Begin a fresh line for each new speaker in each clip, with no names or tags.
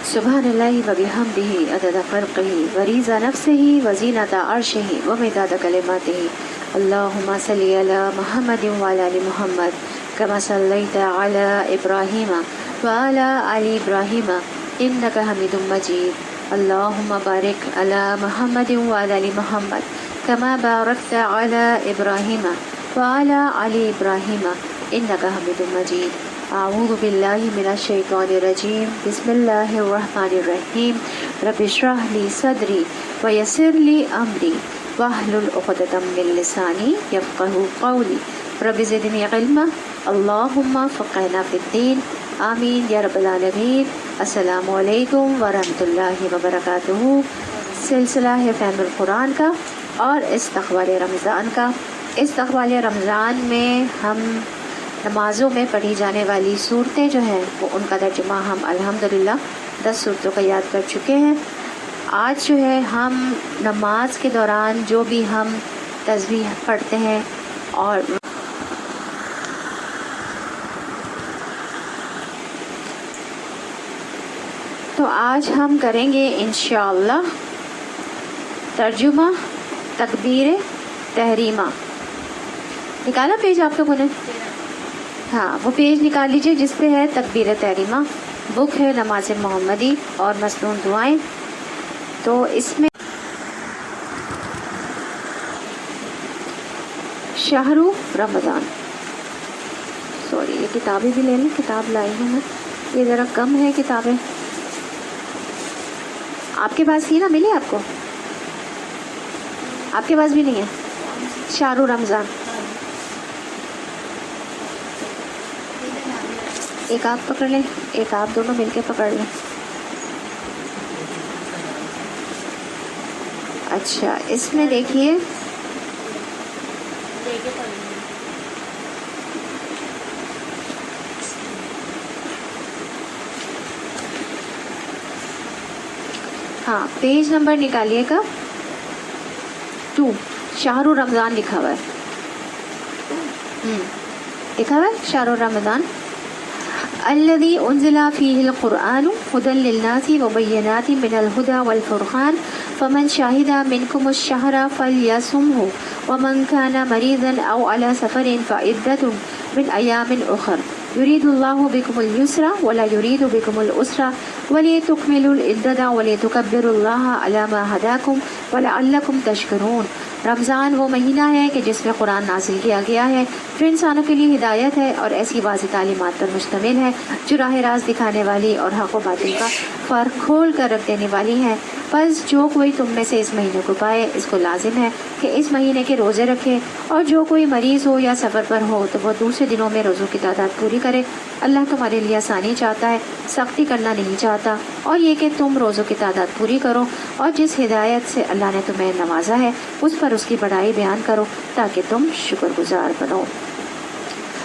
سبحان اللہ و بحمدہ عدد خلقہ ورضا نفسہ وزینۃ عرشہ ومداد کلماتہ اللہم صلی علی محمد وعلی آل محمد کما صلیت علی ابراہیم وعلی آل ابراہیم انک حمید مجید اللہم بارک علی محمد وعلی آل محمد کما بارکت علی ابراہیم وعلی آل ابراہیم انک حمید مجید اعوذ باللہ من الشیطان الرجیم بسم اللہ الرحمن الرحیم رب اشرح لی صدری ویسر لی امری واحلل عقدۃ من لسانی یفقہوا قولی رب زدنی علما اللہم فقہنا فی الدین آمین یا رب العالمین۔ السلام علیکم ورحمۃ اللہ وبرکاتہ۔ سلسلہ ہے فہم القرآن کا اور استقبال رمضان کا۔ استقبال رمضان میں ہم نمازوں میں پڑھی جانے والی صورتیں جو ہیں وہ ان کا ترجمہ ہم الحمدللہ 10 صورتوں کا یاد کر چکے ہیں۔ آج جو ہے ہم نماز کے دوران جو بھی ہم تسبیح پڑھتے ہیں اور تو آج ہم کریں گے انشاءاللہ ترجمہ تکبیر تحریمہ۔ نکالا پیج آپ لوگوں نے؟ ہاں، وہ پیج نکال لیجئے جس پہ ہے تکبیر تحریمہ۔ بک ہے نماز محمدی اور مسنون دعائیں۔ تو اس میں شہر رمضان، سوری یہ کتابیں بھی لے لیں، کتاب لائی ہوں میں، یہ ذرا کم ہے کتابیں۔ آپ کے پاس ہی نا ملی آپ کو؟ آپ کے پاس بھی نہیں ہے؟ شہر رمضان ایک آپ پکڑ لیں، ایک آپ، دونوں مل کے پکڑ لیں۔ اچھا، اس میں دیکھیے ہاں، پیج نمبر نکالیے گا 2، شہر رمضان لکھا ہوا ہے، لکھا ہوا ہے شہر رمضان الذي انزل فيه القرآن هدى للناس وبينات من الهدى والفرقان فمن شهد منكم الشهر فليصمه ومن كان مريضا أو على سفر فعدة من أيام أخر يريد الله بكم اليسر ولا يريد بكم العسر ولتكملوا العدة ولتكبروا الله على ما هداكم ولعلكم تشكرون۔ رمضان وہ مہینہ ہے کہ جس میں قرآن نازل کیا گیا ہے، جو انسانوں کے لیے ہدایت ہے اور ایسی واضح تعلیمات پر مشتمل ہے جو راہ راست دکھانے والی اور حق و باطل کا فرق کھول کر رکھ دینے والی ہے۔ بس جو کوئی تم میں سے اس مہینے کو پائے اس کو لازم ہے کہ اس مہینے کے روزے رکھے، اور جو کوئی مریض ہو یا سفر پر ہو تو وہ دوسرے دنوں میں روزوں کی تعداد پوری کرے۔ اللہ تمہارے لیے آسانی چاہتا ہے، سختی کرنا نہیں چاہتا، اور یہ کہ تم روزوں کی تعداد پوری کرو، اور جس ہدایت سے اللہ نے تمہیں نوازا ہے اس پر اس کی بڑائی بیان کرو تاکہ تم شکر گزار بنو۔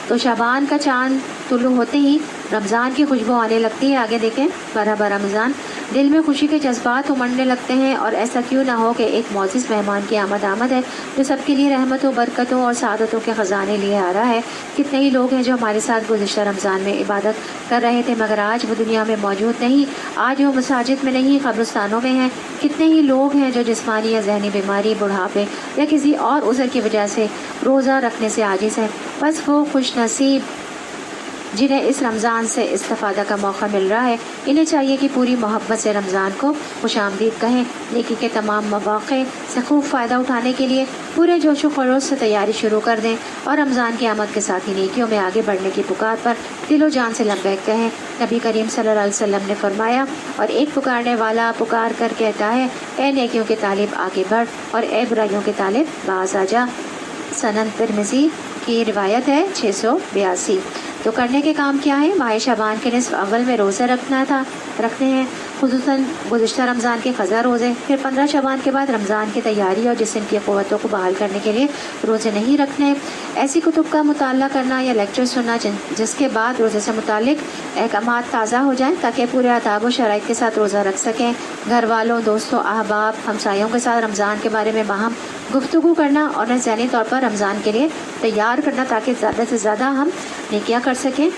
تو شعبان کا چاند طلوع ہوتے ہی رمضان کی خوشبو آنے لگتی ہے۔ آگے دیکھیں، مرحبا رمضان، دل میں خوشی کے جذبات امڑنے لگتے ہیں، اور ایسا کیوں نہ ہو کہ ایک معزز مہمان کی آمد ہے جو سب کے لیے رحمتوں، برکتوں اور سعادتوں کے خزانے لیے آ رہا ہے۔ کتنے ہی لوگ ہیں جو ہمارے ساتھ گزشتہ رمضان میں عبادت کر رہے تھے مگر آج وہ دنیا میں موجود نہیں، آج وہ مساجد میں نہیں، قبرستانوں میں ہیں۔ کتنے ہی لوگ ہیں جو جسمانی یا ذہنی بیماری، بڑھاپے یا کسی اور عذر کی وجہ سے روزہ رکھنے سے عاجز ہیں۔ بس وہ خوش نصیب جنہیں اس رمضان سے استفادہ کا موقع مل رہا ہے، انہیں چاہیے کہ پوری محبت سے رمضان کو خوش آمدید کہیں، نیکی کے تمام مواقع سے خوب فائدہ اٹھانے کے لیے پورے جوش و خروش سے تیاری شروع کر دیں، اور رمضان کی آمد کے ساتھ ہی نیکیوں میں آگے بڑھنے کی پکار پر دل و جان سے لبیک کہیں۔ نبی کریم صلی اللہ علیہ وسلم نے فرمایا، اور ایک پکارنے والا پکار کر کہتا ہے، اے نیکیوں کے طالب آگے بڑھ، اور اے برائیوں کے طالب باز آ جا۔ سنن ترمذی کی روایت ہے 682۔ تو کرنے کے کام کیا ہے؟ ماہ شعبان کے نصف اول میں روزے رکھنے ہیں، خصوصاً گزشتہ رمضان کے قضا روزے، پھر 15 شعبان کے بعد رمضان کی تیاری اور جسم کی قوتوں کو بحال کرنے کے لیے روزے نہیں رکھنے۔ ایسی کتب کا مطالعہ کرنا یا لیکچر سننا جس کے بعد روزے سے متعلق احکامات تازہ ہو جائیں تاکہ پورے آداب و شرائط کے ساتھ روزہ رکھ سکیں۔ گھر والوں، دوستوں، احباب، ہمسایوں کے ساتھ رمضان کے بارے میں باہم گفتگو کرنا اور انہیں ذہنی طور پر رمضان کے لیے تیار کرنا تاکہ زیادہ سے زیادہ ہم نیکیاں کر سکیں۔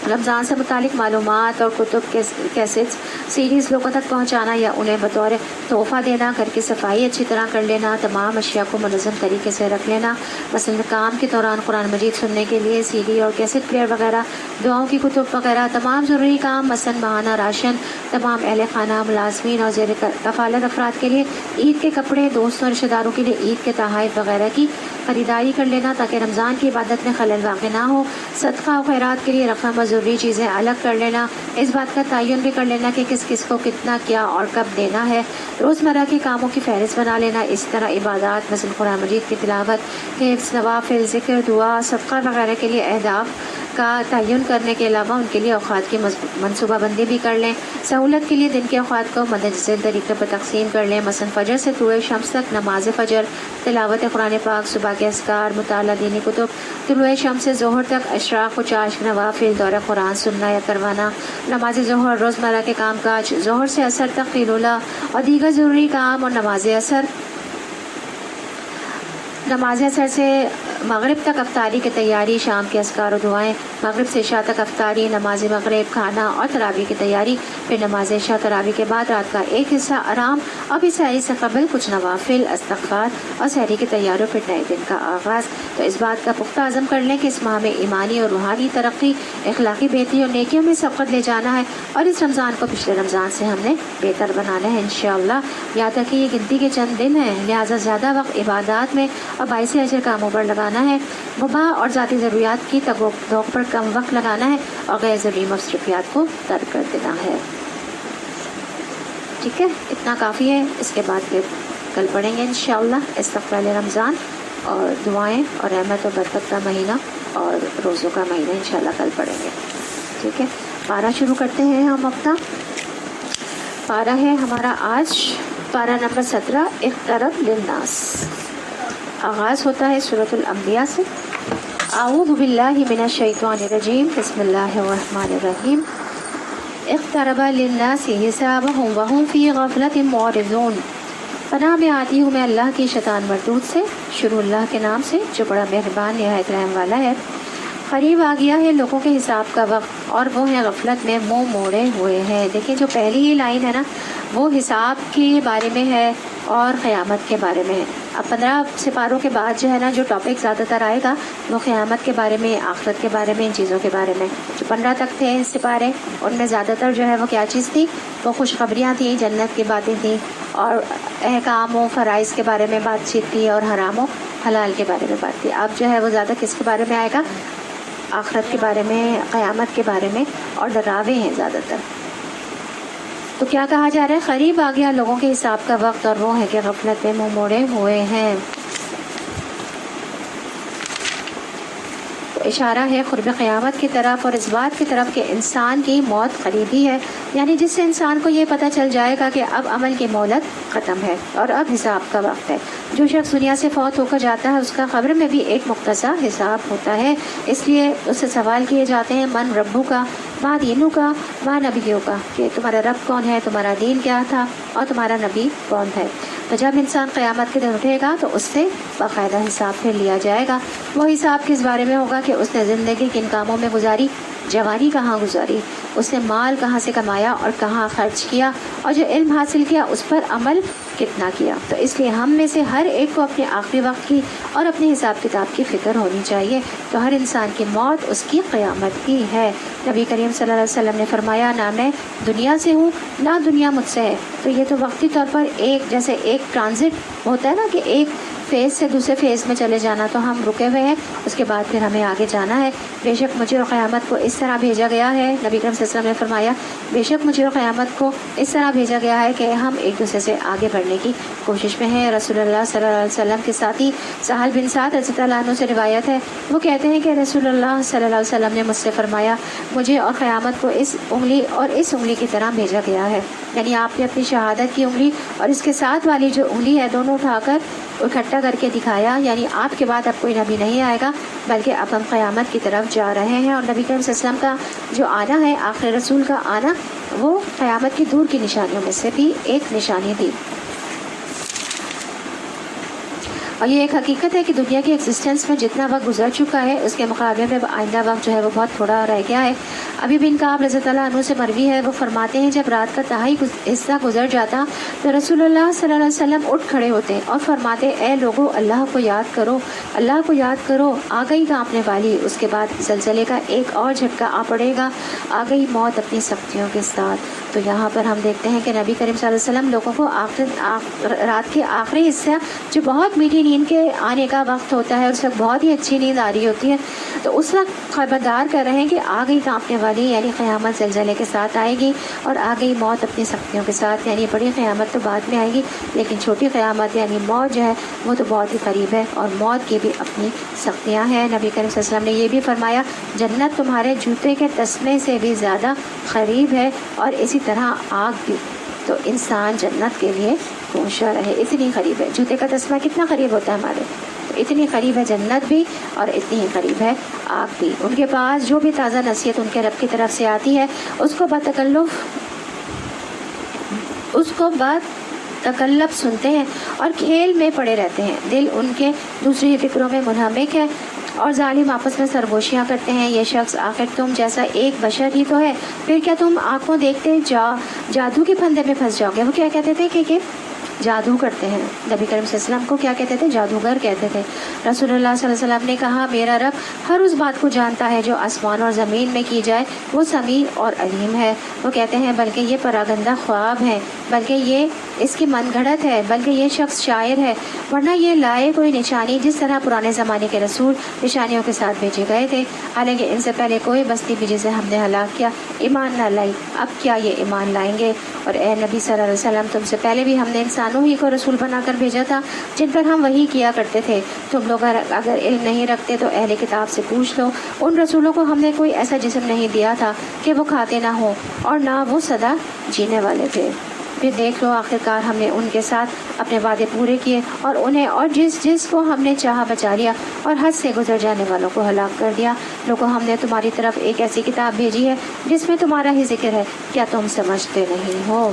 رمضان سے متعلق معلومات اور کتب کیسٹس سیریز لوگوں تک پہنچانا یا انہیں بطور تحفہ دینا، گھر کی صفائی اچھی طرح کر لینا، تمام اشیاء کو منظم طریقے سے رکھ لینا، مثلا کام کے دوران قرآن مجید سننے کے لیے سی ڈی اور کیسٹ پلیئر وغیرہ، دعاؤں کی کتب وغیرہ، تمام ضروری کام مثلا ماہانہ راشن، تمام اہل خانہ، ملازمین اور زیر کفالت افراد کے لیے عید کے کپڑے، دوستوں اور رشتہ داروں کے لیے عید کے تحائف وغیرہ کی خریداری کر لینا تاکہ رمضان کی عبادت میں خلل واقع نہ ہو، صدقہ و خیرات کے لیے رقم اور ضروری چیزیں الگ کر لینا، اس بات کا تعین بھی کر لینا کہ کس کس کو کتنا کیا اور کب دینا ہے، روزمرہ کے کاموں کی فہرست بنا لینا، اس طرح عبادات مثلا قرآن مجید کی تلاوت، حفظ، نوافل، ذکر، دعا، صدقہ وغیرہ کے لیے اہداف کا تعین کرنے کے علاوہ ان کے لیے اوقات کی منصوبہ بندی بھی کر لیں، سہولت کے لیے دن کے اوقات کو متجزل طریقے پر تقسیم کر لیں، مثلا فجر سے طلوع شمس تک نماز فجر، تلاوت قرآن پاک، صبح کے اذکار، مطالعہ دینی کتب، طلوع شمس سے ظہر تک اشراق و چاشت، نوافل، دورہ قرآن سننا یا کروانا، نماز ظہر، روزمرہ کے کام کاج، ظہر سے عصر تک قیلولہ اور دیگر ضروری کام، اور نماز عصر سے مغرب تک افطاری کی تیاری، شام کے اذکار و دعائیں، مغرب سے عشاء تک افطاری، نماز مغرب، کھانا اور تراویح کی تیاری، پھر نماز عشاء، تراویح کے بعد رات کا ایک حصہ آرام، اور پھر سحری سے قبل کچھ نوافل، استغفار اور سحری کی تیاری، پھر نئے دن کا آغاز۔ تو اس بات کا پختہ عزم کر لیں کہ اس ماہ میں ایمانی اور روحانی ترقی، اخلاقی بہتری اور نیکیوں میں سبقت لے جانا ہے، اور اس رمضان کو پچھلے رمضان سے ہم نے بہتر بنانا ہے انشاءاللہ۔ یاد رکھیں یہ گنتی کے چند دن ہیں، لہٰذا زیادہ وقت عبادات میں اور باعث اجر کاموں پر لگانا ہے، مباح اور ذاتی ضروریات کی توق پر کم وقت لگانا ہے، اور غیر ضروری مصروفیات کو ترک کر دینا ہے۔ ٹھیک ہے، اتنا کافی ہے، اس کے بعد پھر کل پڑھیں گے انشاءاللہ استقبال رمضان اور دعائیں اور رحمت و برکت کا مہینہ اور روزوں کا مہینہ انشاءاللہ کل پڑھیں گے۔ ٹھیک ہے، پارہ شروع کرتے ہیں ہم اپنا۔ پارہ ہے ہمارا آج پارہ نمبر 17، اقترب للناس۔ آغاز ہوتا ہے سورۃ الانبیاء سے۔ اعوذ باللہ من الشیطان الرجیم، بسم اللہ الرحمن الرحیم۔ اقترب للناس حسابهم وهم فی غفلۃ معرضون۔ پناہ میں آتی ہوں میں اللہ کی شیطان مردود سے، شروع اللہ کے نام سے جو بڑا مہربان نہایت رحم والا ہے۔ قریب آ گیا ہے لوگوں کے حساب کا وقت اور وہ ہیں غفلت میں منہ موڑے ہوئے ہیں۔ دیکھیں جو پہلی ہی لائن ہے نا وہ حساب کے بارے میں ہے اور قیامت کے بارے میں ہے۔ اب 15 سپاروں کے بعد جو ہے نا جو ٹاپک زیادہ تر آئے گا وہ قیامت کے بارے میں، آخرت کے بارے میں، ان چیزوں کے بارے میں۔ جو 15 تک تھے سپارے ان میں زیادہ تر جو ہے وہ کیا چیز تھی، وہ خوشخبریاں تھیں، جنت کی باتیں تھیں، اور احکام و فرائض کے بارے میں بات چیت تھی، اور حرام و حلال کے بارے میں بات تھی۔ اب جو ہے وہ زیادہ کس کے بارے میں آئے گا، آخرت کے بارے میں، قیامت کے بارے میں، اور ڈراوے ہیں زیادہ تر۔ تو کیا کہا جا رہا ہے، قریب آ گیا لوگوں کے حساب کا وقت اور وہ ہے کہ غفلت میں منہ موڑے ہوئے ہیں۔ تو اشارہ ہے قرب قیامت کی طرف اور اس بات کی طرف کہ انسان کی موت قریبی ہے، یعنی جس سے انسان کو یہ پتہ چل جائے گا کہ اب عمل کی مہلت ختم ہے اور اب حساب کا وقت ہے۔ جو شخص دنیا سے فوت ہو کر جاتا ہے اس کا قبر میں بھی ایک مختصر حساب ہوتا ہے، اس لیے اس سے سوال کیے جاتے ہیں من ربو کا، ماں دینوں کا، ماں نبیوں کا، کہ تمہارا رب کون ہے، تمہارا دین کیا تھا، اور تمہارا نبی کون ہے۔ تو جب انسان قیامت کے دن اٹھے گا تو اس سے باقاعدہ حساب پھر لیا جائے گا۔ وہ حساب کس بارے میں ہوگا کہ اس نے زندگی کن کاموں میں گزاری، جوانی کہاں گزاری، اس نے مال کہاں سے کمایا اور کہاں خرچ کیا، اور جو علم حاصل کیا اس پر عمل کتنا کیا۔ تو اس لیے ہم میں سے ہر ایک کو اپنے آخری وقت کی اور اپنے حساب کتاب کی فکر ہونی چاہیے۔ تو ہر انسان کی موت اس کی قیامت ہی ہے۔ نبی کریم صلی اللہ علیہ وسلم نے فرمایا نہ میں دنیا سے ہوں نہ دنیا مجھ سے ہے۔ تو یہ تو وقتی طور پر ایک جیسے ایک ٹرانزٹ ہوتا ہے نا کہ ایک فیز سے دوسرے فیز میں چلے جانا، تو ہم رکے ہوئے ہیں، اس کے بعد پھر ہمیں آگے جانا ہے۔ بے شک مجھے اور قیامت کو اس طرح بھیجا گیا ہے، نبی کریم صلی اللہ علیہ وسلم نے فرمایا بے شک مجھے اور قیامت کو اس طرح بھیجا گیا ہے کہ ہم ایک دوسرے سے آگے بڑھنے کی کوشش میں ہیں۔ رسول اللہ صلی اللہ علیہ وسلم کے ساتھی سہل بن سعد رضی اللہ عنہ سے روایت ہے، وہ کہتے ہیں کہ رسول اللہ صلی اللہ علیہ وسلم نے مجھ سے فرمایا مجھے اور قیامت کو اس انگلی اور اس انگلی کی طرح بھیجا گیا ہے، یعنی آپ نے اپنی شہادت کی انگلی اور اس کے ساتھ والی جو انگلی ہے دونوں اٹھا کر اکٹھا کر کے دکھایا، یعنی آپ کے بعد اب کوئی نبی نہیں آئے گا بلکہ اب ہم قیامت کی طرف جا رہے ہیں۔ اور نبی کریم صلی اللہ علیہ وسلم کا جو آنا ہے، آخر رسول کا آنا، وہ قیامت کی دور کی نشانیوں میں سے بھی ایک نشانی تھی۔ اور یہ ایک حقیقت ہے کہ دنیا کی ایگزسٹنس میں جتنا وقت گزر چکا ہے اس کے مقابلے میں آئندہ وقت جو ہے وہ بہت تھوڑا رہ گیا ہے۔ ابھی بن کعب رضی اللہ عنہ سے مروی ہے، وہ فرماتے ہیں جب رات کا تہائی حصہ گزر جاتا تو رسول اللہ صلی اللہ علیہ وسلم اٹھ کھڑے ہوتے اور فرماتے اے لوگو اللہ کو یاد کرو، اللہ کو یاد کرو، آ گئی کانپنے والی، اس کے بعد زلزلے کا ایک اور جھٹکا آ پڑے گا، آ گئی موت اپنی سختیوں کے ساتھ۔ تو یہاں پر ہم دیکھتے ہیں کہ نبی کریم صلی اللہ علیہ وسلم لوگوں کو رات کے آخری حصہ جو بہت میٹھی نیند کے آنے کا وقت ہوتا ہے، اس وقت بہت ہی اچھی نیند آ رہی ہوتی ہے، تو اس وقت خبردار کر رہے ہیں کہ آ گئی کانپنے والی، یعنی قیامت زلزلے کے ساتھ آئے گی، اور آ گئی موت اپنی سختیوں کے ساتھ، یعنی بڑی قیامت تو بعد میں آئے گی، لیکن چھوٹی قیامت یعنی موت جو ہے وہ تو بہت ہی قریب ہے، اور موت کی بھی اپنی سختیاں ہیں۔ نبی کریم صلی اللہ علیہ وسلم نے یہ بھی فرمایا جنت تمہارے جوتے کے تسمے سے بھی زیادہ قریب ہے، اور اسی طرح آگ بھی۔ تو انسان جنت کے لیے کوشاں رہے، اتنی قریب ہے۔ جوتے کا تسمہ کتنا قریب ہوتا ہے ہمارے، تو اتنی قریب ہے جنت بھی، اور اتنی ہی قریب ہے آگ بھی۔ ان کے پاس جو بھی تازہ نصیحت ان کے رب کی طرف سے آتی ہے اس کو تکلف سنتے ہیں اور کھیل میں پڑے رہتے ہیں، دل ان کے دوسری فکروں میں منہمک ہے، اور ظالم آپس میں سرگوشیاں کرتے ہیں۔ یہ شخص آخر تم جیسا ایک بشر ہی تو ہے، پھر کیا تم آنکھوں دیکھتے جادو کے پھندے میں پھنس جاؤ گے؟ وہ کیا کہتے تھے کہ جادو کرتے ہیں، نبی کریم صلی اللہ علیہ وسلم کو کیا کہتے تھے؟ جادوگر کہتے تھے۔ رسول اللہ صلی اللہ علیہ وسلم نے کہا میرا رب ہر اس بات کو جانتا ہے جو آسمان اور زمین میں کی جائے، وہ سمیع اور علیم ہے۔ وہ کہتے ہیں بلکہ یہ پراگندہ خواب ہے، بلکہ یہ اس کی من گھڑت ہے، بلکہ یہ شخص شاعر ہے، ورنہ یہ لائے کوئی نشانی جس طرح پرانے زمانے کے رسول نشانیوں کے ساتھ بھیجے گئے تھے، حالانکہ ان سے پہلے کوئی بستی بھی جسے ہم نے ہلاک کیا ایمان نہ لائی، اب کیا یہ ایمان لائیں گے؟ اور اے نبی صلی اللہ علیہ وسلم تم سے پہلے بھی ہم نے انسانوں ہی کو رسول بنا کر بھیجا تھا جن پر ہم وحی کیا کرتے تھے۔ تم لوگ اگر علم نہیں رکھتے تو اہل کتاب سے پوچھ لو، ان رسولوں کو ہم نے کوئی ایسا جسم نہیں دیا تھا کہ وہ کھاتے نہ ہوں اور نہ وہ سدا جینے والے تھے۔ پھر دیکھ لو آخرکار ہم نے ان کے ساتھ اپنے وعدے پورے کیے، اور انہیں اور جس کو ہم نے چاہا بچا لیا، اور حد سے گزر جانے والوں کو ہلاک کر دیا۔ لوگوں ہم نے تمہاری طرف ایک ایسی کتاب بھیجی ہے جس میں تمہارا ہی ذکر ہے، کیا تم سمجھتے نہیں ہو؟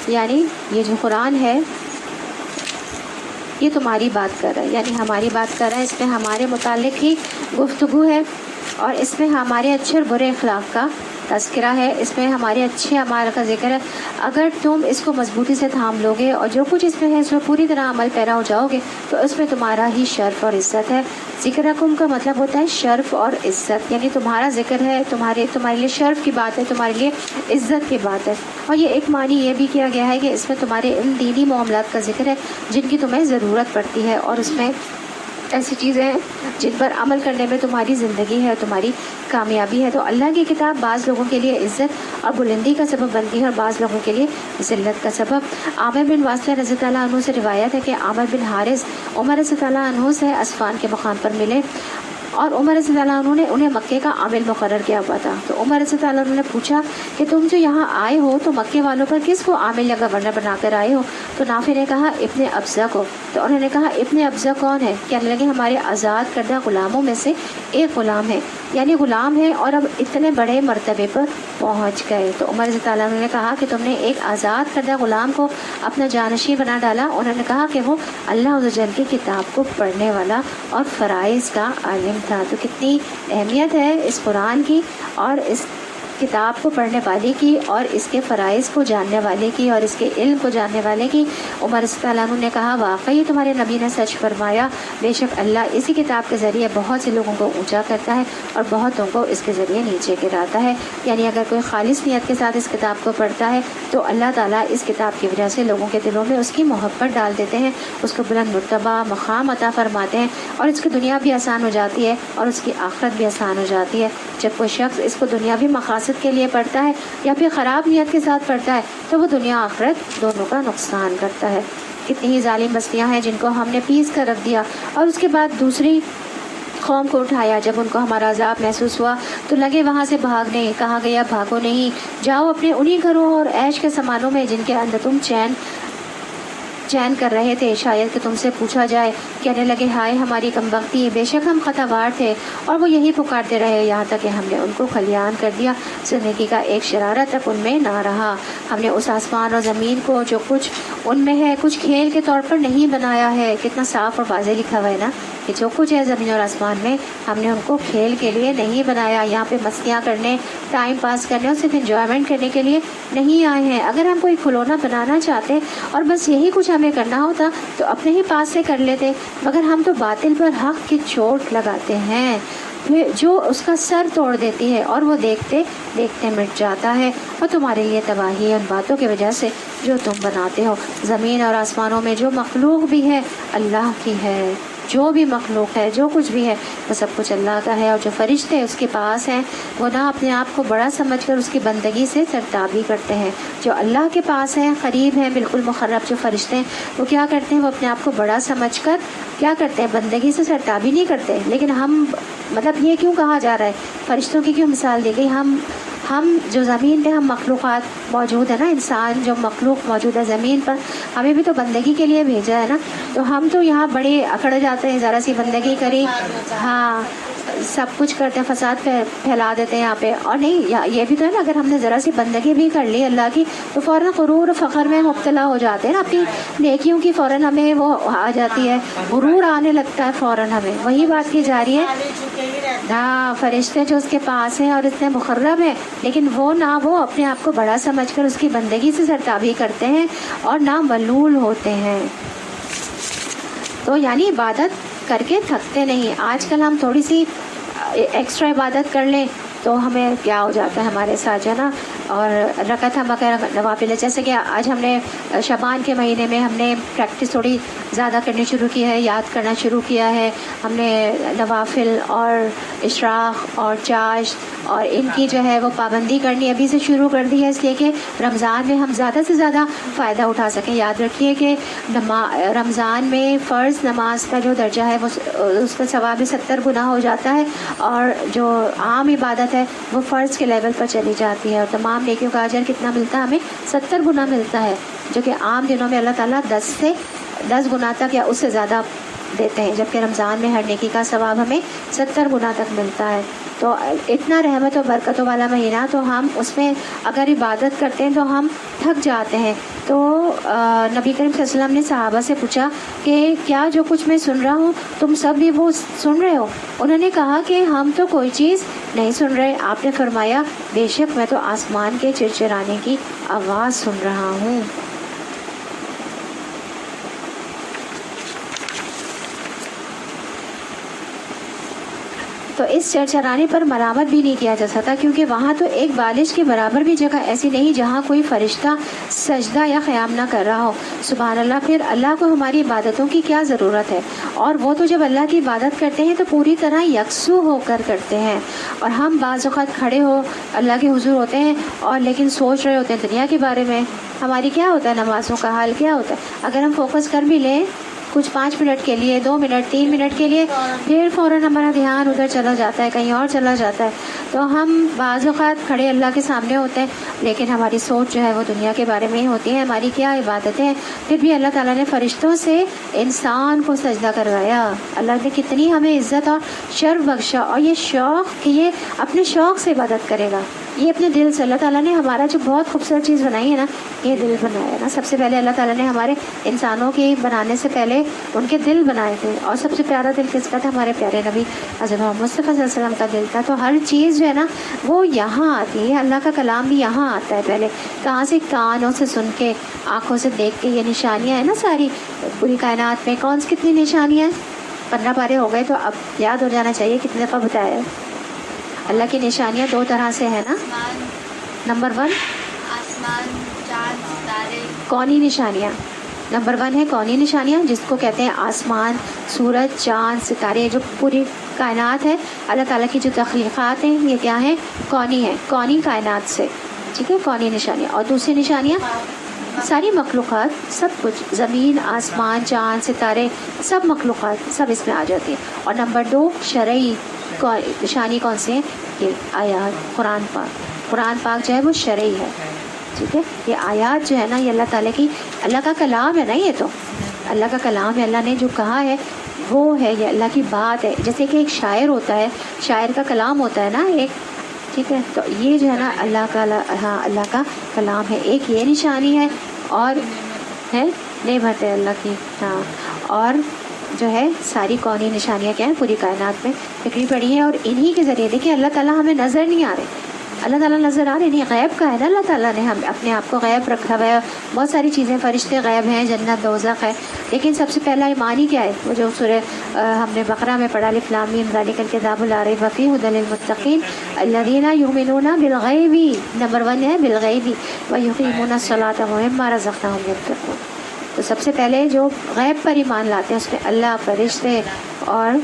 یعنی یہ جو قرآن ہے یہ تمہاری بات کر رہا ہے، یعنی ہماری بات کر رہا ہے، اس میں ہمارے متعلق ہی گفتگو ہے، اور اس میں ہمارے اچھے اور برے اخلاق کا تذکرہ ہے، اس میں ہمارے اچھے اعمال کا ذکر ہے۔ اگر تم اس کو مضبوطی سے تھام لو گے اور جو کچھ اس میں ہے اس میں پوری طرح عمل پیرا ہو جاؤ گے تو اس میں تمہارا ہی شرف اور عزت ہے۔ ذکرکم کا مطلب ہوتا ہے شرف اور عزت، یعنی تمہارا ذکر ہے، تمہارے لیے شرف کی بات ہے، تمہارے لیے عزت کی بات ہے۔ اور یہ ایک معنی یہ بھی کیا گیا ہے کہ اس میں تمہارے ان دینی معاملات کا ذکر ہے جن کی تمہیں ضرورت پڑتی ہے، اور اس میں ایسی چیزیں ہیں جن پر عمل کرنے میں تمہاری زندگی ہے، تمہاری کامیابی ہے۔ تو اللہ کی کتاب بعض لوگوں کے لیے عزت اور بلندی کا سبب بنتی ہے، اور بعض لوگوں کے لیے ذلت کا سبب۔ عامر بن واسطہ رضی اللہ عنہ سے روایت ہے کہ عامر بن حارث عمر رضی اللہ عنہ سے اصفہان کے مقام پر ملے، اور عمر رضی اللہ عنہ نے انہیں مکے کا عامل مقرر کیا ہوا تھا۔ تو عمر رضی اللہ عنہ نے پوچھا کہ تم جو یہاں آئے ہو تو مکے والوں پر کس کو عامل یا گورنر بنا کر آئے ہو؟ تو نافع نے کہا ابن ابزہ کو۔ تو انہوں نے کہا ابن ابزہ کون ہے؟ کہنے لگے ہمارے آزاد کردہ غلاموں میں سے ایک غلام ہے، یعنی غلام ہے اور اب اتنے بڑے مرتبے پر پہنچ گئے۔ تو عمر رضی اللہ عنہ نے کہا کہ تم نے ایک آزاد کردہ غلام کو اپنا جانشین بنا ڈالا؟ انہوں نے کہا کہ وہ اللہ عز و جل کی کتاب کو پڑھنے والا اور فرائض کا عالم تھا۔ تو کتنی اہمیت ہے اس قرآن کی اور اس کتاب کو پڑھنے والے کی اور اس کے فرائض کو جاننے والے کی اور اس کے علم کو جاننے والے کی۔ عمر رضی اللہ عنہ نے کہا واقعی تمہارے نبی نے سچ فرمایا، بے شک اللہ اسی کتاب کے ذریعے بہت سے لوگوں کو اونچا کرتا ہے اور بہتوں کو اس کے ذریعے نیچے گراتا ہے۔ یعنی اگر کوئی خالص نیت کے ساتھ اس کتاب کو پڑھتا ہے تو اللہ تعالیٰ اس کتاب کی وجہ سے لوگوں کے دلوں میں اس کی محبت ڈال دیتے ہیں، اس کو بلند مرتبہ مقام عطا فرماتے ہیں، اور اس کی دنیا بھی آسان ہو جاتی ہے اور اس کی آخرت بھی آسان ہو جاتی ہے۔ جب کوئی شخص اس کو دنیاوی مقاصد کے لیے پڑھتا ہے یا پھر خراب نیت کے ساتھ پڑھتا ہے تو وہ دنیا آخرت دونوں کا نقصان کرتا ہے۔ کتنی ہی ظالم بستیاں ہیں جن کو ہم نے پیس کر رکھ دیا اور اس کے بعد دوسری قوم کو اٹھایا، جب ان کو ہمارا عذاب محسوس ہوا تو لگے وہاں سے بھاگنے، کہا گیا بھاگو نہیں، جاؤ اپنے انہی گھروں اور عیش کے سامانوں میں جن کے اندر تم چین کر رہے تھے، شاید کہ تم سے پوچھا جائے۔ کہنے لگے ہائے ہماری کمبختی، بے شک ہم خطاوار تھے، اور وہ یہی پکارتے رہے یہاں تک کہ ہم نے ان کو خلیان کر دیا، زندگی کا ایک شرارہ تک ان میں نہ رہا۔ ہم نے اس آسمان اور زمین کو جو کچھ ان میں ہے کچھ کھیل کے طور پر نہیں بنایا ہے۔ کتنا صاف اور واضح لکھا ہوا ہے نا کہ جو کچھ ہے زمین اور آسمان میں ہم نے ان کو کھیل کے لیے نہیں بنایا، یہاں پہ مستیاں کرنے، ٹائم پاس کرنے اور صرف انجوائمنٹ کرنے کے لیے نہیں آئے ہیں۔ اگر ہم کوئی کھلونا بنانا چاہتے اور بس یہی کچھ ہمیں کرنا ہوتا تو اپنے ہی پاس سے کر لیتے، مگر ہم تو باطل پر حق کی چوٹ لگاتے ہیں جو اس کا سر توڑ دیتی ہے، اور وہ دیکھتے دیکھتے مٹ جاتا ہے، اور تمہارے لیے تباہی ہے ان باتوں کی وجہ سے جو تم بناتے ہو۔ زمین اور آسمانوں میں جو مخلوق بھی ہے اللہ کی ہے، جو بھی مخلوق ہے، جو کچھ بھی ہے وہ سب کچھ اللہ کا ہے، اور جو فرشتے اس کے پاس ہیں وہ نہ اپنے آپ کو بڑا سمجھ کر اس کی بندگی سے سرتابی کرتے ہیں۔ جو اللہ کے پاس ہیں، قریب ہیں، بالکل مقرب جو فرشتے ہیں، وہ کیا کرتے ہیں؟ وہ اپنے آپ کو بڑا سمجھ کر کیا کرتے ہیں؟ بندگی سے سرتابی نہیں کرتے۔ لیکن ہم مطلب یہ کیوں کہا جا رہا ہے؟ فرشتوں کی کیوں مثال دی گئی؟ ہم جو زمین پہ ہم مخلوقات موجود ہیں نا، انسان جو مخلوق موجود ہے زمین پر، ہمیں بھی تو بندگی کے لیے بھیجا ہے نا، تو ہم تو یہاں بڑے اکڑ جاتے ہیں، ذرا سی بندگی کری، ہاں سب کچھ کرتے ہیں، فساد پھیلا دیتے ہیں یہاں پہ۔ اور نہیں، یہ بھی تو ہے نا، اگر ہم نے ذرا سی بندگی بھی کر لی اللہ کی تو فوراً غرور و فخر میں مبتلا ہو جاتے ہیں نا، اپنی نیکیوں کی فوراً ہمیں وہ آ جاتی ہے، غرور آنے لگتا ہے فوراً ہمیں۔ وہی بات کی جا رہی ہے، ہاں فرشتے جو اس کے پاس ہیں اور اتنے مقرب ہیں، لیکن وہ نہ وہ اپنے آپ کو بڑا سمجھ کر اس کی بندگی سے سرتابی کرتے ہیں اور نہ ملول ہوتے ہیں۔ تو یعنی عبادت کر کے تھکتے نہیں۔ آج کل ہم تھوڑی سی ایکسٹرا عبادت کر لیں تو ہمیں کیا ہو جاتا ہے ہمارے ساتھ جو ہے نا، اور رکعت ہم اگر نوافل، جیسے کہ آج ہم نے شعبان کے مہینے میں ہم نے پریکٹس تھوڑی زیادہ کرنی شروع کی ہے، یاد کرنا شروع کیا ہے ہم نے، نوافل اور اشراق اور چاشت اور ان کی جو ہے وہ پابندی کرنی ابھی سے شروع کر دی ہے، اس لیے کہ رمضان میں ہم زیادہ سے زیادہ فائدہ اٹھا سکیں۔ یاد رکھیے کہ رمضان میں فرض نماز کا جو درجہ ہے وہ اس کا ثواب 70 گنا ہو جاتا ہے، اور جو عام عبادت ہے وہ فرض کے لیول پر چلی جاتی ہے، اور تمام نیکیوں کا اجر کتنا ملتا ہے؟ ہمیں 70 گنا ملتا ہے، جو کہ عام دنوں میں اللہ تعالیٰ 10 گنا تک یا اس سے زیادہ دیتے ہیں، جبکہ رمضان میں ہر نیکی کا ثواب ہمیں 70 گنا تک ملتا ہے۔ تو اتنا رحمت و برکتوں والا مہینہ، تو ہم اس میں اگر عبادت کرتے ہیں تو ہم تھک جاتے ہیں۔ تو نبی کریم صلی اللہ علیہ وسلم نے صحابہ سے پوچھا کہ کیا جو کچھ میں سن رہا ہوں تم سب بھی وہ سن رہے ہو؟ انہوں نے کہا کہ ہم تو کوئی چیز نہیں سن رہے۔ آپ نے فرمایا بے شک میں تو آسمان کے چرچرانے کی آواز سن رہا ہوں۔ تو اس چرچرانے پر ملامت بھی نہیں کیا جا سکتا، کیونکہ وہاں تو ایک بالش کے برابر بھی جگہ ایسی نہیں جہاں کوئی فرشتہ سجدہ یا قیام نہ کر رہا ہو۔ سبحان اللہ۔ پھر اللہ کو ہماری عبادتوں کی کیا ضرورت ہے؟ اور وہ تو جب اللہ کی عبادت کرتے ہیں تو پوری طرح یکسو ہو کر کرتے ہیں، اور ہم بعض اوقات کھڑے ہو اللہ کے حضور ہوتے ہیں اور لیکن سوچ رہے ہوتے ہیں دنیا کے بارے میں۔ ہماری کیا ہوتا ہے نمازوں کا حال کیا ہوتا ہے؟ اگر ہم فوکس کر بھی لیں کچھ 5 منٹ کے لیے، 2 منٹ، 3 منٹ کے لیے، پھر فوراً ہمارا دھیان ادھر چلا جاتا ہے، کہیں اور چلا جاتا ہے۔ تو ہم بعض اوقات کھڑے اللہ کے سامنے ہوتے ہیں لیکن ہماری سوچ جو ہے وہ دنیا کے بارے میں ہی ہوتی ہے، ہماری کیا عبادتیں ہیں۔ پھر بھی اللہ تعالیٰ نے فرشتوں سے انسان کو سجدہ کروایا، اللہ نے کتنی ہمیں عزت اور شرف بخشا، اور یہ شوق کہ یہ اپنے شوق سے عبادت کرے گا، یہ اپنے دل سے۔ اللہ تعالیٰ نے ہمارا جو بہت خوبصورت چیز بنائی ہے نا، یہ دل بنایا ہے نا۔ سب سے پہلے اللہ تعالیٰ نے ہمارے انسانوں کی بنانے سے پہلے ان کے دل بنائے تھے، اور سب سے پیارا دل کس کا تھا؟ ہمارے پیارے نبی حضرت محمد مصطفیٰ صلی اللہ علیہ وسلم کا دل تھا۔ تو ہر چیز جو ہے نا وہ یہاں آتی ہے، اللہ کا کلام بھی یہاں آتا ہے پہلے، کہاں سے؟ کانوں سے سن کے، آنکھوں سے دیکھ کے۔ یہ نشانیاں ہیں نا ساری پوری کائنات میں، کتنی نشانیاں ہیں؟ 15 پارے ہو گئے تو اب یاد ہو جانا چاہیے کتنے دفعہ بتایا ہے۔ اللہ کی نشانیاں 2 طرح سے ہیں نا۔ نمبر 1
آسمان، چاند، ستارے۔
کونی نشانیاں۔ نمبر 1 ہے کونی نشانیاں، جس کو کہتے ہیں آسمان، سورج، چاند، ستارے، جو پوری کائنات ہے اللہ تعالیٰ کی جو تخلیقات ہیں یہ کیا ہیں؟ کونی ہیں، کونی کائنات سے، ٹھیک ہے، کونی نشانیاں۔ اور دوسری نشانیاں ساری مخلوقات، سب کچھ، زمین، آسمان، چاند، ستارے، سب مخلوقات سب اس میں آ جاتی ہیں۔ اور نمبر 2 شرعی نشانی کون سی ہے؟ یہ آیات، قرآن پاک جو ہے وہ شرعی ہے، ٹھیک ہے۔ یہ آیات جو ہے نا یہ اللہ تعالیٰ کی، اللہ کا کلام ہے نا، یہ تو اللہ کا کلام ہے، اللہ نے جو کہا ہے وہ ہے، یہ اللہ کی بات ہے۔ جیسے کہ ایک شاعر ہوتا ہے، شاعر کا کلام ہوتا ہے نا ایک، ٹھیک ہے، تو یہ جو ہے نا اللہ کا کلام ہے۔ ایک یہ نشانی ہے، اور ہے نعمت ہے اللہ کی، ہاں۔ اور جو ہے ساری کونی نشانیاں کیا ہیں پوری کائنات میں بکھری پڑی ہیں، اور انہی کے ذریعے دیکھیں اللہ تعالیٰ ہمیں نظر نہیں آ رہے، اللہ تعالیٰ نظر آ رہے نہیں، غیب کا ہے نا، اللہ تعالیٰ نے ہم اپنے آپ کو غیب رکھا ہوا ہے، بہت ساری چیزیں فرشتے غیب ہیں، جنت دوزخ ہے، لیکن سب سے پہلا ایمان ہی کیا ہے؟ وہ جو سورہ ہم نے بقرہ میں پڑھا الف لام میم ذالک الکتاب لا ریب فیہ ھدی للمتقین الذین یؤمنون بالغیب، نمبر 1 ہے بالغیب ویقیمون الصلاۃ ومما رزقناہم ینفقون۔ تو سب سے پہلے جو غیب پر ایمان لاتے ہیں اس میں اللہ، فرشتے اور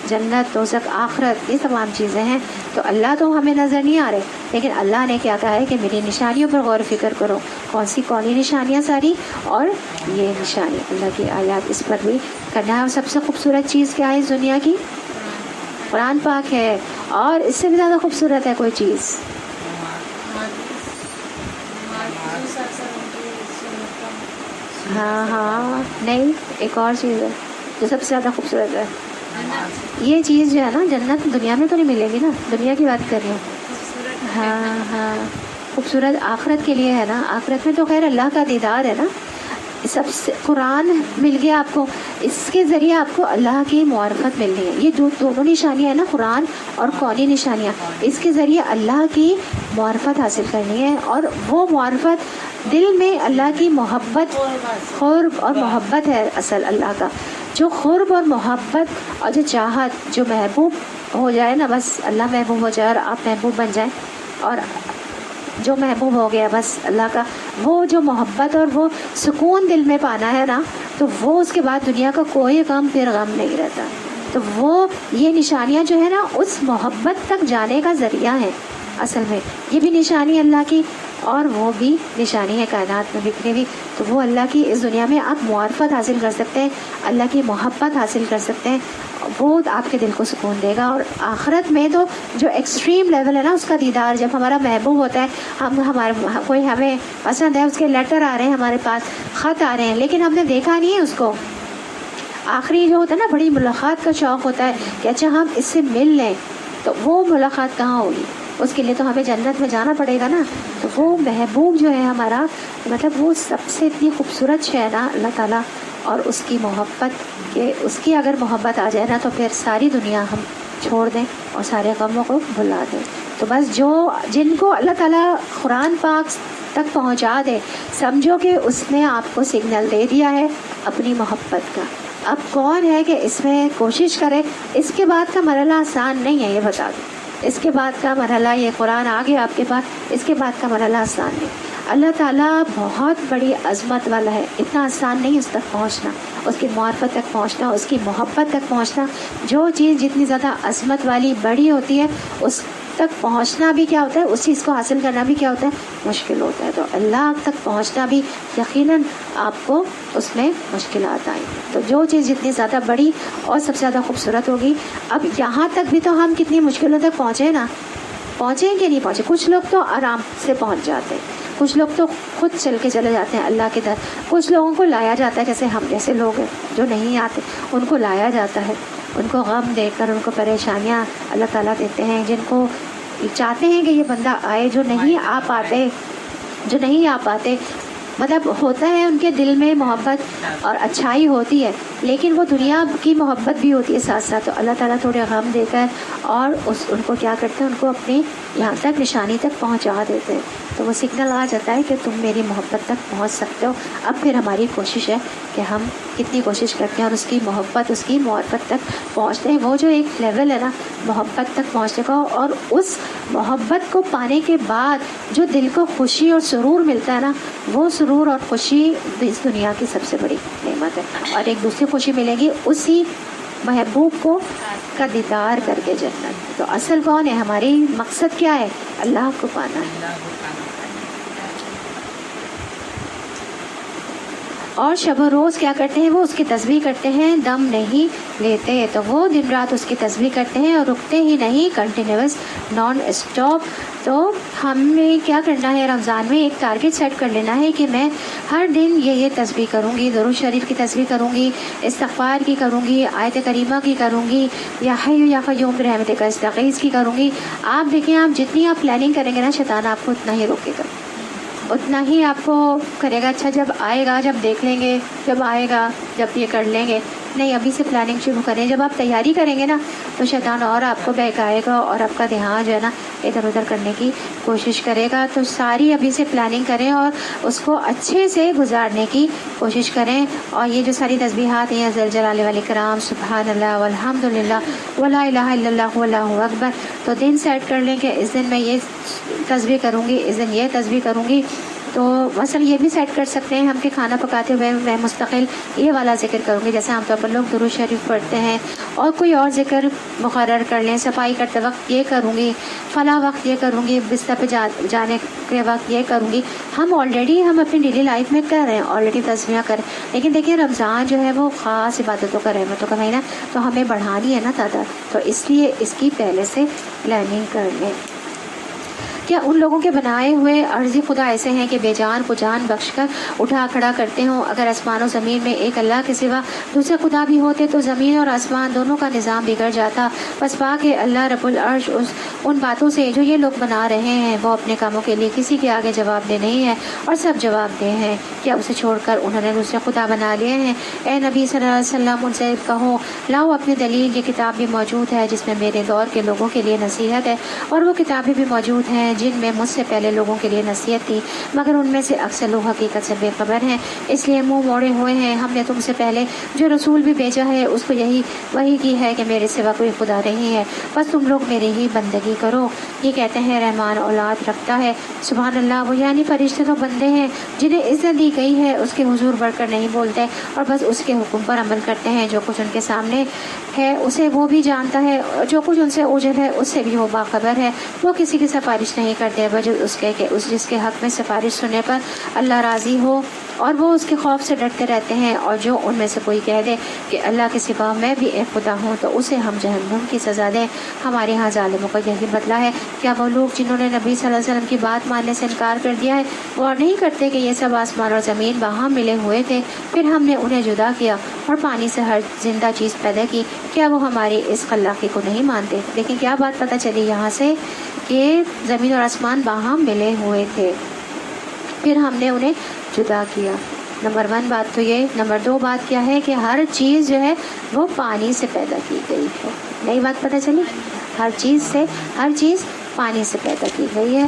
جنت دوزخ آخرت، یہ تمام چیزیں ہیں۔ تو اللہ تو ہمیں نظر نہیں آ رہے، لیکن اللہ نے کیا کہا ہے کہ میری نشانیوں پر غور و فکر کرو، کون سی کونی نشانیاں ساری، اور یہ نشانی اللہ کی آیات، اس پر بھی کرنا ہے۔ اور سب سے خوبصورت چیز کیا ہے اس دنیا کی؟ قرآن پاک ہے، اور اس سے بھی زیادہ خوبصورت ہے کوئی چیز؟ ہاں نہیں، ایک اور چیز ہے جو سب سے زیادہ خوبصورت ہے۔ یہ چیز جو ہے نا جنت دنیا میں تو نہیں ملے گی نا، دنیا کی بات کر رہی ہوں۔ ہاں خوبصورت آخرت کے لیے ہے نا، آخرت میں تو خیر اللہ کا دیدار ہے نا۔ سب سے قرآن مل گیا آپ کو، اس کے ذریعے آپ کو اللہ کی معرفت مل رہی ہے۔ یہ جو دونوں نشانیاں ہیں نا، قرآن اور کونی نشانیاں، اس کے ذریعے اللہ کی معرفت حاصل کرنی ہے، اور وہ معرفت دل میں اللہ کی محبت، قرب اور محبت ہے اصل اللہ کا۔ جو قرب اور محبت اور جو چاہت، جو محبوب ہو جائے نا، بس اللہ محبوب ہو جائے اور آپ محبوب بن جائیں، اور جو محبوب ہو گیا بس اللہ کا، وہ جو محبت اور وہ سکون دل میں پانا ہے نا، تو وہ اس کے بعد دنیا کا کوئی غم پھر غم نہیں رہتا۔ تو وہ یہ نشانیاں جو ہے نا اس محبت تک جانے کا ذریعہ ہیں اصل میں۔ یہ بھی نشانی اللہ کی، اور وہ بھی نشانی ہے کائنات میں بکھری ہوئی۔ تو وہ اللہ کی اس دنیا میں آپ معرفت حاصل کر سکتے ہیں، اللہ کی محبت حاصل کر سکتے ہیں، وہ آپ کے دل کو سکون دے گا۔ اور آخرت میں تو جو ایکسٹریم لیول ہے نا اس کا دیدار، جب ہمارا محبوب ہوتا ہے، کوئی ہمیں پسند ہے، اس کے لیٹر آ رہے ہیں ہمارے پاس، خط آ رہے ہیں، لیکن ہم نے دیکھا نہیں ہے اس کو۔ آخری جو ہوتا ہے نا بڑی ملاقات کا شوق ہوتا ہے کہ اچھا ہم اس سے مل لیں، تو وہ ملاقات کہاں ہوگی؟ اس کے لیے تو ہمیں جنت میں جانا پڑے گا نا۔ تو وہ محبوب جو ہے ہمارا، مطلب وہ سب سے اتنی خوبصورت شے ہے نا اللہ تعالیٰ، اور اس کی محبت، کہ اس کی اگر محبت آ جائے نا تو پھر ساری دنیا ہم چھوڑ دیں اور سارے غموں کو بھلا دیں۔ تو بس جن کو اللہ تعالیٰ قرآن پاک تک پہنچا دے، سمجھو کہ اس نے آپ کو سگنل دے دیا ہے اپنی محبت کا۔ اب کون ہے کہ اس میں کوشش کرے؟ اس کے بعد کا مرحلہ آسان نہیں ہے، یہ بتا دوں۔ اس کے بعد کا مرحلہ، یہ قرآن آ گیا آپ کے پاس، اس کے بعد کا مرحلہ آسان نہیں۔ اللہ تعالیٰ بہت بڑی عظمت والا ہے، اتنا آسان نہیں اس تک پہنچنا، اس کی معرفت تک پہنچنا، اس کی محبت تک پہنچنا۔ جو چیز جتنی زیادہ عظمت والی بڑی ہوتی ہے، اس تک پہنچنا بھی کیا ہوتا ہے، اس چیز کو حاصل کرنا بھی کیا ہوتا ہے، مشکل ہوتا ہے۔ تو اللہ تک پہنچنا بھی یقیناً آپ کو اس میں مشکلات آئیں۔ تو جو چیز جتنی زیادہ بڑی اور سب سے زیادہ خوبصورت ہوگی، اب یہاں تک بھی تو ہم کتنی مشکلوں تک پہنچے نا، پہنچیں کہ نہیں پہنچے؟ کچھ لوگ تو آرام سے پہنچ جاتے ہیں، کچھ لوگ تو خود چل کے چلے جاتے ہیں اللہ کی طرف، کچھ لوگوں کو لایا جاتا ہے، جیسے ہم جیسے لوگ ہیں جو نہیں آتے ان کو لایا جاتا ہے، ان کو غم دے کر، ان کو پریشانیاں اللہ تعالیٰ دیتے ہیں، جن کو چاہتے ہیں کہ یہ بندہ آئے، جو نہیں آ پاتے، مطلب ہوتا ہے ان کے دل میں محبت اور اچھائی ہوتی ہے، لیکن وہ دنیا کی محبت بھی ہوتی ہے ساتھ ساتھ۔ تو اللہ تعالیٰ تھوڑے غم دے کر اور ان کو کیا کرتے ہیں، ان کو اپنی یہاں تک نشانی تک پہنچا دیتے ہیں۔ تو وہ سگنل آ جاتا ہے کہ تم میری محبت تک پہنچ سکتے ہو۔ اب پھر ہماری کوشش ہے کہ ہم کتنی کوشش کرتے ہیں اور اس کی محبت، اس کی معرفت تک پہنچتے ہیں۔ وہ جو ایک لیول ہے نا محبت تک پہنچنے کا، اور اس محبت کو پانے کے بعد جو دل کو خوشی اور سرور ملتا ہے نا، وہ سرور اور خوشی اس دنیا کی سب سے بڑی نعمت ہے۔ اور ایک دوسری خوشی ملے گی اسی محبوب کو کا دیدار کر کے جنت۔ تو اصل کون ہے؟ ہماری مقصد کیا ہے؟ اللہ کو پانا ہے۔ اور شب و روز کیا کرتے ہیں؟ وہ اس کی تسبیح کرتے ہیں، دم نہیں لیتے۔ تو وہ دن رات اس کی تسبیح کرتے ہیں اور رکتے ہی نہیں، کنٹینیوس، نان اسٹاپ۔ تو ہمیں کیا کرنا ہے؟ رمضان میں ایک ٹارگٹ سیٹ کر لینا ہے کہ میں ہر دن یہ تسبیح کروں گی، درود شریف کی تسبیح کروں گی، استغفار کی کروں گی، آیت کریمہ کی کروں گی، یا حی یا قیوم برحمتک استغیث کی کروں گی۔ آپ دیکھیں، آپ جتنی آپ پلاننگ کریں گے نا، شیطان آپ کو اتنا ہی روکے گا، اتنا ہی آپ کو کرے گا۔ اچھا جب آئے گا، جب دیکھ لیں گے، جب آئے گا، جب یہ کر لیں گے، نہیں ابھی سے پلاننگ شروع کریں. جب آپ تیاری کریں گے نا تو شیطان اور آپ کو بہکائے گا اور آپ کا دھیان جو ہے نا ادھر ادھر کرنے کی کوشش کرے گا. تو ساری ابھی سے پلاننگ کریں اور اس کو اچھے سے گزارنے کی کوشش کریں. اور یہ جو ساری تسبیحات ہیں ذل جلال والاکرام سبحان اللہ والحمد للہ ولا الہ الا اللہ واللہ اکبر, تو دن سیٹ کر لیں کہ اس دن میں یہ تسبیح کروں گی, اس دن یہ تسبیح کروں گی. تو مثلا یہ بھی سیٹ کر سکتے ہیں ہم کہ کھانا پکاتے ہوئے میں مستقل یہ والا ذکر کروں گی, جیسے عام طور پر لوگ درود شریف پڑھتے ہیں, اور کوئی اور ذکر مقرر کر لیں. صفائی کرتے وقت یہ کروں گی, فلاں وقت یہ کروں گی, بستر پہ جانے کے وقت یہ کروں گی. ہم اپنی ڈیلی لائف میں کر رہے ہیں, آلریڈی تسبیح کریں. لیکن دیکھیں رمضان جو ہے وہ خاص عبادتوں کا رحمتوں کا مہینہ, تو ہمیں بڑھانی ہے نا تعداد, تو اس لیے اس کی پہلے سے پلاننگ کر لیں. کیا ان لوگوں کے بنائے ہوئے عرضی خدا ایسے ہیں کہ بے جان کو جان بخش کر اٹھا کھڑا کرتے ہوں؟ اگر آسمان و زمین میں ایک اللہ کے سوا دوسرے خدا بھی ہوتے تو زمین اور آسمان دونوں کا نظام بگڑ جاتا. بس پاک ہے اللہ رب العرش ان باتوں سے جو یہ لوگ بنا رہے ہیں. وہ اپنے کاموں کے لیے کسی کے آگے جواب دہ نہیں ہے اور سب جواب دہ ہیں. کیا اسے چھوڑ کر انہوں نے دوسرے خدا بنا لیے ہیں؟ اے نبی صلی اللہ علیہ وسلم ان سے کہو لاؤ اپنی دلیل, یہ کتاب بھی موجود ہے جس میں میرے دور کے لوگوں کے لیے نصیحت ہے, اور وہ کتابیں بھی موجود ہیں جن میں مجھ سے پہلے لوگوں کے لیے نصیحت تھی, مگر ان میں سے اکثر لوگ حقیقت سے بے خبر ہیں, اس لیے منہ موڑے ہوئے ہیں. ہم نے تم سے پہلے جو رسول بھی بھیجا ہے اس کو وہی کی ہے کہ میرے سوا کوئی خدا نہیں ہے, بس تم لوگ میری ہی بندگی کرو. یہ کہتے ہیں رحمان اولاد رکھتا ہے. سبحان اللہ, وہ یعنی فرشتے تو بندے ہیں جنہیں عزت دی گئی ہے, اس کے حضور بڑھ کر نہیں بولتے اور بس اس کے حکم پر عمل کرتے ہیں. جو کچھ ان کے سامنے ہے اسے وہ بھی جانتا ہے, جو کچھ ان سے اوجھل ہے اس سے بھی وہ باخبر ہے. وہ کسی کی سفارش نہیں کرتے بجز اس کے کہ اس جس کے حق میں سفارش سننے پر اللہ راضی ہو, اور وہ اس کے خوف سے ڈرتے رہتے ہیں. اور جو ان میں سے کوئی کہہ دے کہ اللہ کے سوا میں بھی ایک خدا ہوں تو اسے ہم جہنم کی سزا دیں. ہمارے ہاں ظالموں کا یہی بدلہ ہے. کیا وہ لوگ جنہوں نے نبی صلی اللہ علیہ وسلم کی بات ماننے سے انکار کر دیا ہے غور نہیں کرتے کہ یہ سب آسمان اور زمین وہاں ملے ہوئے تھے, پھر ہم نے انہیں جدا کیا اور پانی سے ہر زندہ چیز پیدا کی. کیا وہ ہماری اس خلاقی کو نہیں مانتے؟ لیکن کیا بات پتہ چلی یہاں سے کہ زمین اور آسمان باہم ملے ہوئے تھے, پھر ہم نے انہیں جدا کیا. نمبر 1 بات تو یہ. نمبر 2 بات کیا ہے کہ ہر چیز جو ہے وہ پانی سے پیدا کی گئی ہے. نئی بات پتہ چلی, ہر چیز پانی سے پیدا کی گئی ہے.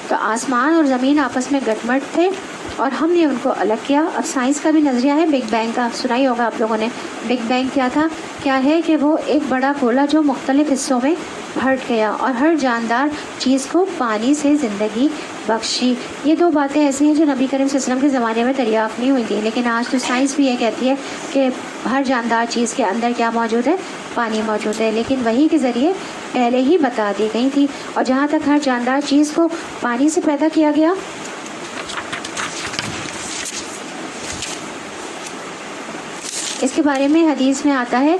تو آسمان اور زمین آپس میں گٹمٹ تھے اور ہم نے ان کو الگ کیا. اب سائنس کا بھی نظریہ ہے بگ بینگ کا, سنا ہی ہوگا آپ لوگوں نے. بگ بینگ کیا تھا؟ کیا ہے کہ وہ ایک بڑا گولا جو مختلف حصوں میں پھٹ گیا اور ہر جاندار چیز کو پانی سے زندگی بخشی. یہ 2 باتیں ایسی ہیں جو نبی کریم صلی اللہ علیہ وسلم کے زمانے میں دریافت نہیں ہوئی تھی, لیکن آج تو سائنس بھی یہ کہتی ہے کہ ہر جاندار چیز کے اندر کیا موجود ہے؟ پانی موجود ہے. لیکن وحی کے ذریعے پہلے ہی بتا دی گئی تھی. اور جہاں تک ہر جاندار چیز کو پانی سے پیدا کیا گیا, اس کے بارے میں حدیث میں آتا ہے,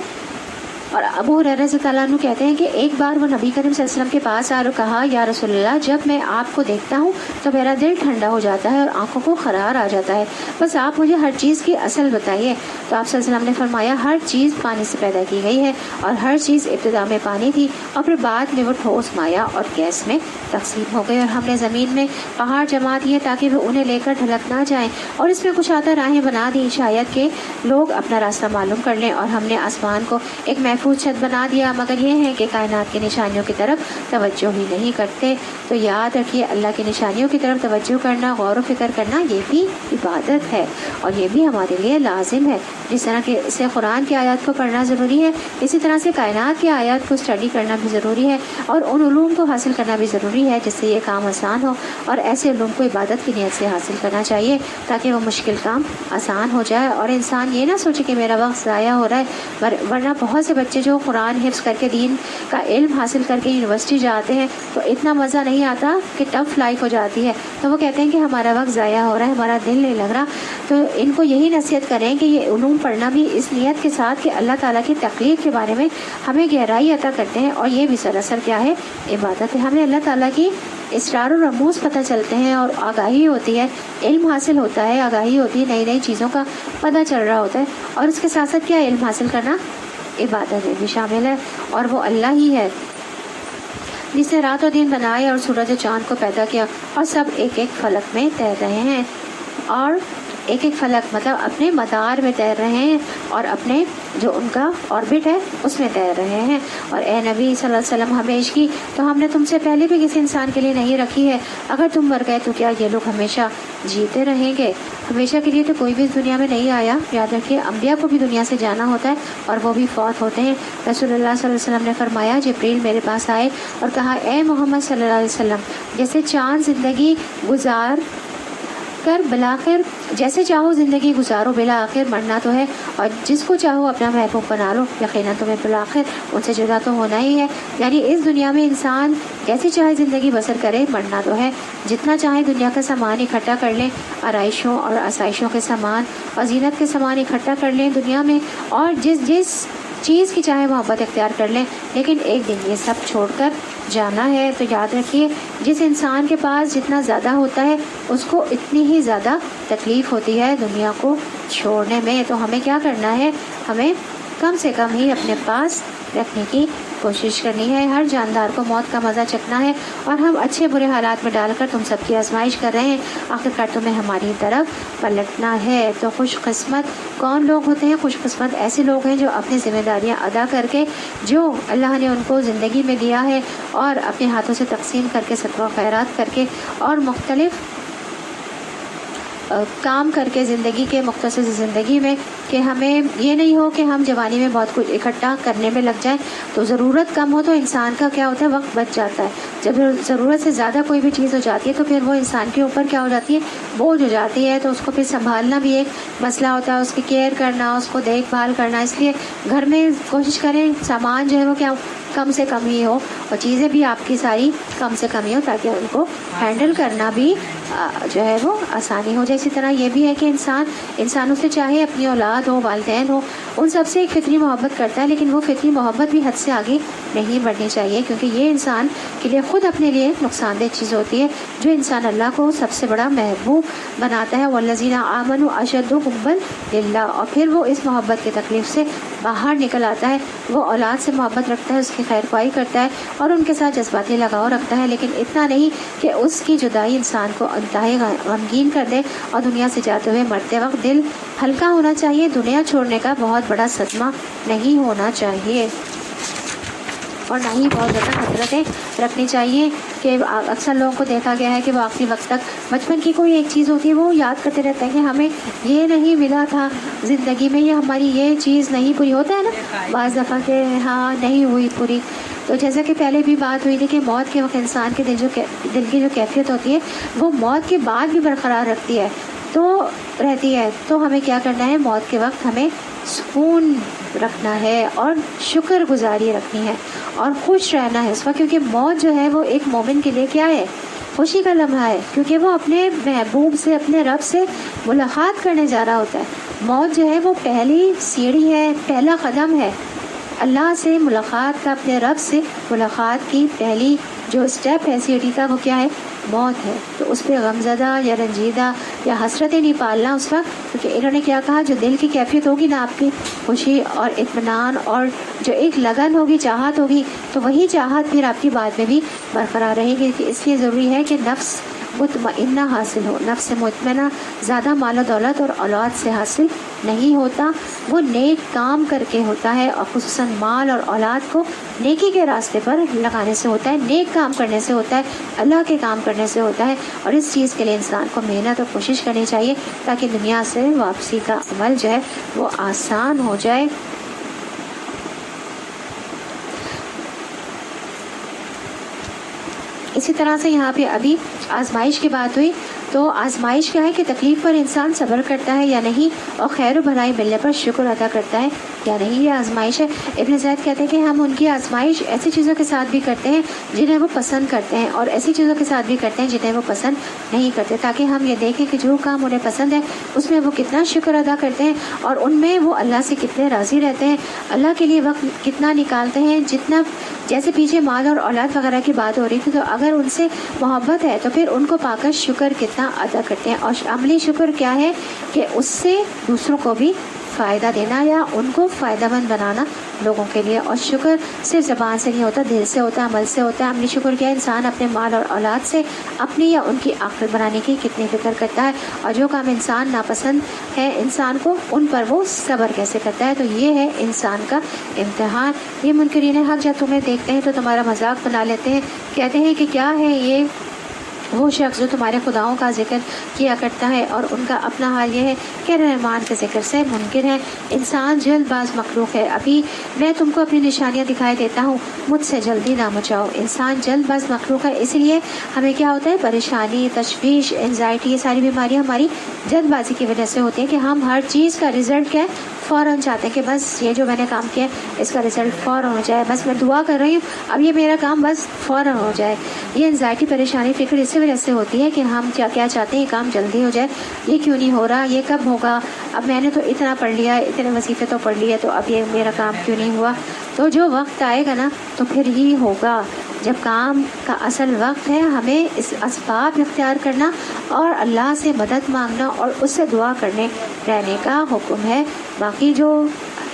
اور ابو ہریرہ رضی اللہ عنہ کہتے ہیں کہ ایک بار وہ نبی کریم صلی اللہ علیہ وسلم کے پاس آ کر کہا یا رسول اللہ, جب میں آپ کو دیکھتا ہوں تو میرا دل ٹھنڈا ہو جاتا ہے اور آنکھوں کو قرار آ جاتا ہے, بس آپ مجھے ہر چیز کی اصل بتائیے. تو آپ صلی اللہ علیہ وسلم نے فرمایا ہر چیز پانی سے پیدا کی گئی ہے, اور ہر چیز ابتدا میں پانی تھی اور پھر بعد میں وہ ٹھوس مایا اور گیس میں تقسیم ہو گئی. اور ہم نے زمین میں پہاڑ جما دیے تاکہ وہ انہیں لے کر ڈھلک نہ جائیں, اور اس میں کچھ آتا راہیں بنا دی شاید کہ لوگ اپنا راستہ معلوم کر لیں. اور ہم نے آسمان کو ایک محفوظ چھت بنا دیا, مگر یہ ہے کہ کائنات کی نشانیوں کی طرف توجہ ہی نہیں کرتے. تو یاد رکھیے اللہ کی نشانیوں کی طرف توجہ کرنا, غور و فکر کرنا, یہ بھی عبادت ہے اور یہ بھی ہمارے لیے لازم ہے. جس طرح کہ سے قرآن کی آیات کو پڑھنا ضروری ہے, اسی طرح سے کائنات کی آیات کو اسٹڈی کرنا بھی ضروری ہے, اور ان علوم کو حاصل کرنا بھی ضروری ہے جس سے یہ کام آسان ہو. اور ایسے علوم کو عبادت کی نیت سے حاصل کرنا چاہیے تاکہ وہ مشکل کام آسان ہو جائے, اور انسان یہ نہ سوچے کہ میرا وقت ضائع ہو رہا ہے. ورنہ بہت سے بچے جو قرآن حفظ کر کے دین کا علم حاصل کر کے یونیورسٹی جاتے ہیں تو اتنا مزہ نہیں آتا کہ ٹف لائف ہو جاتی ہے, تو وہ کہتے ہیں کہ ہمارا وقت ضائع ہو رہا ہے, ہمارا دل نہیں لگ رہا. تو ان کو یہی نصیحت کریں کہ یہ علوم پڑھنا بھی اس نیت کے ساتھ کہ اللہ تعالیٰ کی تخلیق کے بارے میں ہمیں گہرائی عطا کرتے ہیں, اور یہ بھی سراسر کیا ہے؟ عبادت ہے. ہمیں اللہ تعالیٰ کی اسرار و رموز پتہ چلتے ہیں اور آگاہی ہوتی ہے, علم حاصل ہوتا ہے, آگاہی ہوتی ہے, نئی نئی چیزوں کا پتہ چل رہا ہوتا ہے. اور اس کے ساتھ ساتھ کیا علم حاصل کرنا؟ عبادت میں بھی شامل ہے, اور وہ اللہ ہی ہے جس نے رات و دن بنائے اور سورج و چاند کو پیدا کیا, اور سب ایک ایک فلک میں تیر رہے ہیں. اور ایک ایک فلک مطلب اپنے مدار میں تیر رہے ہیں اور اپنے جو ان کا آربٹ ہے اس میں تیر رہے ہیں. اور اے نبی صلی اللہ علیہ وسلم ہمیشگی تو ہم نے تم سے پہلے بھی کسی انسان کے لیے نہیں رکھی ہے. اگر تم مر گئے تو کیا یہ لوگ ہمیشہ جیتے رہیں گے؟ ہمیشہ کے لیے تو کوئی بھی اس دنیا میں نہیں آیا. یاد رکھیے انبیاء کو بھی دنیا سے جانا ہوتا ہے اور وہ بھی فوت ہوتے ہیں. رسول اللہ صلی اللہ علیہ وسلم نے فرمایا جبریل میرے پاس آئے اور کہا اے محمد صلی اللہ علیہ وسلم جیسے چاند زندگی گزار کر بلاخر جیسے چاہو زندگی گزارو بلاخر مرنا تو ہے اور جس کو چاہو اپنا محبوب بنا لو یقیناً تمہیں بلاخر ان سے جدا تو ہونا ہی ہے. یعنی اس دنیا میں انسان جیسے چاہے زندگی بسر کرے مرنا تو ہے. جتنا چاہے دنیا کا سامان اکٹھا کر لیں آرائشوں اور آسائشوں کے سامان اور زینت کے سامان اکٹھا کر لیں دنیا میں اور جس چیز کی چاہے محبت اختیار کر لیں لیکن ایک دن یہ سب چھوڑ کر جانا ہے. تو یاد رکھیے جس انسان کے پاس جتنا زیادہ ہوتا ہے اس کو اتنی ہی زیادہ تکلیف ہوتی ہے دنیا کو چھوڑنے میں. تو ہمیں کیا کرنا ہے؟ ہمیں کم سے کم ہی اپنے پاس رکھنے کی کوشش کرنی ہے. ہر جاندار کو موت کا مزہ چکھنا ہے اور ہم اچھے برے حالات میں ڈال کر تم سب کی آزمائش کر رہے ہیں. آخرکار تمہیں ہماری طرف پلٹنا ہے. تو خوش قسمت کون لوگ ہوتے ہیں؟ خوش قسمت ایسے لوگ ہیں جو اپنی ذمہ داریاں ادا کر کے جو اللہ نے ان کو زندگی میں دیا ہے اور اپنے ہاتھوں سے تقسیم کر کے صدقہ و خیرات کر کے اور مختلف کام کر کے زندگی کے مختصر زندگی میں کہ ہمیں یہ نہیں ہو کہ ہم جوانی میں بہت کچھ اکٹھا کرنے میں لگ جائیں. تو ضرورت کم ہو تو انسان کا کیا ہوتا ہے؟ وقت بچ جاتا ہے. جب ضرورت سے زیادہ کوئی بھی چیز ہو جاتی ہے تو پھر وہ انسان کے اوپر کیا ہو جاتی ہے؟ بوجھ ہو جاتی ہے. تو اس کو پھر سنبھالنا بھی ایک مسئلہ ہوتا ہے, اس کی کیئر کرنا, اس کو دیکھ بھال کرنا. اس لیے گھر میں کوشش کریں سامان جو ہے وہ کیا کم سے کم ہی ہو اور چیزیں بھی آپ کی ساری کم سے کم ہی ہو تاکہ ان کو ہینڈل کرنا بھی جو ہے وہ آسانی ہو جائے. اسی طرح یہ بھی ہے کہ انسانوں سے چاہے اپنی اولاد ہو والدین ہو ان سب سے ایک فطری محبت کرتا ہے لیکن وہ فطری محبت بھی حد سے آگے نہیں بڑھنی چاہیے کیونکہ یہ انسان کے لیے خود اپنے لیے نقصان دہ چیز ہوتی ہے. جو انسان اللہ کو سب سے بڑا محبوب بناتا ہے والذین آمنوا اشد حبا للہ اور پھر وہ اس محبت کی تکلیف سے باہر نکل آتا ہے. وہ اولاد سے محبت رکھتا ہے, اس کی خیر خواہی کرتا ہے اور ان کے ساتھ جذباتی لگاؤ رکھتا ہے لیکن اتنا نہیں کہ اس کی جدائی انسان کو انتہائی غمگین کر دے اور دنیا سے جاتے ہوئے مرتے وقت دل ہلکا ہونا چاہیے. دنیا چھوڑنے کا بہت بڑا صدمہ نہیں ہونا چاہیے اور نہ ہی بہت زیادہ حسرتیں رکھنی چاہیے کہ اکثر لوگوں کو دیکھا گیا ہے کہ وہ آخری وقت تک بچپن کی کوئی ایک چیز ہوتی ہے وہ یاد کرتے رہتے ہیں کہ ہمیں یہ نہیں ملا تھا زندگی میں, یہ ہماری یہ چیز نہیں پوری ہوتا ہے نا بعض دفعہ کہ ہاں نہیں ہوئی پوری. تو جیسا کہ پہلے بھی بات ہوئی تھی کہ موت کے وقت انسان کے دل کی جو کیفیت ہوتی ہے وہ موت کے بعد بھی برقرار رہتی ہے. تو ہمیں کیا کرنا ہے؟ موت کے وقت ہمیں سکون رکھنا ہے اور شکر گزاری رکھنی ہے اور خوش رہنا ہے اس وقت کیونکہ موت جو ہے وہ ایک مومن کے لیے کیا ہے؟ خوشی کا لمحہ ہے کیونکہ وہ اپنے محبوب سے اپنے رب سے ملاقات کرنے جا رہا ہوتا ہے. موت جو ہے وہ پہلی سیڑھی ہے, پہلا قدم ہے اللہ سے ملاقات کا, اپنے رب سے ملاقات کی پہلی جو اسٹیپ ہے سیڑھی کا وہ کیا ہے؟ موت ہے. تو اس پہ غمزدہ یا رنجیدہ یا حسرتیں نہیں پالنا اس وقت کیونکہ انہوں نے کیا کہا جو دل کی کیفیت ہوگی نا آپ کی خوشی اور اطمینان اور جو ایک لگن ہوگی چاہت ہوگی تو وہی چاہت پھر آپ کی بعد میں بھی برقرار رہے گی. اس لیے ضروری ہے کہ نفس مطمئنہ حاصل ہو. نفس مطمئنہ زیادہ مال و دولت اور اولاد سے حاصل نہیں ہوتا, وہ نیک کام کر کے ہوتا ہے اور خصوصاً مال اور اولاد کو نیکی کے راستے پر لگانے سے ہوتا ہے, نیک کام کرنے سے ہوتا ہے, اللہ کے کام کرنے سے ہوتا ہے. اور اس چیز کے لیے انسان کو محنت اور کوشش کرنی چاہیے تاکہ دنیا سے واپسی کا عمل جو ہے وہ آسان ہو جائے. اسی طرح سے یہاں پہ ابھی آزمائش کی بات ہوئی تو آزمائش کیا ہے کہ تکلیف پر انسان صبر کرتا ہے یا نہیں اور خیر و بھلائی ملنے پر شکر ادا کرتا ہے یا نہیں, یہ آزمائش ہے. ابن زید کہتے ہیں کہ ہم ان کی آزمائش ایسی چیزوں کے ساتھ بھی کرتے ہیں جنہیں وہ پسند کرتے ہیں اور ایسی چیزوں کے ساتھ بھی کرتے ہیں جنہیں وہ پسند نہیں کرتے تاکہ ہم یہ دیکھیں کہ جو کام انہیں پسند ہے اس میں وہ کتنا شکر ادا کرتے ہیں اور ان میں وہ اللہ سے کتنے راضی رہتے ہیں, اللہ کے لیے وقت کتنا نکالتے ہیں. جتنا جیسے پیچھے مال اور اولاد وغیرہ کی بات ہو رہی تھی تو اگر ان سے محبت ہے تو پھر ان کو پا کر شکر کتنا ادا کرتے ہیں. اور عملی شکر کیا ہے کہ اس سے دوسروں کو بھی فائدہ دینا یا ان کو فائدہ مند بنانا لوگوں کے لیے. اور شکر صرف زبان سے نہیں ہوتا، دل سے ہوتا ہے، عمل سے ہوتا ہے. ہم نے شکر کیا انسان اپنے مال اور اولاد سے اپنی یا ان کی آخرت بنانے کی کتنی فکر کرتا ہے، اور جو کام انسان ناپسند ہے انسان کو ان پر وہ صبر کیسے کرتا ہے. تو یہ ہے انسان کا امتحان. یہ منکرین حق جب تمہیں دیکھتے ہیں تو تمہارا مذاق بنا لیتے ہیں، کہتے ہیں کہ کیا ہے یہ وہ شخص جو تمہارے خداؤں کا ذکر کیا کرتا ہے، اور ان کا اپنا حال یہ ہے کہ رحمان کے ذکر سے منکر ہے. انسان جلد باز مخلوق ہے. ابھی میں تم کو اپنی نشانیاں دکھائی دیتا ہوں، مجھ سے جلدی نہ مچاؤ. انسان جلد باز مخلوق ہے، اس لیے ہمیں کیا ہوتا ہے، پریشانی، تشویش، انزائٹی، یہ ساری بیماریاں ہماری جلد بازی کی وجہ سے ہوتی ہیں کہ ہم ہر چیز کا رزلٹ کیا ہے، فوراً چاہتے ہیں کہ بس یہ جو میں نے کام کیا ہے اس کا رزلٹ فوراً ہو جائے، بس میں دعا کر رہی ہوں اب یہ میرا کام بس فوراً ہو جائے. یہ انزائٹی، پریشانی، فکر اسی وجہ سے ہوتی ہے کہ ہم کیا چاہتے ہیں، یہ کام جلدی ہو جائے. یہ کیوں نہیں ہو رہا، یہ کب ہوگا، اب میں نے تو اتنا پڑھ لیا، اتنے وظیفے تو پڑھ لیے، تو اب یہ میرا کام کیوں نہیں ہوا. تو جو وقت آئے گا نا تو پھر ہی ہوگا. جب کام کا اصل وقت ہے ہمیں اس اسباب اختیار کرنا اور اللہ سے مدد مانگنا اور اس سے دعا کرنے رہنے کا حکم ہے. باقی جو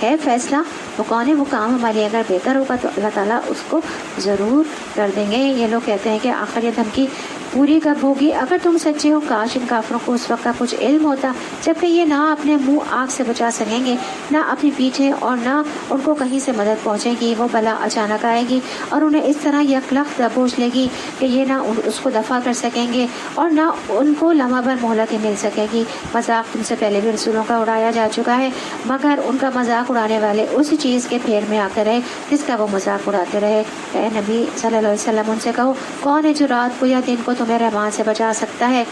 ہے فیصلہ وہ کون ہے، وہ کام ہمارے اگر بہتر ہوگا تو اللہ تعالیٰ اس کو ضرور کر دیں گے. یہ لوگ کہتے ہیں کہ آخر یہ دھمکی پوری کب ہوگی، اگر تم سچے ہو کاش ان کافروں کو اس وقت کا کچھ علم ہوتا جبکہ یہ نہ اپنے منہ آگ سے بچا سکیں گے، نہ اپنی پیٹھیں، اور نہ ان کو کہیں سے مدد پہنچے گی. وہ بلا اچانک آئے گی اور انہیں اس طرح یکلخت دبوچ لے گی کہ یہ نہ اس کو دفع کر سکیں گے اور نہ ان کو لمحہ بھر مہلت ہی مل سکے گی. مذاق تم سے پہلے بھی رسولوں کا اڑایا جا چکا ہے، مگر ان کا مذاق اڑانے والے اسی چیز کے پھیر میں آتے رہے جس کا وہ مذاق اڑاتے رہے. اے نبی صلی اللہ علیہ وسلم ان سے کہو کون ہے جو رات کو یا دن کو تمہیں رحمان سے بچا سکتا ہے،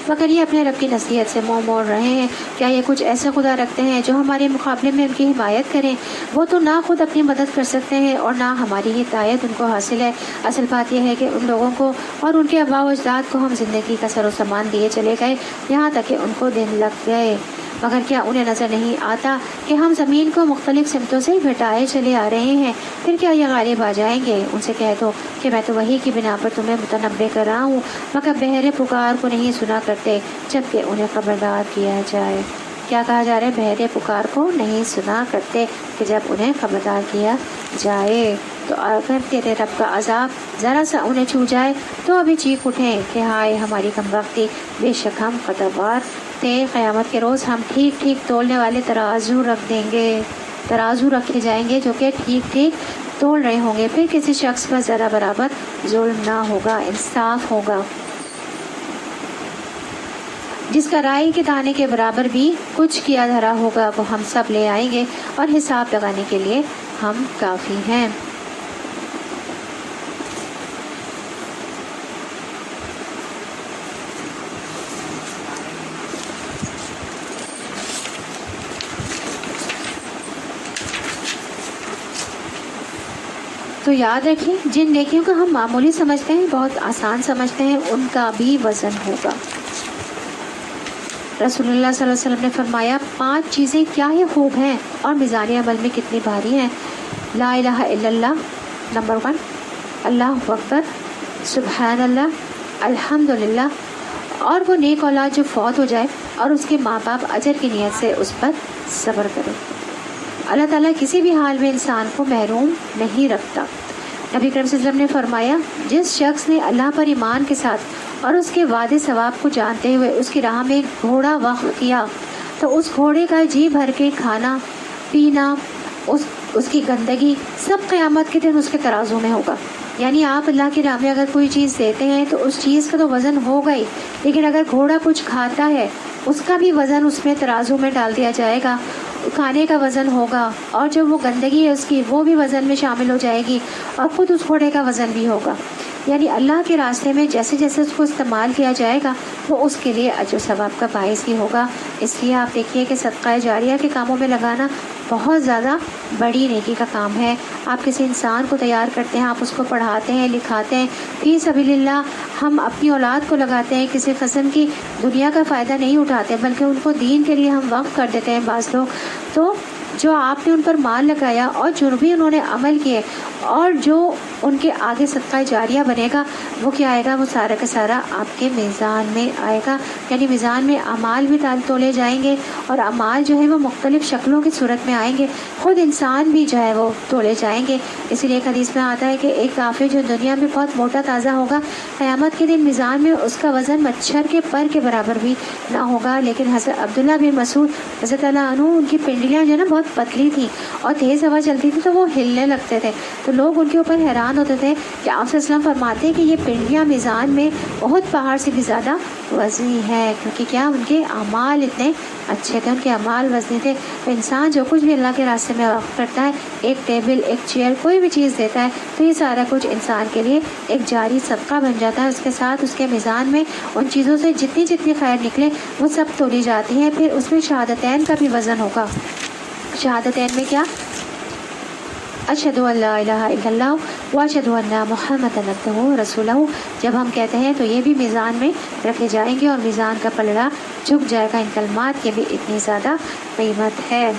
مگر یہ اپنے رب کی نصیحت سے منہ موڑ رہے ہیں. کیا یہ کچھ ایسے خدا رکھتے ہیں جو ہمارے مقابلے میں ان کی حمایت کریں؟ وہ تو نہ خود اپنی مدد کر سکتے ہیں اور نہ ہماری ہدایت ان کو حاصل ہے. اصل بات یہ ہے کہ ان لوگوں کو اور ان کے آباء و اجداد کو ہم زندگی کا سر و سامان دیے چلے گئے یہاں تک کہ ان کو دن لگ گئے، مگر کیا انہیں نظر نہیں آتا کہ ہم زمین کو مختلف سمتوں سے گھٹائے چلے آ رہے ہیں؟ پھر کیا یہ غالب آ جائیں گے؟ ان سے کہہ دو کہ میں تو وحی کی بنا پر تمہیں متنبع کر رہا ہوں، مگر بہرے پکار کو نہیں سنا کرتے جبکہ انہیں خبردار کیا جائے. کیا کہا جا رہا ہے؟ بہرے پکار کو نہیں سنا کرتے کہ جب انہیں خبردار کیا جائے. تو اگر تیرے رب کا عذاب ذرا سا انہیں چھو جائے تو ابھی چیخ اٹھیں کہ ہائے ہماری کمبختی، بے شک ہم خطاوار تھے. قیامت کے روز ہم ٹھیک ٹھیک تولنے والے ترازو رکھ دیں گے، ترازو رکھے جائیں گے جو کہ ٹھیک ٹھیک تول رہے ہوں گے. پھر کسی شخص پر ذرا برابر ظلم نہ ہوگا، انصاف ہوگا. جس کا رائی کے دانے کے برابر بھی کچھ کیا دھرا ہوگا وہ ہم سب لے آئیں گے اور حساب لگانے کے لیے ہم کافی ہیں. تو یاد رکھیں جن نیکیوں کو ہم معمولی سمجھتے ہیں، بہت آسان سمجھتے ہیں، ان کا بھی وزن ہوگا. رسول اللہ صلی اللہ علیہ وسلم نے فرمایا 5 چیزیں کیا ہی خوب ہیں اور میزان عمل میں کتنی بھاری ہیں. لا الہ الا اللہ، نمبر 1، اللہ اکبر، سبحان اللہ، الحمدللہ. اور وہ نیک اولاد جو فوت ہو جائے اور اس کے ماں باپ اجر کی نیت سے اس پر صبر کرے. اللہ تعالیٰ کسی بھی حال میں انسان کو محروم نہیں رکھتا. نبی کریم صلی اللہ علیہ وسلم نے فرمایا جس شخص نے اللہ پر ایمان کے ساتھ اور اس کے وعدے ثواب کو جانتے ہوئے اس کی راہ میں ایک گھوڑا وقف کیا تو اس گھوڑے کا جی بھر کے کھانا پینا، اس کی گندگی سب قیامت کے دن اس کے ترازو میں ہوگا. یعنی آپ اللہ کی راہ میں اگر کوئی چیز دیتے ہیں تو اس چیز کا تو وزن ہوگا ہی، لیکن اگر گھوڑا کچھ کھاتا ہے اس کا بھی وزن اس میں ترازو میں ڈال دیا جائے گا. کھانے کا وزن ہوگا اور جو وہ گندگی ہے اس کی وہ بھی وزن میں شامل ہو جائے گی اور خود اس گھوڑے کا وزن بھی ہوگا. یعنی اللہ کے راستے میں جیسے جیسے اس کو استعمال کیا جائے گا وہ اس کے لیے اجر و ثواب کا باعث ہی ہوگا. اس لیے آپ دیکھیے کہ صدقہ جاریہ کے کاموں میں لگانا بہت زیادہ بڑی نیکی کا کام ہے. آپ کسی انسان کو تیار کرتے ہیں، آپ اس کو پڑھاتے ہیں، لکھاتے ہیں فی سبیل اللہ. ہم اپنی اولاد کو لگاتے ہیں، کسی قسم کی دنیا کا فائدہ نہیں اٹھاتے بلکہ ان کو دین کے لیے ہم وقف کر دیتے ہیں بعض لوگ. تو جو آپ نے ان پر مال لگایا اور جو بھی انہوں نے عمل کیے اور جو ان کے آگے صدقہ جاریہ بنے گا وہ کیا آئے گا، وہ سارا کا سارا آپ کے میزان میں آئے گا. یعنی میزان میں اعمال بھی تولے جائیں گے اور اعمال جو ہے وہ مختلف شکلوں کی صورت میں آئیں گے، خود انسان بھی جو ہے وہ تولے جائیں گے. اسی لیے ایک حدیث میں آتا ہے کہ ایک کافر جو دنیا میں بہت موٹا تازہ ہوگا، قیامت کے دن میزان میں اس کا وزن مچھر کے پر کے برابر بھی نہ ہوگا. لیکن حضرت عبداللہ بن مسعود رضی اللہ عنہ، ان کی پنڈلیاں جو ہے نا بہت پتلی تھیں اور تیز ہوا چلتی تھی تو وہ ہلنے لگتے تھے، تو لوگ ان کے اوپر حیران ہوتے تھے کہ آپ صلی اللہ علیہ وسلم فرماتے ہیں کہ یہ پنڈلیاں میزان میں بہت پہاڑ سے بھی زیادہ وزنی ہے، کیونکہ کیا ان کے اعمال اتنے اچھے تھے، ان کے اعمال وزنی تھے. تو انسان جو کچھ بھی اللہ کے راستے میں وقف کرتا ہے، ایک ٹیبل، ایک چیئر، کوئی بھی چیز دیتا ہے تو یہ سارا کچھ انسان کے لیے ایک جاری صدقہ بن جاتا ہے. اس کے ساتھ اس کے میزان میں ان چیزوں سے جتنی جتنی خیر نکلے وہ سب تولی جاتی ہیں. پھر اس میں شہادتین کا بھی وزن ہوگا. شہادتین میں کیا؟ اشہد ان لا الہ الا اللہ واشہد ان محمد عبدہ ورسولہ، جب ہم کہتے ہیں تو یہ بھی میزان میں رکھے جائیں گے اور میزان کا پلڑا جھک جائے گا. ان کلمات کی بھی اتنی زیادہ قیمت ہے.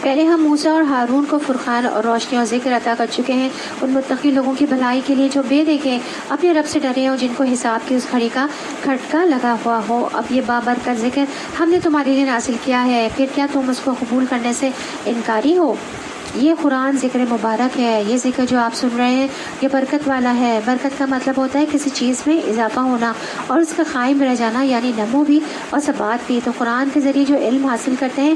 پہلے ہم موسیٰ اور ہارون کو فرقان اور روشنی اور ذکر عطا کر چکے ہیں، ان متقی لوگوں کی بھلائی کے لیے جو بے دیکھے اپنے رب سے ڈرے ہوں، جن کو حساب کی اس گھڑی کا کھٹکا لگا ہوا ہو. اب یہ بابرکت ذکر ہم نے تمہارے لیے نازل کیا ہے، پھر کیا تم اس کو قبول کرنے سے انکاری ہو؟ یہ قرآن ذکر مبارک ہے. یہ ذکر جو آپ سن رہے ہیں یہ برکت والا ہے. برکت کا مطلب ہوتا ہے کسی چیز میں اضافہ ہونا اور اس کا قائم رہ جانا، یعنی نمو بھی اور ثبات بھی. تو قرآن کے ذریعے جو علم حاصل کرتے ہیں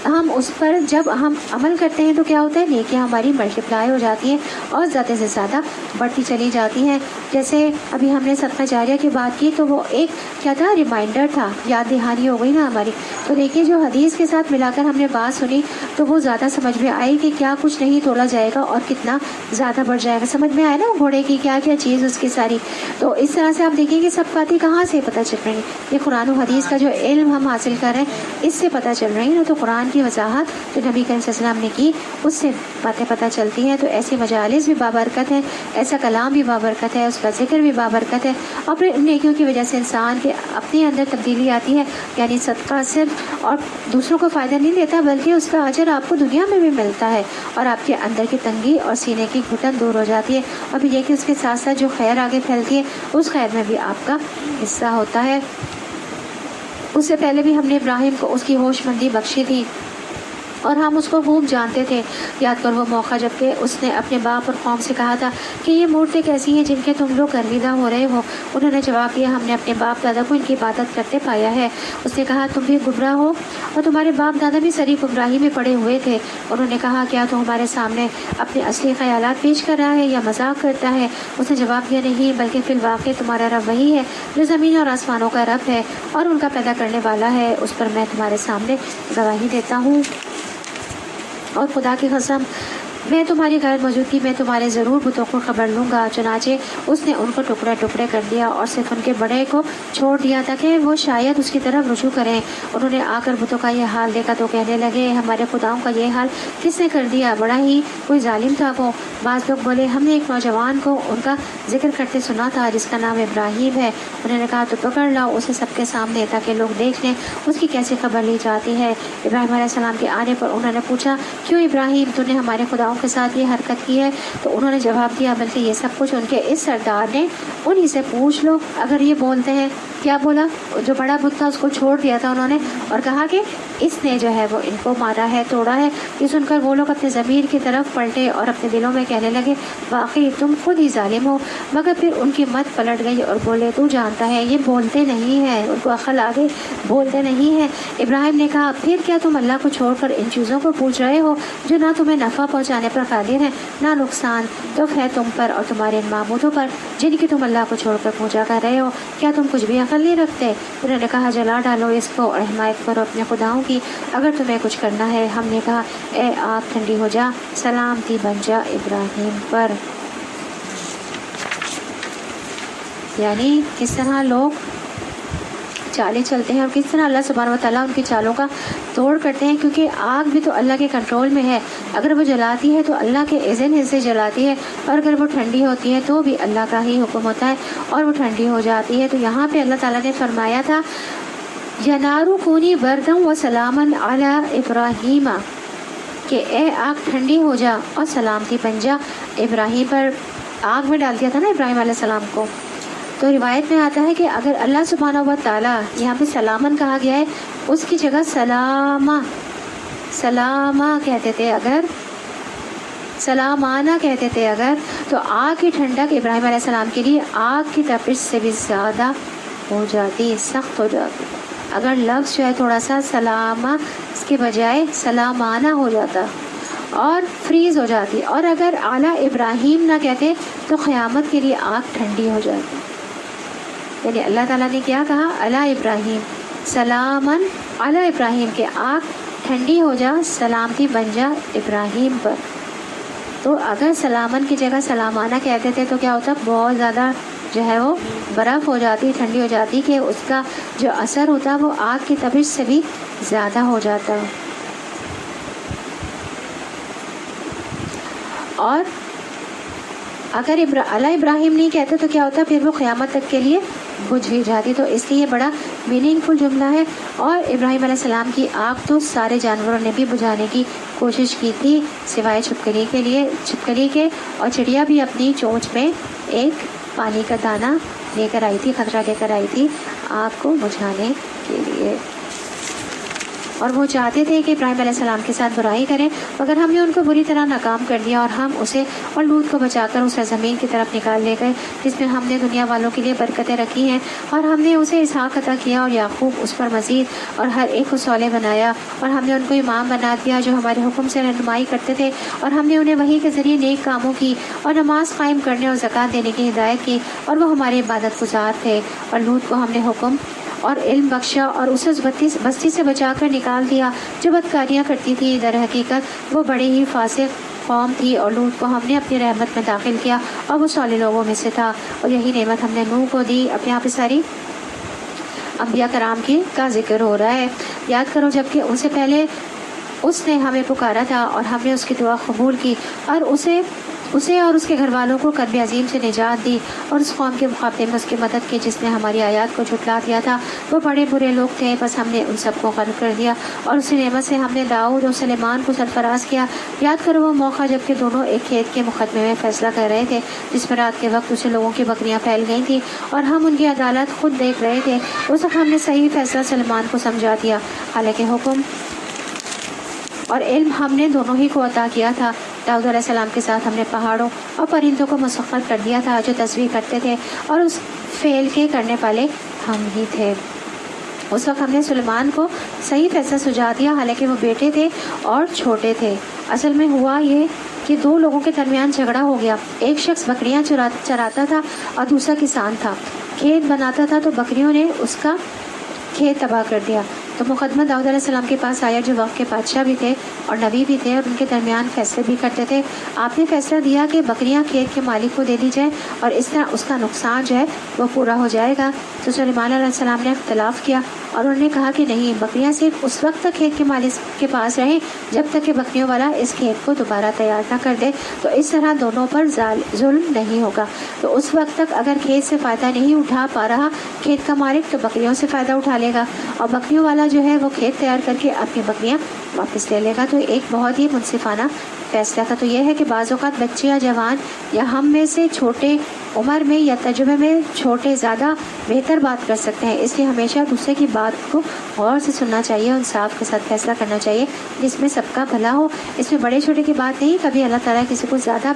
ہم اس پر جب ہم عمل کرتے ہیں تو کیا ہوتا ہے، نیکیاں ہماری ملٹیپلائی ہو جاتی ہیں اور زیادہ سے زیادہ بڑھتی چلی جاتی ہیں. جیسے ابھی ہم نے صدقہ جاریہ کی بات کی تو وہ ایک کیا تھا، ریمائنڈر تھا، یاد دہانی ہو گئی نا ہماری. تو دیکھیے جو حدیث کے ساتھ ملا کر ہم نے بات سنی تو وہ زیادہ سمجھ میں آئی کہ کیا کچھ نہیں تولا جائے گا اور کتنا زیادہ بڑھ جائے گا. سمجھ میں آیا نا وہ گھوڑے کی کیا کیا چیز اس کی ساری. تو اس طرح سے آپ دیکھیں کہ سب باتیں کہاں سے پتہ چل رہی ہیں، یہ قرآن و حدیث کا جو علم ہم حاصل کر رہے ہیں اس سے پتہ چل رہی ہیں. تو قرآن کی وضاحت جو نبی کریم صلی اللہ علیہ وسلم نے کی اس سے باتیں پتہ چلتی ہیں. تو ایسی مجالس بھی بابرکت ہے، ایسا کلام بھی بابرکت ہے، اس کا ذکر بھی بابرکت ہے. اور پھر ان نیکیوں کی وجہ سے انسان کے اپنے اندر تبدیلی آتی ہے. یعنی صدقہ صرف اور دوسروں کو فائدہ نہیں دیتا بلکہ اس کا اجر آپ کو دنیا میں بھی ملتا ہے اور آپ کے اندر کی تنگی اور سینے کی گھٹن دور ہو جاتی ہے. اور پھر یہ کہ اس کے ساتھ ساتھ جو خیر آگے پھیلتی ہے اس خیر میں بھی آپ کا حصہ ہوتا ہے. اس سے پہلے بھی ہم نے ابراہیم کو اس کی ہوش مندی بخشی تھی اور ہم اس کو خوب جانتے تھے. یاد کر وہ موقع جب کہ اس نے اپنے باپ اور قوم سے کہا تھا کہ یہ مورتیں کیسی ہیں جن کے تم لوگ گرویدہ ہو رہے ہو. انہوں نے جواب دیا ہم نے اپنے باپ دادا کو ان کی عبادت کرتے پایا ہے. اس نے کہا تم بھی گمراہ ہو اور تمہارے باپ دادا بھی سری گمراہی میں پڑے ہوئے تھے. انہوں نے کہا کیا تو ہمارے سامنے اپنے اصلی خیالات پیش کر رہا ہے یا مذاق کرتا ہے؟ اس نے جواب دیا نہیں، بلکہ فی الواقع تمہارا رب وہی ہے جو زمین اور آسمانوں کا رب ہے اور ان کا پیدا کرنے والا ہے. اس پر میں تمہارے سامنے گواہی دیتا ہوں اور خدا کی قسم میں تمہاری غیر موجودگی میں تمہارے ضرور بتوں کو خبر لوں گا. چنانچہ اس نے ان کو ٹکڑے ٹکڑے کر دیا اور صرف ان کے بڑے کو چھوڑ دیا تاکہ وہ شاید اس کی طرف رجوع کریں. انہوں نے آ کر بتوں کا یہ حال دیکھا تو کہنے لگے ہمارے خداؤں کا یہ حال کس نے کر دیا، بڑا ہی کوئی ظالم تھا وہ. بعض لوگ بولے ہم نے ایک نوجوان کو ان کا ذکر کرتے سنا تھا جس کا نام ابراہیم ہے. انہوں نے کہا تو پکڑ لاؤ اسے سب کے سامنے تاکہ لوگ دیکھ لیں اس کی کیسی خبر لی جاتی ہے. ابراہیم علیہ السلام کے آنے پر انہوں نے پوچھا کیوں ابراہیم تو نے ہمارے خداؤں کے ساتھ یہ حرکت کی ہے؟ تو انہوں نے جواب دیا بلکہ یہ سب کچھ ان کے اس سردار نے، انہی سے پوچھ لو اگر یہ بولتے ہیں. کیا بولا؟ جو بڑا بت تھا اس کو چھوڑ دیا تھا انہوں نے اور کہا کہ اس نے جو ہے وہ ان کو مارا ہے، توڑا ہے. یہ سن کر وہ لوگ اپنے ضمیر کی طرف پلٹے اور اپنے دلوں میں کہنے لگے واقعی تم خود ہی ظالم ہو. مگر پھر ان کی مت پلٹ گئی اور بولے تو جانتا ہے یہ بولتے نہیں ہیں، ان کو عقل آ گئی، بولتے نہیں ہیں. ابراہیم نے کہا پھر کیا تم اللہ کو چھوڑ کر ان چیزوں کو پوچھ رہے ہو جو نہ تمہیں نفع پہنچانے پر قادر ہیں نہ نقصان؟ تو ہے تم پر اور تمہارے ان معبودوں پر جن کی تم اللہ کو چھوڑ کر پوجا کر رہے ہو. کیا تم کچھ بھی عقل نہیں رکھتے؟ انہوں نے کہا جلا ڈالو اس کو اور حمایت کرو اپنے خداؤں کی اگر تمہیں کچھ کرنا ہے. ہم نے کہا اے آگ ٹھنڈی ہو جا، سلامتی بن جا ابراہیم پر. یعنی کس طرح لوگ چالیں چلتے ہیں اور کس طرح اللہ سبحانہ و تعالیٰ ان کی چالوں کا توڑ کرتے ہیں، کیونکہ آگ بھی تو اللہ کے کنٹرول میں ہے. اگر وہ جلاتی ہے تو اللہ کے اذن سے جلاتی ہے، اور اگر وہ ٹھنڈی ہوتی ہے تو بھی اللہ کا ہی حکم ہوتا ہے اور وہ ٹھنڈی ہو جاتی ہے. تو یہاں پہ اللہ تعالیٰ نے فرمایا تھا یا نارو کونی بردم و سلامن علی ابراہیم، کہ اے آگ ٹھنڈی ہو جا اور سلامتی بن جا ابراہیم پر. آگ میں ڈال دیا تھا نا ابراہیم علیہ السلام کو. تو روایت میں آتا ہے کہ اگر اللہ سبحانہ و تعالیٰ یہاں پہ سلامن کہا گیا ہے، اس کی جگہ سلامہ کہتے تھے، اگر سلامانہ کہتے تھے اگر، تو آگ کی ٹھنڈک ابراہیم علیہ السلام کے لیے آگ کی تپش سے بھی زیادہ ہو جاتی، سخت ہو جاتی. اگر لفظ جو ہے تھوڑا سا سلامہ اس کے بجائے سلامانہ ہو جاتا اور فریز ہو جاتی، اور اگر اعلیٰ ابراہیم نہ کہتے تو قیامت کے لیے آگ ٹھنڈی ہو جاتی. یعنی اللہ تعالیٰ نے کیا کہا؟ اعلیٰ ابراہیم سلامن اعلیٰ ابراہیم، کے آگ ٹھنڈی ہو جا، سلامتی بن جا ابراہیم پر. تو اگر سلامن کی جگہ سلامانہ کہتے تھے تو کیا ہوتا؟ بہت زیادہ جو ہے وہ برف ہو جاتی، ٹھنڈی ہو جاتی، کہ اس کا جو اثر ہوتا وہ آگ کی تپش سے بھی زیادہ ہو جاتا. اور اگر اعلیٰ ابراہیم نہیں کہتے تو کیا ہوتا؟ پھر وہ قیامت تک کے لیے بجھ ہی جاتی. تو اس لیے بڑا میننگ فل جملہ ہے. اور ابراہیم علیہ السلام کی آگ تو سارے جانوروں نے بھی بجھانے کی کوشش کی تھی سوائے چھپکلی کے، اور چڑیا بھی اپنی چونچ میں ایک پانی کا دانہ لے کر آئی تھی، خطرہ لے کر آئی تھی آگ کو بجھانے کے لیے. اور وہ چاہتے تھے کہ ابراہیم علیہ السلام کے ساتھ برائی کریں، مگر ہم نے ان کو بری طرح ناکام کر دیا، اور ہم اسے اور لوط کو بچا کر اسے زمین کی طرف نکال لے گئے جس میں ہم نے دنیا والوں کے لیے برکتیں رکھی ہیں. اور ہم نے اسے اسحاق عطا کیا اور یعقوب اس پر مزید، اور ہر ایک کو صالح بنایا، اور ہم نے ان کو امام بنا دیا جو ہمارے حکم سے رہنمائی کرتے تھے، اور ہم نے انہیں وحی کے ذریعے نیک کاموں کی اور نماز قائم کرنے اور زکوٰۃ دینے کی ہدایت کی، اور وہ ہمارے عبادت گزار تھے. اور لوط کو ہم نے حکم اور علم بخشا اور اسے اس بستی سے بچا کر نکال دیا جو بدکاریاں کرتی تھی. در حقیقت وہ بڑے ہی فاسق قوم تھی، اور لوط کو ہم نے اپنی رحمت میں داخل کیا اور وہ صالح لوگوں میں سے تھا. اور یہی نعمت ہم نے نوح کو دی. اب یہاں پہ ساری انبیاء کرام کا ذکر ہو رہا ہے. یاد کرو جبکہ ان سے پہلے اس نے ہمیں پکارا تھا اور ہم نے اس کی دعا قبول کی، اور اسے اور اس کے گھر والوں کو کرب عظیم سے نجات دی، اور اس قوم کے مقابلے میں اس کی مدد کی جس نے ہماری آیات کو جھٹلا دیا تھا. وہ بڑے برے لوگ تھے، بس ہم نے ان سب کو غرق کر دیا، اور اسی نعمت سے ہم نے داؤد اور سلیمان کو سرفراز کیا. یاد کرو وہ موقع جب کہ دونوں ایک کھیت کے مقدمے میں فیصلہ کر رہے تھے جس میں رات کے وقت اسے لوگوں کی بکریاں پھیل گئی تھیں، اور ہم ان کی عدالت خود دیکھ رہے تھے. اس وقت ہم نے صحیح فیصلہ سلیمان کو سمجھا دیا، حالانکہ حکم اور علم ہم نے دونوں ہی کو عطا کیا تھا. داؤد علیہ السلام کے ساتھ ہم نے پہاڑوں اور پرندوں کو مسخر کر دیا تھا جو تسبیح کرتے تھے، اور اس فعل کے کرنے والے ہم ہی تھے. اس وقت ہم نے سلیمان کو صحیح فیصلہ سجھا دیا، حالانکہ وہ بیٹے تھے اور چھوٹے تھے. اصل میں ہوا یہ کہ دو لوگوں کے درمیان جھگڑا ہو گیا. ایک شخص بکریاں چراتا تھا اور دوسرا کسان تھا. کھیت بناتا تھا تو بکریوں نے اس کا کھیت تباہ کر دیا. تو مقدمہ داؤد علیہ السلام کے پاس آیا جو وقت کے بادشاہ بھی تھے اور نبی بھی تھے، اور ان کے درمیان فیصلے بھی کرتے تھے. آپ نے فیصلہ دیا کہ بکریاں کھیت کے مالک کو دے دی جائیں، اور اس طرح اس کا نقصان جو ہے وہ پورا ہو جائے گا. تو سلیمان علیہ السلام نے اختلاف کیا اور انہوں نے کہا کہ نہیں، بکریاں صرف اس وقت تک کھیت کے مالک کے پاس رہیں جب تک کہ بکریوں والا اس کھیت کو دوبارہ تیار نہ کر دے. تو اس طرح دونوں پر ظلم نہیں ہوگا. تو اس وقت تک اگر کھیت سے فائدہ نہیں اٹھا پا رہا کھیت کا مالک، تو بکریوں سے فائدہ اٹھا لے گا، اور بکریوں والا جو ہے وہ کھیت تیار کر کے اپنی بکریاں واپس لے لے گا. تو ایک بہت ہی منصفانہ فیصلہ تھا. تو یہ ہے کہ بعض اوقات بچے یا جوان یا ہم میں سے چھوٹے عمر میں یا تجربے میں چھوٹے زیادہ بہتر بات کر سکتے ہیں، اس لیے ہمیشہ دوسرے کی بات کو غور سے سننا چاہیے، انصاف کے ساتھ فیصلہ کرنا چاہیے جس میں سب کا بھلا ہو. اس میں بڑے چھوٹے کی بات نہیں، کبھی اللہ تعالیٰ کسی کو زیادہ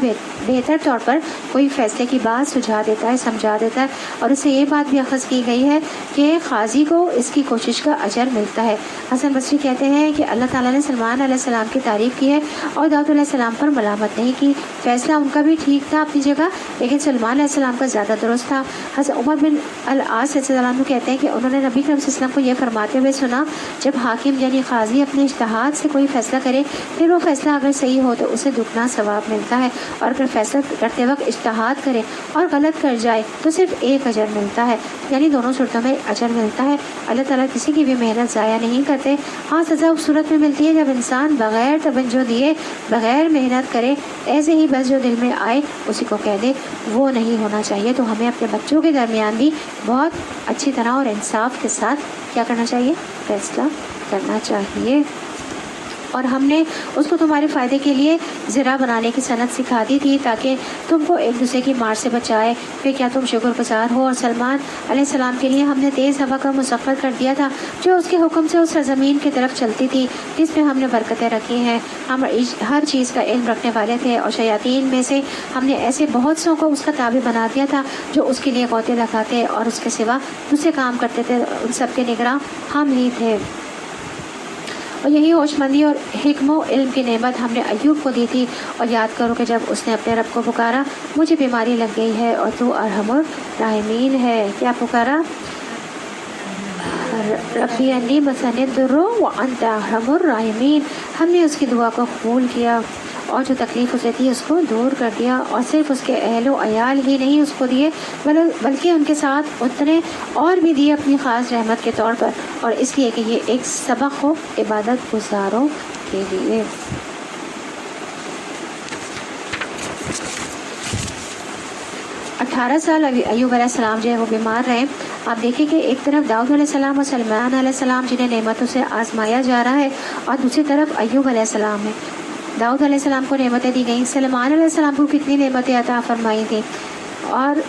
بہتر طور پر کوئی فیصلے کی بات سجھا دیتا ہے، سمجھا دیتا ہے. اور اس سے یہ بات بھی اخذ کی گئی ہے کہ قاضی کو اس کی کوشش کا اجر ملتا ہے. حسن بصری کہتے ہیں کہ اللہ تعالیٰ نے سلمان علیہ السلام کی تعریف کی ہے اور داؤد علیہ السلام پر ملامت نہیں کی. فیصلہ ان کا بھی ٹھیک تھا اپنی جگہ، لیکن سلمان علیہ السلام کا زیادہ درست تھا۔ حضرت عمر بن العاص رضی اللہ عنہ کہتے ہیں کہ انہوں نے نبی کریم صلی اللہ علیہ وسلم کو یہ فرماتے ہوئے سنا، جب حاکم یعنی قاضی اپنے اجتہاد سے کوئی فیصلہ کرے، پھر وہ فیصلہ اگر صحیح ہو تو اسے دگنا ثواب ملتا ہے، اور اگر فیصلہ کرتے وقت اجتہاد کرے اور غلط کر جائے تو صرف ایک اجر ملتا ہے، یعنی دونوں صورتوں میں اجر ملتا ہے۔ اللہ تعالیٰ کسی کی بھی محنت ضائع نہیں کرتے۔ ہاں، سزا اس صورت میں ملتی ہے جب انسان بغیر توجہ دیے، بغیر محنت کرے، ایسے ہی بس جو دل میں آئے اسی کو کہہ دے، وہ نہیں ہونا چاہیے۔ تو ہمیں اپنے بچوں کے درمیان بھی بہت اچھی طرح اور انصاف کے ساتھ کیا کرنا چاہیے؟ فیصلہ کرنا چاہیے۔ اور ہم نے اس کو تمہارے فائدے کے لیے ذرا بنانے کی صنعت سکھا دی تھی تاکہ تم کو ایک دوسرے کی مار سے بچائے، پھر کیا تم شکر گزار ہو؟ اور سلمان علیہ السلام کے لیے ہم نے تیز ہوا کا مسخر کر دیا تھا جو اس کے حکم سے اس سرزمین کی طرف چلتی تھی جس میں ہم نے برکتیں رکھی ہیں۔ ہم ہر چیز کا علم رکھنے والے تھے، اور شیاطین میں سے ہم نے ایسے بہت سو کو اس کا تابع بنا دیا تھا جو اس کے لیے غوطے لگاتے اور اس کے سوا دوسرے کام کرتے تھے، ان سب کے نگراں ہم ہی تھے۔ اور یہی ہوش مندی اور حکم و علم کی نعمت ہم نے ایوب کو دی تھی۔ اور یاد کرو کہ جب اس نے اپنے رب کو پکارا، مجھے بیماری لگ گئی ہے اور تو ارحم الراحمین ہے۔ کیا پکارا؟ ربی انی مسنی الضر وانت ارحم الراحمین۔ ہم نے اس کی دعا کو قبول کیا اور جو تکلیف اسے تھی اس کو دور کر دیا، اور صرف اس کے اہل و عیال ہی نہیں اس کو دیے بلکہ ان کے ساتھ اتنے اور بھی دیے اپنی خاص رحمت کے طور پر، اور اس لیے کہ یہ ایک سبق ہو عبادت گزاروں کے لیے۔ 18 سال ایوب علیہ السلام جو ہے وہ بیمار رہے۔ آپ دیکھیں کہ ایک طرف داؤد علیہ السلام اور سلمان علیہ السلام جنہیں نعمتوں سے آزمایا جا رہا ہے، اور دوسری طرف ایوب علیہ السلام ہے۔ داؤد علیہ السلام کو نعمتیں دی گئیں، سلمان علیہ السلام کو کتنی نعمتیں عطا فرمائی تھیں، اور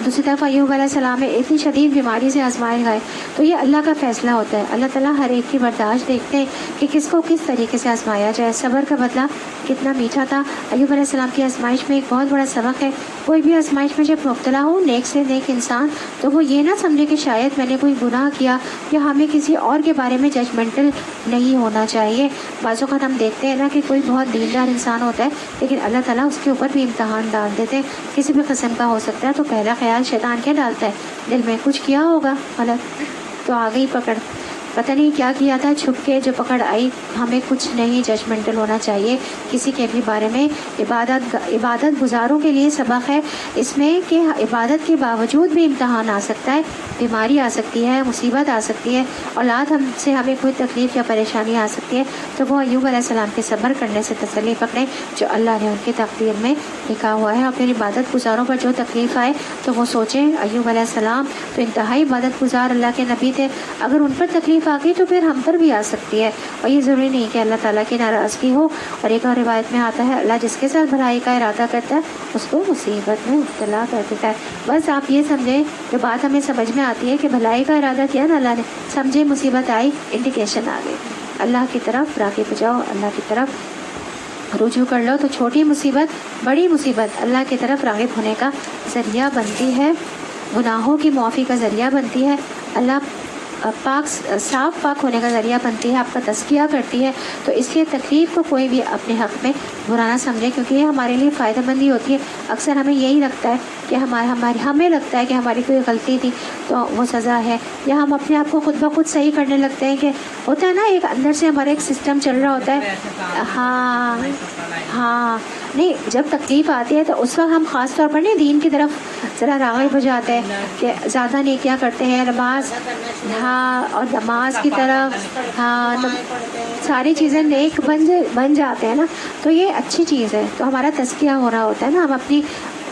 دوسری طرف ایوب علیہ السلام میں اتنی شدید بیماری سے آزمائے گئے۔ تو یہ اللہ کا فیصلہ ہوتا ہے، اللہ تعالیٰ ہر ایک کی برداشت دیکھتے ہیں کہ کس کو کس طریقے سے آزمایا جائے۔ صبر کا بدلہ کتنا میٹھا تھا۔ ایوب علیہ السلام کی آزمائش میں ایک بہت بڑا سبق ہے، کوئی بھی آزمائش میں جب مبتلا ہو نیک سے نیک انسان، تو وہ یہ نہ سمجھے کہ شاید میں نے کوئی گناہ کیا، یا ہمیں کسی اور کے بارے میں ججمنٹل نہیں ہونا چاہیے۔ بعض اوقات ہم دیکھتے ہیں نا کہ کوئی بہت دیندار انسان ہوتا ہے، لیکن اللہ تعالیٰ اس کے اوپر بھی امتحان ڈال دیتے ہیں، کسی بھی قسم کا ہو سکتا ہے۔ تو پہلا خیال شیطان کیا ڈالتا ہے؟ دل میں کچھ کیا ہوگا غلط، تو آ گئی پکڑ، پتہ نہیں کیا کیا تھا، چھپ کے جو پکڑ آئی۔ ہمیں کچھ نہیں ججمنٹل ہونا چاہیے کسی کے بھی بارے میں۔ عبادت گزاروں کے لیے سبق ہے اس میں کہ عبادت کے باوجود بھی امتحان آ سکتا ہے، بیماری آ سکتی ہے، مصیبت آ سکتی ہے، اولاد سے ہمیں کوئی تکلیف یا پریشانی آ سکتی ہے، تو وہ ایوب علیہ السلام کے صبر کرنے سے تسلی پکڑیں جو اللہ نے ان کی تقدیر میں لکھا ہوا ہے۔ اور پھر عبادت گزاروں پر جو تکلیف آئے تو وہ سوچیں ایوب علیہ السلام تو انتہائی عبادت گزار اللہ کے نبی تھے، اگر ان پر تکلیف آ گئی تو پھر ہم پر بھی آ سکتی ہے، اور یہ ضروری نہیں کہ اللہ تعالیٰ کی ناراضگی ہو۔ اور ایک اور روایت میں آتا ہے اللہ جس کے ساتھ بھلائی کا ارادہ کرتا ہے اس کو مصیبت میں مبتلا کر دیتا ہے۔ بس آپ یہ سمجھیں، جو بات ہمیں سمجھ میں آتی ہے کہ بھلائی کا ارادہ کیا نا اللہ نے، سمجھے مصیبت آئی، انڈیکیشن آ گئی، اللہ کی طرف راغب ہو جاؤ، اللہ کی طرف رجوع کر لو، تو چھوٹی مصیبت بڑی مصیبت اللہ کی طرف راغب ہونے کا ذریعہ بنتی ہے، گناہوں کی معافی کا ذریعہ بنتی ہے، اللہ صاف پاک ہونے کا ذریعہ بنتی ہے، آپ کا تزکیہ کرتی ہے۔ تو اس لیے تکلیف کو کوئی بھی اپنے حق میں برا نہ سمجھے، کیونکہ یہ ہمارے لیے فائدہ مندی ہوتی ہے۔ اکثر ہمیں یہی لگتا ہے کہ ہمیں لگتا ہے کہ ہماری کوئی غلطی تھی تو وہ سزا ہے، یا ہم اپنے آپ کو خود بخود صحیح کرنے لگتے ہیں، کہ ہوتا ہے نا ایک اندر سے ہمارا ایک سسٹم چل رہا ہوتا ہے۔ ہاں نہیں، جب تکلیف آتی ہے تو اس وقت ہم خاص طور پر نہیں دین کی طرف ذرا راغب ہو جاتے ہیں کہ زیادہ نیکیاں کرتے ہیں، نماز، ہاں، اور نماز کی طرف، ہاں، ساری چیزیں نیک بن جاتے ہیں نا، تو یہ اچھی چیز ہے۔ تو ہمارا تزکیہ ہو رہا ہوتا ہے نا، ہم اپنی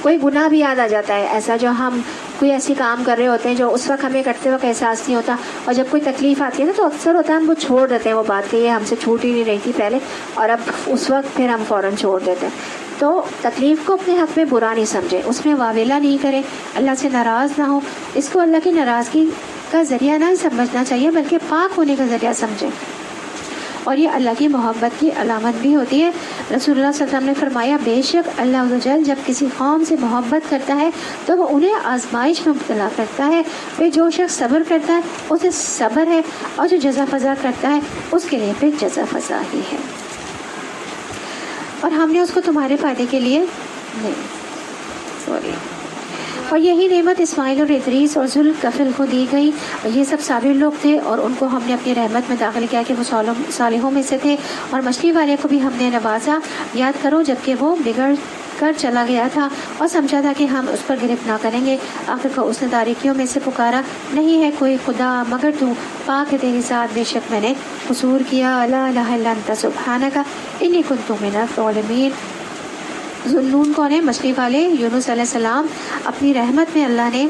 کوئی گناہ بھی یاد آ جاتا ہے ایسا جو ہم کوئی ایسی کام کر رہے ہوتے ہیں جو اس وقت ہمیں کرتے وقت احساس نہیں ہوتا، اور جب کوئی تکلیف آتی ہے نا تو اکثر ہوتا ہے ہم وہ چھوڑ دیتے ہیں، وہ بات کہ یہ ہم سے چھوٹ ہی نہیں رہی تھی پہلے، اور اب اس وقت پھر ہم فوراً چھوڑ دیتے ہیں۔ تو تکلیف کو اپنے حق میں برا نہیں سمجھے، اس میں واویلا نہیں کرے، اللہ سے ناراض نہ ہو، اس کو اللہ کی ناراضگی کا ذریعہ نہ سمجھنا چاہیے بلکہ پاک ہونے کا ذریعہ سمجھیں، اور یہ اللہ کی محبت کی علامت بھی ہوتی ہے۔ رسول اللہ صلی اللہ علیہ وسلم نے فرمایا بے شک اللہ عز و جل جب کسی قوم سے محبت کرتا ہے تو وہ انہیں آزمائش میں مبتلا کرتا ہے، پھر جو شخص صبر کرتا ہے اسے صبر ہے، اور جو جزا فضا کرتا ہے اس کے لیے پھر جزا فضا ہی ہے۔ اور ہم نے اس کو تمہارے فائدے کے لیے نہیں. سوری. اور یہی نعمت اسماعیل اور ادریس اور ذوالکفل کو دی گئی. یہ سب صابر لوگ تھے اور ان کو ہم نے اپنی رحمت میں داخل کیا کہ وہ صالحوں میں سے تھے. اور مچھلی والے کو بھی ہم نے نوازا. یاد کرو جبکہ وہ بگڑ کر چلا گیا تھا اور سمجھا تھا کہ ہم اس پر گرفت نہ کریں گے. آخر کو اس نے تاریکیوں میں سے پکارا, نہیں ہے کوئی خدا مگر تو, پاک ہے تیری ذات, بے شک میں نے قصور کیا. لا الہ الا انت سبحانک انی کنت من الظالمین. ذوالنون کون ہے؟ مچھلی والے. یونس علیہ السلام اپنی رحمت میں اللہ نے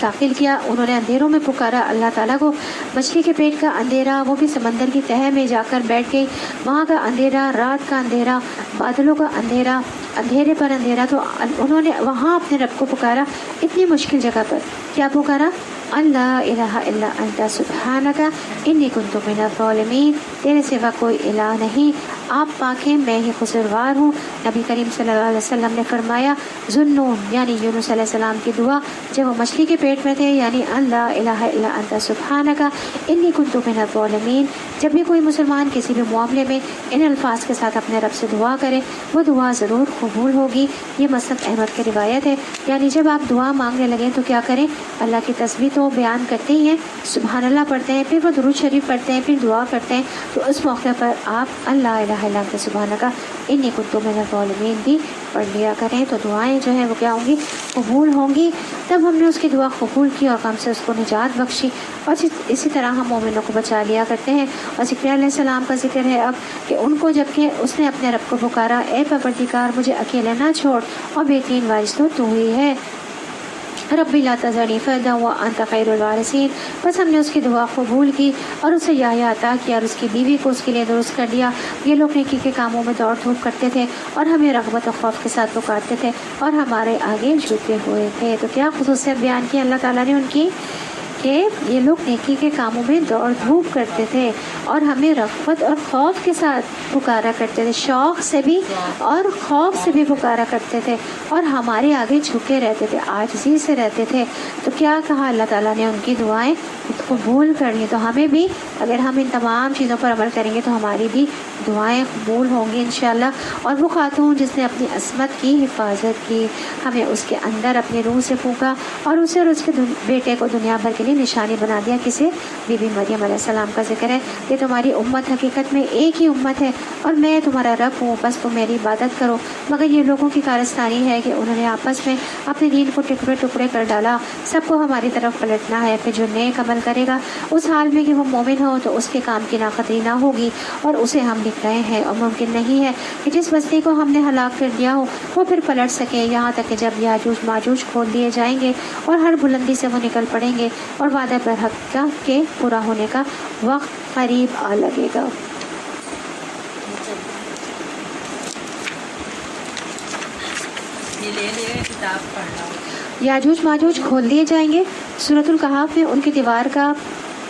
داخل کیا. انہوں نے اندھیروں میں پکارا اللہ تعالیٰ کو. مچھلی کے پیٹ کا اندھیرا, وہ بھی سمندر کی تہہ میں جا کر بیٹھ گئی. وہاں کا اندھیرا, رات کا اندھیرا, بادلوں کا اندھیرا, اندھیرے پر اندھیرا. تو انہوں نے وہاں اپنے رب کو پکارا اتنی مشکل جگہ پر. کیا پکارا؟ اللہ الہ الا انت سبحانک انی کنت من الظالمین. تیرے سوا کوئی الہ نہیں, آپ پاک ہیں, میں ہی قصوروار ہوں. نبی کریم صلی اللہ علیہ وسلم نے فرمایا ذوالنون یعنی یونس علیہ السلام کی دعا جب وہ مچھلی کے پیٹ میں تھے, یعنی اللہ الہ الا انت سبحانک انی کنت من الظالمین. جب بھی کوئی مسلمان کسی بھی معاملے میں ان الفاظ کے ساتھ اپنے رب سے دعا کرے وہ دعا ضرور قبول ہوگی. یہ مسند احمد کی روایت ہے. یعنی جب آپ دعا مانگنے لگیں تو کیا کریں؟ اللہ کی تسبیح تو بیان کرتے ہی ہیں, سبحان اللہ پڑھتے ہیں, پھر وہ درود شریف پڑھتے ہیں, پھر دعا کرتے ہیں. تو اس موقع پر آپ اللہ الہ الا انت سبحانک انی کنت من الظالمین بھی پڑھ لیا کریں. تو دعائیں جو ہیں وہ کیا ہوں گی؟ قبول ہوں گی. تب ہم نے اس کی دعا قبول کی اور غم سے اس کو نجات بخشی. اور اسی طرح ہم مومنوں کو بچا لیا کرتے ہیں. اور ذکر علیہ السلام کا ذکر ہے اب کہ ان کو جب کہ اس نے اپنے رب کو پکارا, اے پروردگار مجھے اکیلے نہ چھوڑ اور بہترین وارث تو ہی ہے. ربی لا تذرنی فردا وانت خیر الوارثین. بس ہم نے اس کی دعا قبول کی اور اسے یحییٰ عطا کیا اور اس کی بیوی کو اس کے لیے درست کر دیا. یہ لوگ نیکی کے کاموں میں دوڑ دھوپ کرتے تھے اور ہمیں رغبت و خوف کے ساتھ پکارتے تھے اور ہمارے آگے جھکے ہوئے تھے. تو کیا خصوصیت بیان کی اللہ تعالیٰ نے ان کی کہ یہ لوگ نیکی کے کاموں میں دوڑ دھوپ کرتے تھے اور ہمیں رغبت اور خوف کے ساتھ پکارا کرتے تھے, شوق سے بھی اور خوف سے بھی پکارا کرتے تھے اور ہمارے آگے جھکے رہتے تھے, عاجزی سے رہتے تھے. تو کیا کہا اللہ تعالیٰ نے؟ ان کی دعائیں قبول کر لی. تو ہمیں بھی اگر ہم ان تمام چیزوں پر عمل کریں گے تو ہماری بھی دعائیں قبول ہوں گی انشاءاللہ. اور وہ خاتون جس نے اپنی عصمت کی حفاظت کی, ہمیں اس کے اندر اپنی روح سے پھونکا اور اسے اور اس کے بیٹے کو دنیا بھر کے لیے نشانی بنا دیا. کسے؟ بی بی مریم علیہ السلام کا ذکر ہے کہ تمہاری امت حقیقت میں ایک ہی امت ہے اور میں تمہارا رب ہوں, بس تم میری عبادت کرو. مگر یہ لوگوں کی کارستانی ہے کہ انہوں نے آپس میں اپنے دین کو ٹکڑے ٹکڑے کر ڈالا. سب کو ہماری طرف پلٹنا ہے. پھر جو نیک عمل کرے گا اس حال میں کہ وہ مومن ہو تو اس کے کام کی ناقدری نہ ہوگی اور اسے ہم لکھ رہے ہیں. اور ممکن نہیں ہے کہ جس بستی کو ہم نے ہلاک کر دیا ہو وہ پھر پلٹ سکے, یہاں تک کہ جب یاجوج ماجوج کھول دیے جائیں گے اور ہر بلندی سے وہ نکل پڑیں گے اور وعدہ برحق کے پورا ہونے کا وقت قریب آ لگے گا. یاجوج ماجوج کھول دیے جائیں گے. سورۃ الکہف میں ان کی دیوار کا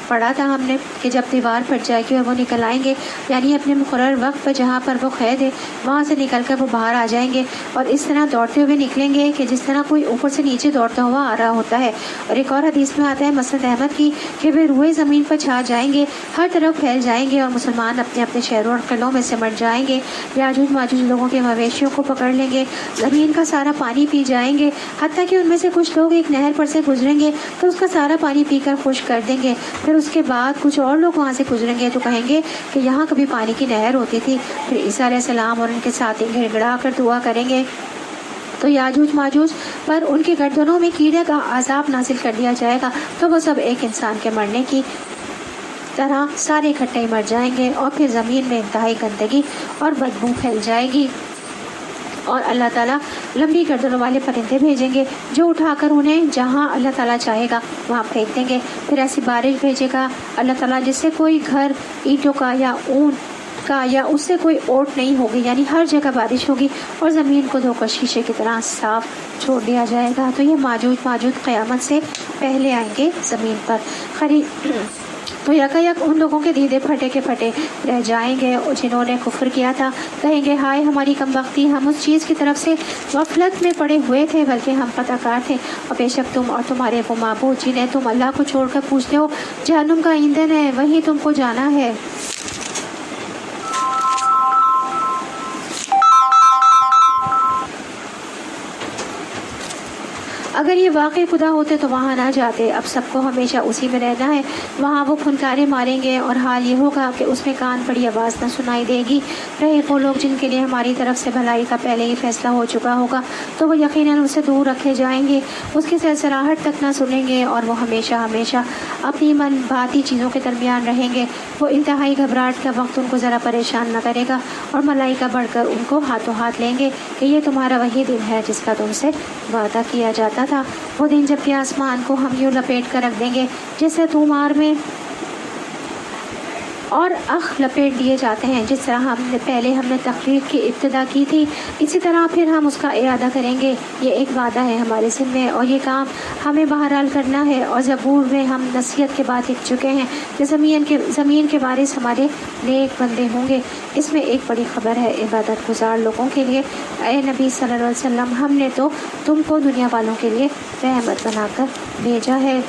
پڑھا تھا ہم نے کہ جب دیوار پھٹ جائے گی اور وہ نکل آئیں گے, یعنی اپنے مقرر وقت پر جہاں پر وہ قید ہے وہاں سے نکل کر وہ باہر آ جائیں گے اور اس طرح دوڑتے ہوئے نکلیں گے کہ جس طرح کوئی اوپر سے نیچے دوڑتا ہوا آ رہا ہوتا ہے. اور ایک اور حدیث میں آتا ہے مسند احمد کی کہ وہ روئے زمین پر چھا جائیں گے, ہر طرف پھیل جائیں گے اور مسلمان اپنے اپنے شہروں اور قلعوں میں سمٹ جائیں گے. یاجوج ماجوج لوگوں کے مویشیوں کو پکڑ لیں گے, زمین کا سارا پانی پی جائیں گے, حتیٰ کہ ان میں سے کچھ لوگ ایک نہر پر سے گزریں گے تو اس کا سارا پانی پی کر خشک کر دیں گے. پھر اس کے بعد کچھ اور لوگ وہاں سے گزریں گے تو کہیں گے کہ یہاں کبھی پانی کی نہر ہوتی تھی. پھر عیسیٰ علیہ السلام اور ان کے ساتھی گڑ گڑا کر دعا کریں گے تو یاجوج ماجوج پر ان کے گردنوں میں کیڑے کا عذاب نازل کر دیا جائے گا تو وہ سب ایک انسان کے مرنے کی طرح سارے اکٹھے مر جائیں گے اور پھر زمین میں انتہائی گندگی اور بدبو پھیل جائے گی. اور اللہ تعالیٰ لمبی گردنوں والے پرندے بھیجیں گے جو اٹھا کر انہیں جہاں اللہ تعالیٰ چاہے گا وہاں پھینک دیں گے. پھر ایسی بارش بھیجے گا اللہ تعالیٰ جس سے کوئی گھر اینٹوں کا یا اون کا یا اس سے کوئی اوٹ نہیں ہوگی, یعنی ہر جگہ بارش ہوگی اور زمین کو دھو کر شیشے کی طرح صاف چھوڑ دیا جائے گا. تو یہ ماجوج قیامت سے پہلے آئیں گے زمین پر. تو یکایک ان لوگوں کے دیدے پھٹے کے پھٹے رہ جائیں گے جنہوں نے کفر کیا تھا. کہیں گے ہائے ہماری کم بختی, ہم اس چیز کی طرف سے غفلت میں پڑے ہوئے تھے بلکہ ہم قطع کار تھے. اور بے شک تم اور تمہارے وہ معبود جنہیں تم اللہ کو چھوڑ کر پوچھتے ہو جہنم کا ایندھن ہے, وہیں تم کو جانا ہے. اگر یہ واقعی خدا ہوتے تو وہاں نہ جاتے، اب سب کو ہمیشہ اسی میں رہنا ہے۔ وہاں وہ پھنکارے ماریں گے اور حال یہ ہوگا کہ اس میں کان پڑی آواز نہ سنائی دے گی۔ رہے وہ لوگ جن کے لیے ہماری طرف سے بھلائی کا پہلے ہی فیصلہ ہو چکا ہوگا تو وہ یقیناً اسے دور رکھے جائیں گے، اس کی سرسراہٹ تک نہ سنیں گے، اور وہ ہمیشہ ہمیشہ اپنی من بھاتی چیزوں کے درمیان رہیں گے۔ وہ انتہائی گھبراہٹ کا وقت ان کو ذرا پریشان نہ کرے گا، اور ملائکہ بڑھ کر ان کو ہاتھوں ہاتھ لیں گے کہ یہ تمہارا وہی دن ہے جس کا تم سے وعدہ کیا جاتا تھا۔ وہ دن جب کہ آسمان کو ہم یوں لپیٹ کر رکھ دیں گے جیسے تومار میں اور لپیٹ دیے جاتے ہیں، جس طرح ہم نے تخلیق کی ابتدا کی تھی، اسی طرح پھر ہم اس کا اعادہ کریں گے۔ یہ ایک وعدہ ہے ہمارے سن میں، اور یہ کام ہمیں بہرحال کرنا ہے۔ اور زبور میں ہم نصیحت کے بعد لکھ چکے ہیں کہ زمین کے وارث ہمارے نیک بندے ہوں گے۔ اس میں ایک بڑی خبر ہے عبادت گزار لوگوں کے لیے۔ اے نبی صلی اللہ علیہ وسلم، ہم نے تو تم کو دنیا والوں کے لیے رحمت بنا کر بھیجا ہے۔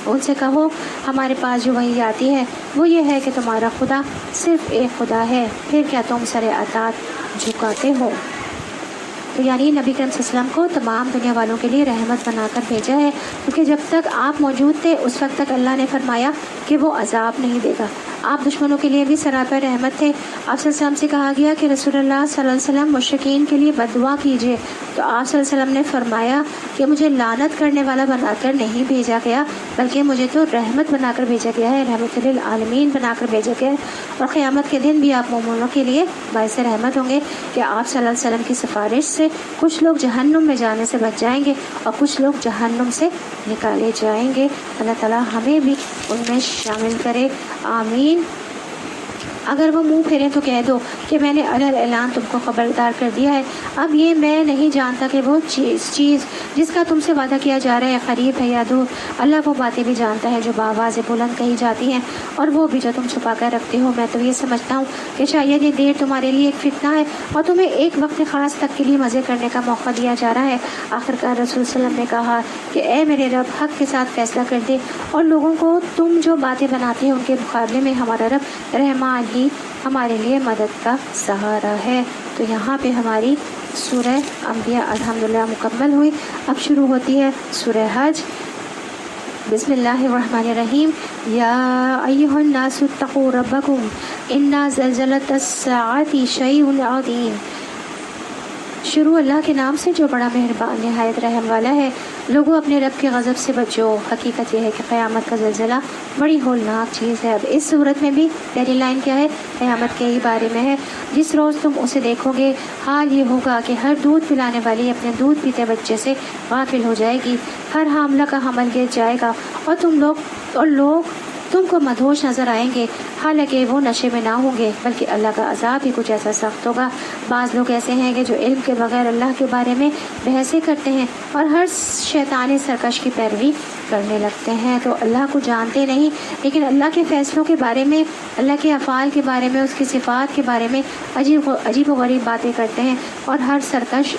ان سے کہو ہمارے پاس جو وحی آتی ہے وہ یہ ہے کہ تمہارا خدا صرف ایک خدا ہے، پھر کیا تم سر اطاعت جھکاتے ہو؟ تو یعنی نبی کریم صلی اللہ علیہ وسلم کو تمام دنیا والوں کے لیے رحمت بنا کر بھیجا ہے، کیونکہ جب تک آپ موجود تھے اس وقت تک اللہ نے فرمایا کہ وہ عذاب نہیں دے گا۔ آپ دشمنوں کے لیے بھی سراپا رحمت تھے۔ آپ صلی اللہ علیہ وسلم سے کہا گیا کہ رسول اللہ صلی اللہ علیہ وسلم مشرکین کے لیے بد دعا کیجیے، تو آپ صلی اللہ علیہ وسلم نے فرمایا کہ مجھے لعنت کرنے والا بنا کر نہیں بھیجا گیا، بلکہ مجھے تو رحمت بنا کر بھیجا گیا ہے، رحمت للعالمین بنا کر بھیجا گیا ہے۔ اور قیامت کے دن بھی آپ مومنوں کے لیے باعث رحمت ہوں گے کہ آپ صلی اللہ علیہ وسلم کی سفارش سے کچھ لوگ جہنم میں جانے سے بچ جائیں گے اور کچھ لوگ جہنم سے نکالے جائیں گے۔ اللہ تعالیٰ ہمیں بھی ان میں شامل کرے، آمین۔ اگر وہ منہ پھیریں تو کہہ دو کہ میں نے اعلان تم کو خبردار کر دیا ہے۔ اب یہ میں نہیں جانتا کہ وہ چیز جس کا تم سے وعدہ کیا جا رہا ہے قریب ہے یا دور۔ اللہ وہ باتیں بھی جانتا ہے جو بآواز بلند کہی جاتی ہیں، اور وہ بھی جو تم چھپا کر رکھتے ہو۔ میں تو یہ سمجھتا ہوں کہ شاید یہ دیر تمہارے لیے ایک فتنہ ہے اور تمہیں ایک وقت خاص تک کے لیے مزے کرنے کا موقع دیا جا رہا ہے۔ آخرکار رسول صلی اللہ علیہ وسلم نے کہا کہ اے میرے رب، حق کے ساتھ فیصلہ کر دے، اور لوگوں کو تم جو باتیں بناتے ہیں ان کے مقابلے میں ہمارا رب رحمان ہی ہمارے لیے مدد کا سہارا ہے۔ تو یہاں پہ ہماری سورہ انبیاء الحمدللہ مکمل ہوئی۔ اب شروع ہوتی ہے سورہ حج۔ بسم اللہ الرحمن الرحیم۔ یا ایھا الناس اتقوا ربکم ان زلزلۃ الساعۃ شیء عظیم۔ شروع اللہ کے نام سے جو بڑا مہربان نہایت رحم والا ہے۔ لوگوں اپنے رب کے غضب سے بچو، حقیقت یہ ہے کہ قیامت کا زلزلہ بڑی ہولناک چیز ہے۔ اب اس صورت میں بھی پہلی لائن کیا ہے؟ قیامت کے ہی بارے میں ہے۔ جس روز تم اسے دیکھو گے، حال یہ ہوگا کہ ہر دودھ پلانے والی اپنے دودھ پیتے بچے سے غافل ہو جائے گی، ہر حاملہ کا حمل گر جائے گا، اور لوگ تم کو مدہوش نظر آئیں گے، حالانکہ وہ نشے میں نہ ہوں گے، بلکہ اللہ کا عذاب ہی کچھ ایسا سخت ہوگا۔ بعض لوگ ایسے ہیں کہ جو علم کے بغیر اللہ کے بارے میں بحثیں کرتے ہیں اور ہر شیطان سرکش کی پیروی کرنے لگتے ہیں۔ تو اللہ کو جانتے نہیں، لیکن اللہ کے فیصلوں کے بارے میں، اللہ کے افعال کے بارے میں، اس کی صفات کے بارے میں عجیب و غریب باتیں کرتے ہیں، اور ہر سرکش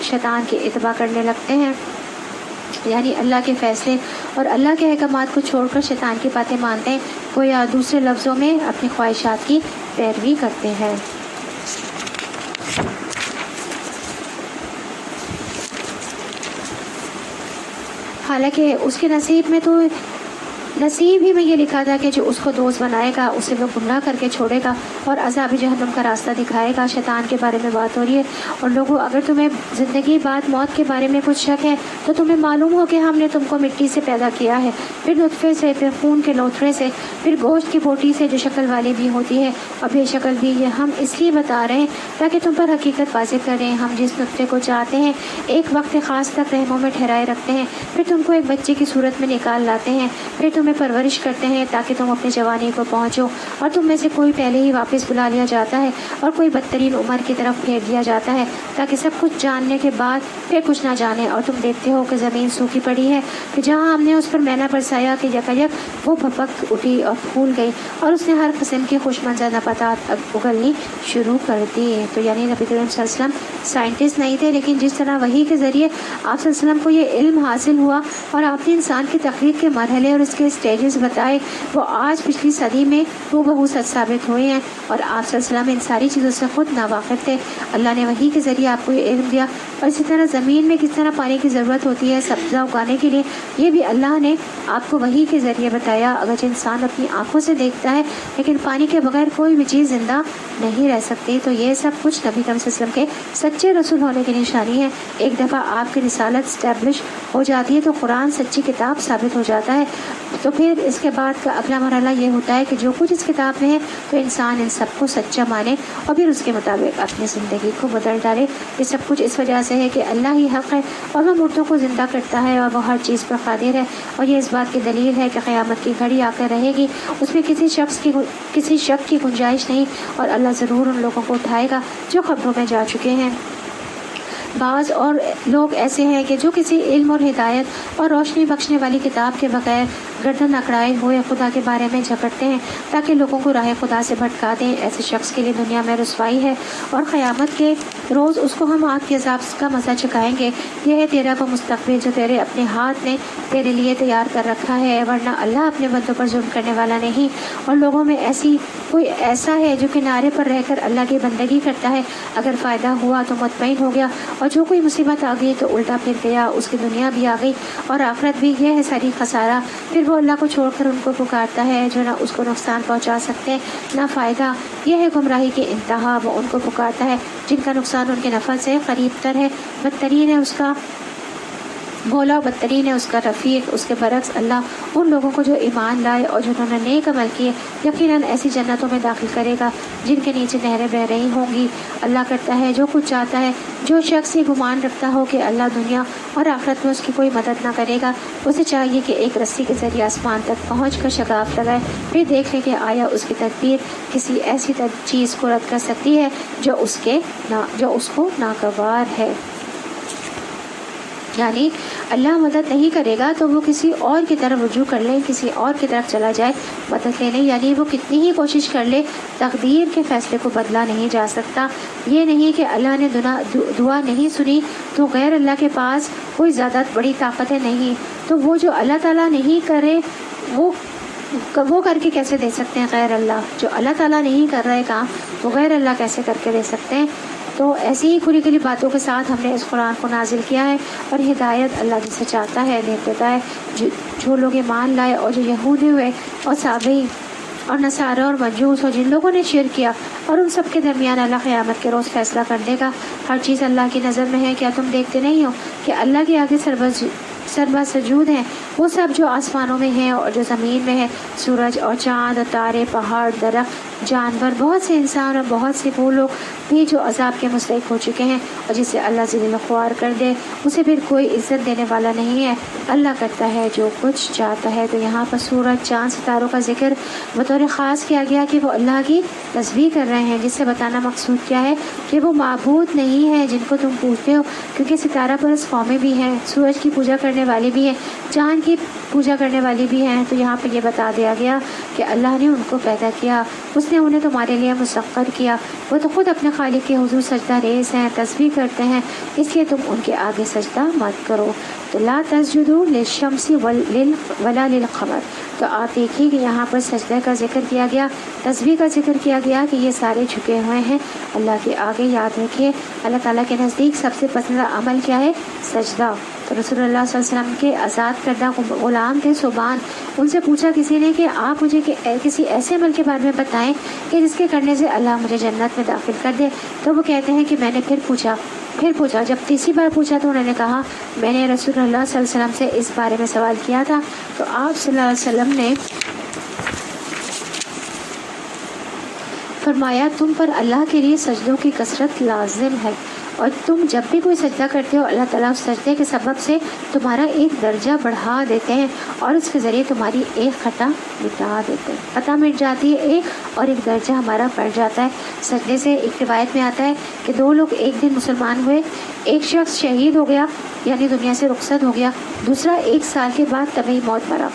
شیطان کی اتباع کرنے لگتے ہیں، یعنی اللہ کے فیصلے اور اللہ کے احکامات کو چھوڑ کر شیطان کی باتیں مانتے ہیں، گویا دوسرے لفظوں میں اپنی خواہشات کی پیروی کرتے ہیں۔ حالانکہ اس کے نصیب ہی میں یہ لکھا تھا کہ جو اس کو دوست بنائے گا اسے وہ گمراہ کر کے چھوڑے گا اور عذاب جہنم کا راستہ دکھائے گا۔ شیطان کے بارے میں بات ہو رہی ہے۔ اور لوگوں، اگر تمہیں زندگی بعد موت کے بارے میں کچھ شک ہے تو تمہیں معلوم ہو کہ ہم نے تم کو مٹی سے پیدا کیا ہے، پھر نطفے سے، پھر خون کے لوتھڑے سے، پھر گوشت کی بوٹی سے جو شکل والی بھی ہوتی ہے اور بے شکل بھی۔ یہ ہم اس لیے بتا رہے ہیں تاکہ تم پر حقیقت واضح کریں۔ ہم جس نطفے کو چاہتے ہیں ایک وقت خاص تک رحموں میں ٹھہرائے رکھتے ہیں، پھر تم کو ایک بچے کی صورت میں نکال لاتے ہیں، پھر تمہیں پرورش کرتے ہیں تاکہ تم اپنی جوانی کو پہنچو، اور تم میں سے کوئی پہلے ہی واپس بلا لیا جاتا ہے اور کوئی بدترین عمر کی طرف پھیر دیا جاتا ہے، تاکہ سب کچھ جاننے کے بعد پھر کچھ نہ جانے۔ اور تم دیکھتے ہو کہ زمین سوکھی پڑی ہے، کہ جہاں ہم نے اس پر مینا برسایا کہ یکایک وہ بھپک اٹھی اور پھول گئی، اور اس نے ہر قسم کی خوش منظر نباتات اگلنی شروع کر دی۔ تو یعنی نبی کریم صلی اللہ علیہ وسلم سائنٹسٹ نہیں تھے، لیکن جس طرح وحی کے ذریعے آپ صلی اللہ علیہ وسلم کو یہ علم حاصل ہوا اور آپ نے انسان کی تخلیق کے مرحلے اور اس کے اسٹیجز بتائے وہ آج پچھلی صدی میں ہو بہو سچ ثابت ہوئے ہیں، اور آپ صلی اللہ علیہ وسلم ان ساری چیزوں سے خود ناواقف تھے۔ اللہ نے وحی کے ذریعے آپ کو یہ علم دیا، اور اسی طرح زمین میں کس طرح پانی کی ضرورت ہوتی ہے سبزہ اگانے کے لیے، یہ بھی اللہ نے آپ کو وحی کے ذریعے بتایا۔ اگرچہ انسان اپنی آنکھوں سے دیکھتا ہے لیکن پانی کے بغیر کوئی بھی چیز زندہ نہیں رہ سکتی، تو یہ سب کچھ نبی کریم صلی اللہ علیہ وسلم کے سچے رسول ہونے کی نشانی ہے۔ ایک دفعہ آپ کی رسالت اسٹیبلش ہو جاتی ہے تو قرآن سچی کتاب ثابت ہو جاتا ہے، تو پھر اس کے بعد کا اگلا مرحلہ یہ ہوتا ہے کہ جو کچھ اس کتاب میں ہے تو انسان ان سب کو سچا مانے اور پھر اس کے مطابق اپنی زندگی کو بدل ڈالے۔ یہ سب کچھ اس وجہ سے ہے کہ اللہ ہی حق ہے اور وہ مردوں کو زندہ کرتا ہے اور وہ ہر چیز پر قادر ہے، اور یہ اس بات کی دلیل ہے کہ قیامت کی گھڑی آ کر رہے گی، اس میں کسی شک کی گنجائش نہیں، اور اللہ ضرور ان لوگوں کو اٹھائے گا جو قبروں میں جا چکے ہیں۔ بعض اور لوگ ایسے ہیں کہ جو کسی علم اور ہدایت اور روشنی بخشنے والی کتاب کے بغیر گردن اکڑائے ہوئے خدا کے بارے میں جھگڑتے ہیں تاکہ لوگوں کو راہ خدا سے بھٹکا دیں۔ ایسے شخص کے لیے دنیا میں رسوائی ہے، اور قیامت کے روز اس کو ہم آگ کے عذاب کا مزہ چکھائیں گے۔ یہ ہے تیرا وہ مستقبل جو تیرے اپنے ہاتھ نے تیرے لیے تیار کر رکھا ہے، ورنہ اللہ اپنے بندوں پر ظلم کرنے والا نہیں۔ اور لوگوں میں کوئی ایسا ہے جو کنارے پر رہ کر اللہ کی بندگی کرتا ہے، اگر فائدہ ہوا تو مطمئن ہو گیا، اور جو کوئی مصیبت آ گئی تو الٹا پھر گیا، اس کی دنیا بھی آ گئی اور آخرت بھی۔ یہ ہے ساری خسارہ۔ پھر وہ اللہ کو چھوڑ کر ان کو پکارتا ہے جو نہ اس کو نقصان پہنچا سکتے نہ فائدہ۔ یہ ہے گمراہی کی انتہا۔ وہ ان کو پکارتا ہے جن کا نقصان ان کے نفع سے قریب تر ہے، بدترین ہے اس کا بولا، بدترین ہے اس کا رفیق۔ اس کے برعکس اللہ ان لوگوں کو جو ایمان لائے اور جنہوں نے نیک عمل کیے یقیناً ایسی جنتوں میں داخل کرے گا جن کے نیچے نہریں بہہ رہی ہوں گی۔ اللہ کرتا ہے جو کچھ چاہتا ہے۔ جو شخص یہ گمان رکھتا ہو کہ اللہ دنیا اور آخرت میں اس کی کوئی مدد نہ کرے گا، اسے چاہیے کہ ایک رسی کے ذریعے آسمان تک پہنچ کر شگاف لگائے، پھر دیکھ لے کہ آیا اس کی تدبیر کسی ایسی چیز کو رد کر سکتی ہے جو اس کو ناگوار ہے۔ یعنی اللہ مدد نہیں کرے گا تو وہ کسی اور کی طرف رجوع کر لے، کسی اور کی طرف چلا جائے مدد لینے، یعنی وہ کتنی ہی کوشش کر لے تقدیر کے فیصلے کو بدلا نہیں جا سکتا۔ یہ نہیں کہ اللہ نے دعا نہیں سنی تو غیر اللہ کے پاس کوئی زیادہ بڑی طاقت ہے، نہیں، تو وہ جو اللہ تعالیٰ نہیں کرے وہ کر کے کیسے دے سکتے ہیں غیر اللہ؟ جو اللہ تعالیٰ نہیں کر رہے کام وہ غیر اللہ کیسے کر کے دے سکتے ہیں؟ تو ایسی ہی کھلی کھلی باتوں کے ساتھ ہم نے اس قرآن کو نازل کیا ہے، اور ہدایت اللہ جسے چاہتا ہے دے دیتا ہے۔ جو لوگ ایمان لائے اور جو یہودی ہوئے اور صابئی اور نصارہ اور مجوس اور جن لوگوں نے شرک کیا، اور ان سب کے درمیان اللہ قیامت کے روز فیصلہ کر دے گا۔ ہر چیز اللہ کی نظر میں ہے، کیا تم دیکھتے نہیں ہو کہ اللہ کے آگے سربا سجود ہیں وہ سب جو آسمانوں میں ہیں اور جو زمین میں ہے، سورج اور چاند اور تارے، پہاڑ، درخت، جانور، بہت سے انسان اور بہت سے وہ لوگ بھی جو عذاب کے مستحق ہو چکے ہیں، اور جسے اللہ ذلیل و خوار کر دے اسے پھر کوئی عزت دینے والا نہیں ہے۔ اللہ کرتا ہے جو کچھ چاہتا ہے۔ تو یہاں پر سورج، چاند، ستاروں کا ذکر بطور خاص کیا گیا کہ وہ اللہ کی تسبیح کر رہے ہیں، جس سے بتانا مقصود کیا ہے کہ وہ معبود نہیں ہے جن کو تم پوجتے ہو، کیونکہ ستارہ پرست قومیں بھی ہیں، سورج کی پوجا کرنے والی بھی ہیں، چاند کی پوجا کرنے والی بھی ہیں۔ تو یہاں پہ یہ بتا دیا گیا کہ اللہ نے ان کو پیدا کیا، اس نے انہیں تمہارے لیے مسخر کیا، وہ تو خود اپنے خالق کے حضور سجدہ ریز ہیں، تسبیح کرتے ہیں، اس لیے تم ان کے آگے سجدہ مت کرو۔ تو لا تسجدوا للشمس ولا للقمر۔ تو آپ دیکھیے کہ یہاں پر سجدہ کا ذکر کیا گیا، تسبیح کا ذکر کیا گیا کہ یہ سارے جھکے ہوئے ہیں اللہ کے آگے۔ یاد رکھیے اللہ تعالیٰ کے نزدیک سب سے پسندیدہ عمل کیا ہے؟ سجدہ۔ تو رسول اللہ صلی اللہ علیہ وسلم کے آزاد کردہ غلام تھے صوبان، ان سے پوچھا کسی نے کہ آپ مجھے کسی ایسے عمل کے بارے میں بتائیں کہ جس کے کرنے سے اللہ مجھے جنت میں داخل کر دے۔ تو وہ کہتے ہیں کہ میں نے پھر پوچھا، جب تیسری بار پوچھا تو انہوں نے کہا میں نے رسول اللہ صلی اللہ علیہ وسلم سے اس بارے میں سوال کیا تھا، تو آپ صلی اللہ علیہ وسلم نے فرمایا تم پر اللہ کے لیے سجدوں کی کثرت لازم ہے، اور تم جب بھی کوئی سجدہ کرتے ہو اللہ تعالیٰ اس سجدے کے سبب سے تمہارا ایک درجہ بڑھا دیتے ہیں، اور اس کے ذریعے تمہاری ایک خطا مٹا دیتے ہیں۔ خطا مٹ جاتی ہے ایک، اور ایک درجہ ہمارا بڑھ جاتا ہے سجدے سے۔ ایک روایت میں آتا ہے کہ دو لوگ ایک دن مسلمان ہوئے، ایک شخص شہید ہو گیا یعنی دنیا سے رخصت ہو گیا، دوسرا 1 سال کے بعد طبعی موت مرا۔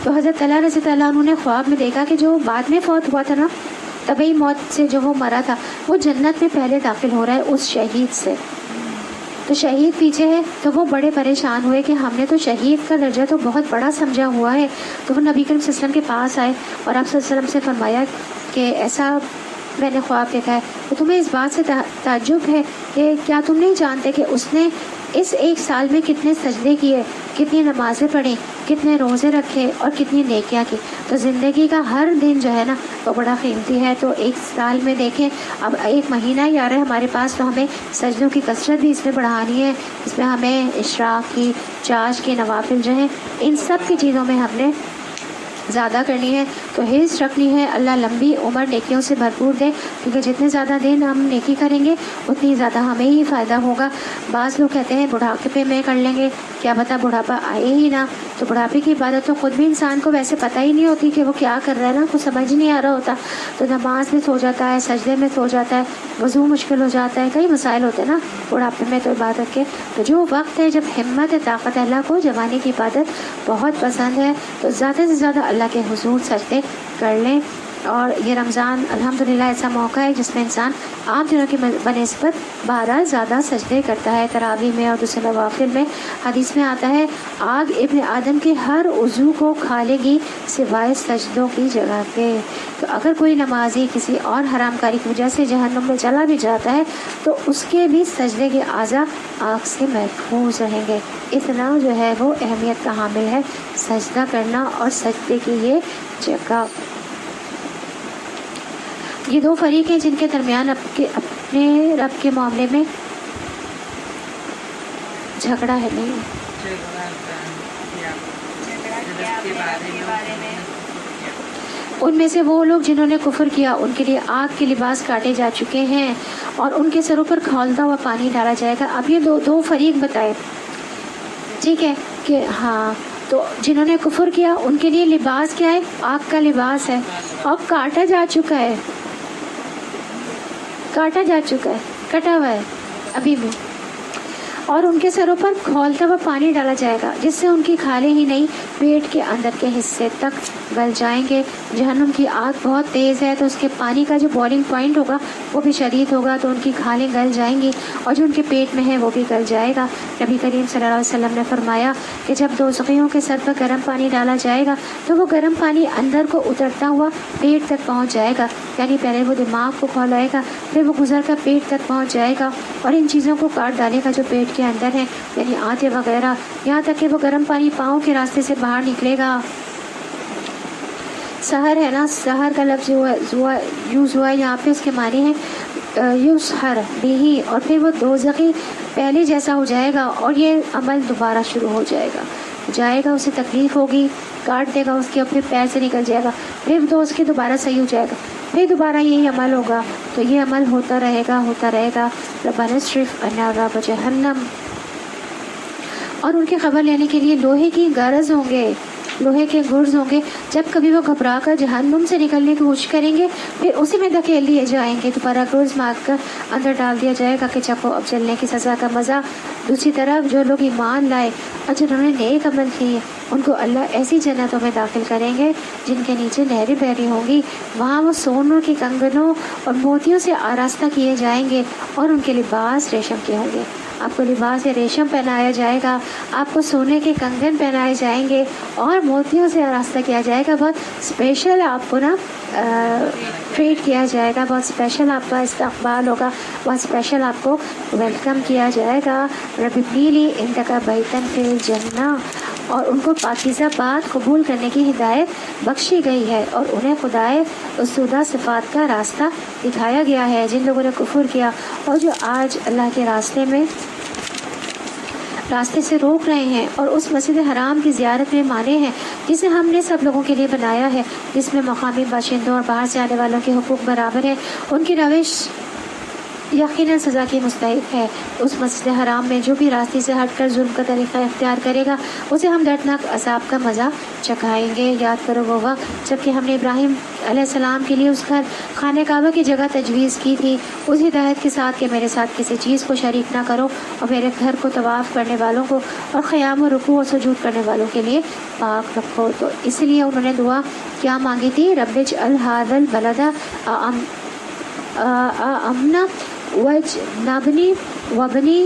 تو حضرت علی رضی اللہ عنہ نے خواب میں دیکھا کہ جو بعد میں فوت ہوا تھا نا، طبعی موت سے جو وہ مرا تھا، وہ جنت میں پہلے داخل ہو رہا ہے اس شہید سے۔ تو شہید پیچھے ہے، تو وہ بڑے پریشان ہوئے کہ ہم نے تو شہید کا درجہ تو بہت بڑا سمجھا ہوا ہے. تو وہ نبی کریم صلی اللہ علیہ وسلم کے پاس آئے اور آپ صلی اللہ علیہ وسلم سے فرمایا کہ ایسا میں نے خواب دیکھا ہے. تو تمہیں اس بات سے تعجب ہے کہ کیا تم نہیں جانتے کہ اس نے اس ایک سال میں کتنے سجدے کیے، کتنی نمازیں پڑھی، کتنے روزے رکھے اور کتنی نیکیاں کی. تو زندگی کا ہر دن جو ہے نا وہ بڑا قیمتی ہے. تو ایک سال میں دیکھیں، اب ایک مہینہ ہی آ رہا ہے ہمارے پاس، تو ہمیں سجدوں کی کثرت بھی اس میں بڑھانی ہے. اس میں ہمیں اشراق کی، چاش کی، نوافل جو ہیں، ان سب کی چیزوں میں ہم نے زیادہ کرنی ہے. تو حرص رکھنی ہے. اللہ لمبی عمر نیکیوں سے بھرپور دے، کیونکہ جتنے زیادہ دن ہم نیکی کریں گے اتنی زیادہ ہمیں ہی فائدہ ہوگا. بعض لوگ کہتے ہیں بڑھاپے پہ میں کر لیں گے، کیا پتہ بڑھاپا آئے ہی نہ. تو بڑھاپے کی عبادت تو خود بھی انسان کو ویسے پتہ ہی نہیں ہوتی کہ وہ کیا کر رہا ہے نا، کچھ سمجھ نہیں آ رہا ہوتا. تو نماز میں سو جاتا ہے، سجدے میں سو جاتا ہے، وضو مشکل ہو جاتا ہے، کئی مسائل ہوتے ہیں نا بڑھاپے میں تو عبادت کے. تو جو وقت ہے جب ہمت ہے، طاقت ہے، اللہ کو جوانی کی عبادت بہت پسند ہے، تو زیادہ سے زیادہ اللہ کے حضور سجدے کر لیں. اور یہ رمضان الحمدللہ ایسا موقع ہے جس میں انسان عام دنوں کی بنسبت 12 زیادہ سجدے کرتا ہے. تراویح میں اور دوسرے نوافل میں حدیث میں آتا ہے آگ ابن آدم کے ہر عضو کو کھا لے گی سوائے سجدوں کی جگہ کے. تو اگر کوئی نمازی کسی اور حرام کاری کی وجہ سے جہنم میں چلا بھی جاتا ہے تو اس کے بھی سجدے کے اعضاء آگ سے محفوظ رہیں گے. اتنا جو ہے وہ اہمیت کا حامل ہے سجدہ کرنا اور سجدے کی یہ جگہ. یہ دو فریق ہیں جن کے درمیان اپنے رب کے معاملے میں جھگڑا ہے. نہیں ان میں سے وہ لوگ جنہوں نے کفر کیا ان کے لیے آگ کے لباس کاٹے جا چکے ہیں اور ان کے سروں پر کھولتا ہوا پانی ڈالا جائے گا. اب یہ دو فریق بتائے، ٹھیک ہے کہ ہاں. تو جنہوں نے کفر کیا ان کے لیے لباس کیا ہے؟ آگ کا لباس ہے، اور کاٹا جا چکا ہے، کاٹا جا چکا ہے، کٹا ہوا ہے ابھی بھی. اور ان کے سروں پر کھولتا ہوا پانی ڈالا جائے گا جس سے ان کی کھالیں ہی نہیں پیٹ کے اندر کے حصے تک گل جائیں گے. جہنم کی آگ بہت تیز ہے تو اس کے پانی کا جو بوائلنگ پوائنٹ ہوگا وہ بھی شدید ہوگا، تو ان کی کھالیں گل جائیں گی اور جو ان کے پیٹ میں ہے وہ بھی گل جائے گا. نبی کریم صلی اللہ علیہ وسلم نے فرمایا کہ جب دوزخیوں کے سر پر گرم پانی ڈالا جائے گا تو وہ گرم پانی اندر کو اترتا ہوا پیٹ تک پہنچ جائے گا. یعنی پہلے وہ دماغ کو کھولائے گا، پھر وہ گزر کر پیٹ تک پہنچ جائے گا اور ان چیزوں کو کاٹ ڈالے گا جو پیٹ کے اندر ہے، یعنی آنتے وغیرہ، یہاں تک کہ وہ گرم پانی پاؤں کے راستے سے باہر نکلے گا. سحر ہے نا، سحر کا لفظ یوز ہوا ہے یہاں پہ، اس کے معنی ہے یسحر بھی، اور پھر وہ دوزخی پہلے جیسا ہو جائے گا اور یہ عمل دوبارہ شروع ہو جائے گا. اسے تکلیف ہوگی، کاٹ دے گا اس کے، اور پھر پیر سے نکل جائے گا، پھر تو اس کے دوبارہ صحیح ہو جائے گا، پھر دوبارہ یہی عمل ہوگا. تو یہ عمل ہوتا رہے گا. ربنا اصرف عنا عذاب جہنم. اور ان کی خبر لینے کے لیے لوہے کی گرز ہوں گے، لوہے کے گرز ہوں گے. جب کبھی وہ گھبرا کر جہنم سے نکلنے کی کوشش کریں گے پھر اسی میں دھکیل لیے جائیں گے. دوبارہ گرز مار کر اندر ڈال دیا جائے گا کہ چکو اب جلنے کی سزا کا مزہ. دوسری طرف جو لوگ ایمان لائے اور جنہوں نے نیک عمل کیے ان کو اللہ ایسی جنتوں میں داخل کریں گے جن کے نیچے نہریں بہ رہی ہوں گی. وہاں وہ سونوں کے کنگنوں اور موتیوں سے آراستہ کیے جائیں گے اور ان کے لباس ریشم کے ہوں گے. آپ کو لباس ریشم پہنایا جائے گا، آپ کو سونے کے کنگن پہنائے جائیں گے اور موتیوں سے آراستہ کیا جائے گا. بہت اسپیشل آپ کو نا ٹریٹ کیا جائے گا، بہت اسپیشل آپ کا استقبال ہوگا، بہت اسپیشل آپ کو ویلکم کیا جائے گا. رب ابنی لی عندک بیتن فی الجنہ. اور ان کو پاکیزہ بات قبول کرنے کی ہدایت بخشی گئی ہے اور انہیں خدائے اسودہ صفات کا راستہ دکھایا گیا ہے. جن لوگوں نے کفر کیا اور جو آج اللہ کے راستے سے روک رہے ہیں اور اس مسجد حرام کی زیارت میں مانے ہیں جسے ہم نے سب لوگوں کے لیے بنایا ہے، جس میں مقامی باشندوں اور باہر سے آنے والوں کے حقوق برابر ہیں، ان کی روش یقیناً سزا کی مستحق ہے. اس مسجد حرام میں جو بھی راستے سے ہٹ کر ظلم کا طریقہ اختیار کرے گا اسے ہم دردناک عذاب کا مزہ چکھائیں گے. یاد کرو وہ وقت جب کہ ہم نے ابراہیم علیہ السلام کے لیے اس گھر خانہ کعبہ کی جگہ تجویز کی تھی، اس ہدایت کے ساتھ کہ میرے ساتھ کسی چیز کو شریک نہ کرو اور میرے گھر کو طواف کرنے والوں کو اور قیام و رکوع و سجود کرنے والوں کے لیے پاک رکھو. تو اس لیے انہوں نے دعا کیا مانگی تھی؟ رب اجعل ھذا البلد آمنا واجنبنی وابنی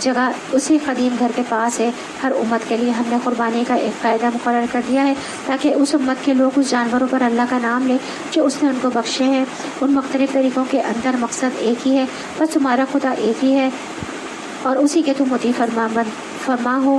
جگہ اسی قدیم گھر کے پاس ہے۔ ہر امت کے لیے ہم نے قربانی کا ایک قاعدہ مقرر کر دیا ہے تاکہ اس امت کے لوگ اس جانوروں پر اللہ کا نام لیں جو اس نے ان کو بخشے ہیں۔ ان مختلف طریقوں کے اندر مقصد ایک ہی ہے، بس تمہارا خدا ایک ہی ہے اور اسی کے تم مطیع فرما ہو۔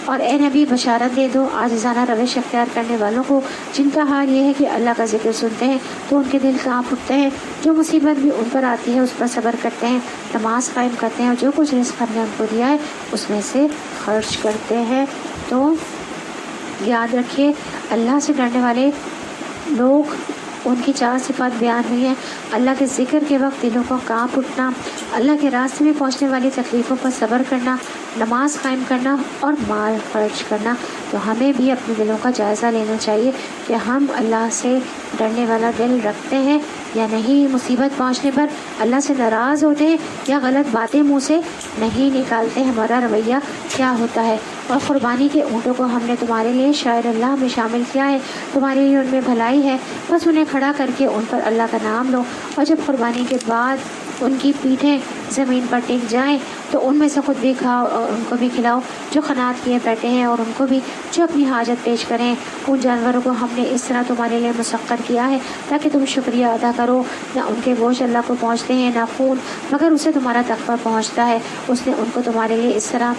اور اے نبی بشارت دے دو عاجزانہ روش اختیار کرنے والوں کو جن کا حال یہ ہے کہ اللہ کا ذکر سنتے ہیں تو ان کے دل کانپ اٹھتے ہیں، جو مصیبت بھی ان پر آتی ہے اس پر صبر کرتے ہیں، نماز قائم کرتے ہیں اور جو کچھ رزق ہم نے ان کو دیا ہے اس میں سے خرچ کرتے ہیں۔ تو یاد رکھیے اللہ سے ڈرنے والے لوگ، ان کی 4 صفات بیان ہوئی ہیں۔ اللہ کے ذکر کے وقت دلوں کو کانپ اٹھنا، اللہ کے راستے میں پہنچنے والی تکلیفوں پر صبر کرنا، نماز قائم کرنا اور مال خرچ کرنا۔ تو ہمیں بھی اپنے دلوں کا جائزہ لینا چاہیے کہ ہم اللہ سے ڈرنے والا دل رکھتے ہیں یا نہیں، مصیبت پہنچنے پر اللہ سے ناراض ہوتے ہیں یا غلط باتیں منہ سے نہیں نکالتے، ہمارا رویہ کیا ہوتا ہے۔ اور قربانی کے اونٹوں کو ہم نے تمہارے لیے شاعر اللہ میں شامل کیا ہے، تمہارے لیے ان میں بھلائی ہے، بس انہیں کھڑا کر کے ان پر اللہ کا نام لو، اور جب قربانی کے بعد ان کی پیٹھیں زمین پر ٹک جائیں تو ان میں سے خود بھی کھاؤ اور ان کو بھی کھلاؤ جو قناعت کیے بیٹھے ہیں، اور ان کو بھی جو اپنی حاجت پیش کریں۔ ان جانوروں کو ہم نے اس طرح تمہارے لیے مسخر کیا ہے تاکہ تم شکریہ ادا کرو۔ نہ ان کے گوشت اللہ کو پہنچتے ہیں نہ خون، مگر اسے تمہارا تقویٰ پہنچتا ہے۔ اس نے ان کو تمہارے لیے اس طرح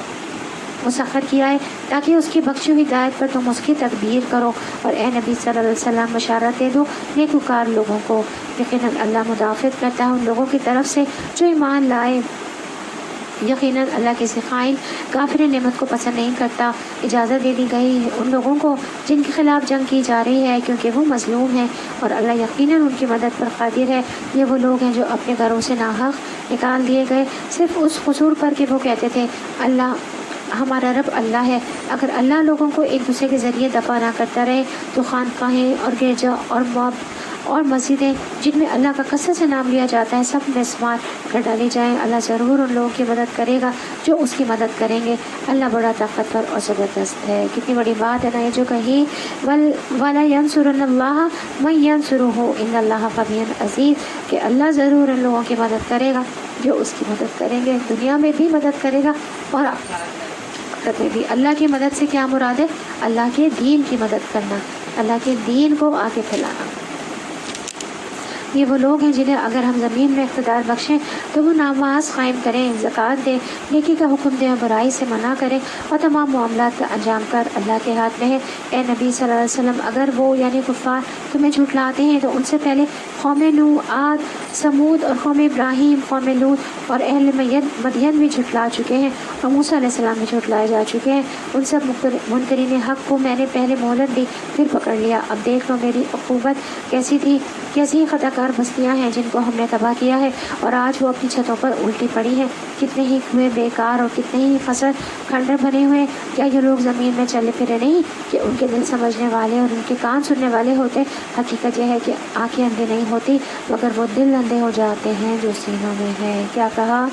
مسخر کیا ہے تاکہ اس کی بخشی ہوئی ہدایت پر تم اس کی تدبیر کرو۔ اور اے نبی صلی اللہ علیہ وسلم بشارت دے دو نیکوکار لوگوں کو، یقیناً اللہ مدافعت کرتا ہے ان لوگوں کی طرف سے جو ایمان لائے۔ یقیناً اللہ کسی خائن کافر نعمت کو پسند نہیں کرتا۔ اجازت دے دی گئی ہے ان لوگوں کو جن کے خلاف جنگ کی جا رہی ہے کیونکہ وہ مظلوم ہیں، اور اللہ یقیناً ان کی مدد پر قادر ہے۔ یہ وہ لوگ ہیں جو اپنے گھروں سے ناحق نکال دیے گئے صرف اس قصور پر کہ وہ کہتے تھے اللہ ہمارا رب اللہ ہے۔ اگر اللہ لوگوں کو ایک دوسرے کے ذریعے دفع نہ کرتا رہے تو خانقاہیں اور گرجا اور مسجدیں جن میں اللہ کا کثرت سے نام لیا جاتا ہے سب مسمار کر ڈالی جائیں۔ اللہ ضرور ان لوگوں کی مدد کرے گا جو اس کی مدد کریں گے۔ اللہ بڑا طاقتور اور زبردست ہے۔ کتنی بڑی بات ہے نا یہ جو کہی، وَلَا يَنْصُرَنَّ اللَّهَ مَن يَنْصُرُهُ إِنَّ اللَّهَ قَوِيٌّ عَزِيزٌ، کہ اللہ ضرور ان لوگوں کی مدد کرے گا جو اس کی مدد کریں گے، دنیا میں بھی مدد کرے گا اور آخرت میں بھی۔ اللہ کی مدد سے کیا مراد ہے؟ اللہ کے دین کی مدد کرنا، اللہ کے دین کو آگے پھیلانا۔ یہ وہ لوگ ہیں جنہیں اگر ہم زمین میں اقتدار بخشیں تو وہ نماز قائم کریں، زکوٰۃ دیں، نیکی کا حکم دیں اور برائی سے منع کریں، اور تمام معاملات کا انجام کر اللہ کے ہاتھ میں ہے۔ اے نبی صلی اللہ علیہ وسلم اگر وہ یعنی کفار تمہیں جھٹلاتے ہیں تو ان سے پہلے قوم نوح، عاد، سمود اور قوم ابراہیم، قوم لوط اور اہل مدین بھی جھٹلا چکے ہیں، اور موسیٰ علیہ السلام بھی جھٹلائے جا چکے ہیں۔ ان سب منکرین حق کو میں نے پہلے مہلت دی پھر پکڑ لیا۔ اب دیکھ لو میری عقوبت کیسی تھی۔ کیسی خطا کار بستیاں ہیں جن کو ہم نے تباہ کیا ہے اور آج وہ اپنی چھتوں پر الٹی پڑی ہیں۔ کتنے ہی کنویں بیکار اور کتنے ہی فصل کھنڈر بنے ہوئے، کیا یہ لوگ زمین میں چلے پھرے نہیں کہ ان کے دل سمجھنے والے اور ان کے کان سننے والے ہوتے؟ حقیقت یہ ہے کہ آنکھیں اندھی نہیں ہوتی مگر وہ دل اندھے ہو جاتے ہیں جو سینوں میں ہے۔ کیا کہا؟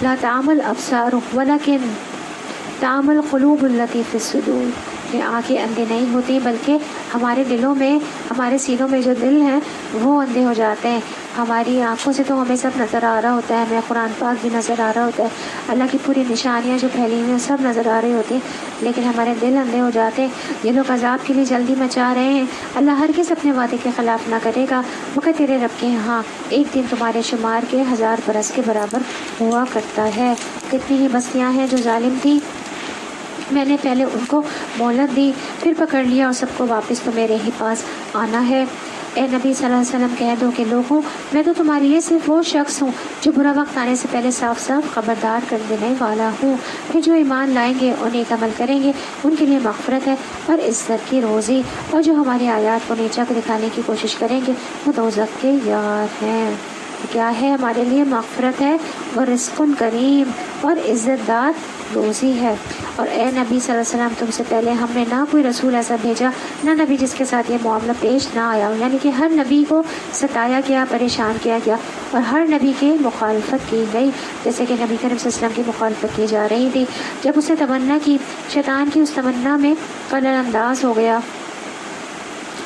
لا تعمل ابصار ولکن تعمل قلوب التی فی الصدور، کہ آنکھیں اندھی نہیں ہوتی بلکہ ہمارے دلوں میں، ہمارے سینوں میں جو دل ہیں وہ اندھے ہو جاتے ہیں۔ ہماری آنکھوں سے تو ہمیں سب نظر آ رہا ہوتا ہے، ہمیں قرآن پاک بھی نظر آ رہا ہوتا ہے، اللہ کی پوری نشانیاں جو پھیلی ہوئی ہیں سب نظر آ رہی ہوتی ہیں، لیکن ہمارے دل اندھے ہو جاتے ہیں۔ یہ لوگ عذاب کے لیے جلدی مچا رہے ہیں۔ اللہ ہرگز اپنے وعدے کے خلاف نہ کرے گا، مگر تیرے رب کے ہاں ایک دن تمہارے شمار کے 1000 برس کے برابر ہوا کرتا ہے۔ کتنی ہی بستیاں ہیں جو ظالم تھی، میں نے پہلے ان کو مہلت دی پھر پکڑ لیا، اور سب کو واپس تو میرے ہی پاس آنا ہے۔ اے نبی صلی اللہ علیہ وسلم کہہ دو کہ لوگوں میں تو تمہارے لیے صرف وہ شخص ہوں جو برا وقت آنے سے پہلے صاف صاف خبردار کر دینے والا ہوں کہ جو ایمان لائیں گے اور نیک عمل کریں گے ان کے لیے مغفرت ہے اور عزت کی روزی، اور جو ہماری آیات کو نیچا دکھانے کی کوشش کریں گے وہ دوزخ کے یار ہیں۔ کیا ہے؟ ہمارے لیے مغفرت ہے اور رزق کریم اور عزت دار روزی ہے۔ اور اے نبی صلی اللہ علیہ وسلم تم سے پہلے ہم نے نہ کوئی رسول ایسا بھیجا نہ نبی جس کے ساتھ یہ معاملہ پیش نہ آیا ہو، یعنی کہ ہر نبی کو ستایا گیا، پریشان کیا گیا اور ہر نبی کی مخالفت کی گئی، جیسے کہ نبی کریم صلی اللہ علیہ وسلم کی مخالفت کی جا رہی تھی۔ جب اسے تمنا کی، شیطان کی اس تمنا میں قلل انداز ہو گیا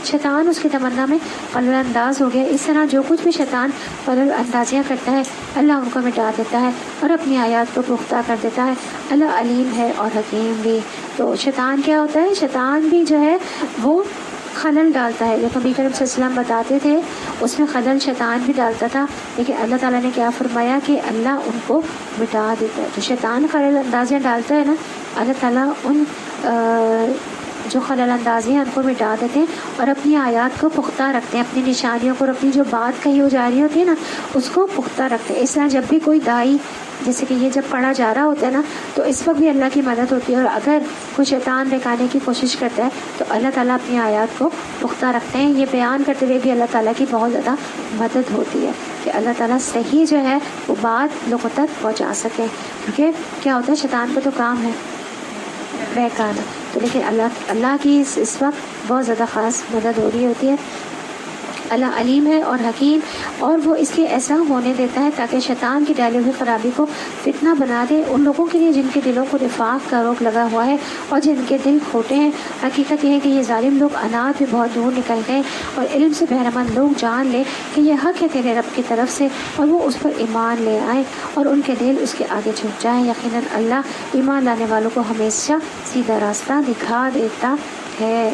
شیطان اس کی تمنا میں غلط انداز ہو گیا۔ اس طرح جو کچھ بھی شیطان غلط اندازیاں کرتا ہے اللہ ان کو مٹا دیتا ہے اور اپنی آیات کو پختہ کر دیتا ہے۔ اللہ علیم ہے اور حکیم بھی۔ تو شیطان کیا ہوتا ہے؟ شیطان بھی جو ہے وہ خلل ڈالتا ہے، جو نبی کریم صلی اللہ علیہ وسلم بتاتے تھے اس میں خلل شیطان بھی ڈالتا تھا، لیکن اللہ تعالیٰ نے کیا فرمایا کہ اللہ ان کو مٹا دیتا ہے۔ جو شیطان خلل اندازیاں ڈالتا ہے نا، اللہ تعالیٰ ان جو خلل اندازی ہیں ان کو مٹا دیتے ہیں اور اپنی آیات کو پختہ رکھتے ہیں، اپنی نشانیوں کو اور اپنی جو بات کہی ہو جا رہی ہوتی ہے نا اس کو پختہ رکھتے ہیں۔ اس طرح جب بھی کوئی داعی، جیسے کہ یہ جب پڑھا جا رہا ہوتا ہے نا تو اس وقت بھی اللہ کی مدد ہوتی ہے، اور اگر کوئی شیطان بہکانے کی کوشش کرتا ہے تو اللہ تعالیٰ اپنی آیات کو پختہ رکھتے ہیں۔ یہ بیان کرتے ہوئے بھی اللہ تعالیٰ کی بہت زیادہ مدد ہوتی ہے کہ اللہ تعالیٰ صحیح جو ہے وہ بات لوگوں تک پہنچا سکے، کیونکہ کیا ہوتا ہے شیطان کا تو کام ہے بہکانا، تو لیکن اللہ کی اس وقت بہت زیادہ خاص مدد ہو رہی ہوتی ہے۔ اللہ علیم ہے اور حکیم، اور وہ اس لیے ایسا ہونے دیتا ہے تاکہ شیطان کی ڈالی ہوئی خرابی کو فتنہ بنا دے ان لوگوں کے لیے جن کے دلوں کو نفاق کا روک لگا ہوا ہے اور جن کے دل کھوٹے ہیں۔ حقیقت یہ ہے کہ یہ ظالم لوگ انات بھی بہت دور نکل گئے، اور علم سے بہرمند لوگ جان لے کہ یہ حق ہے تیرے رب کی طرف سے، اور وہ اس پر ایمان لے آئیں اور ان کے دل اس کے آگے جھک جائیں۔ یقیناً اللہ ایمان لانے والوں کو ہمیشہ سیدھا راستہ دکھا دیتا ہے۔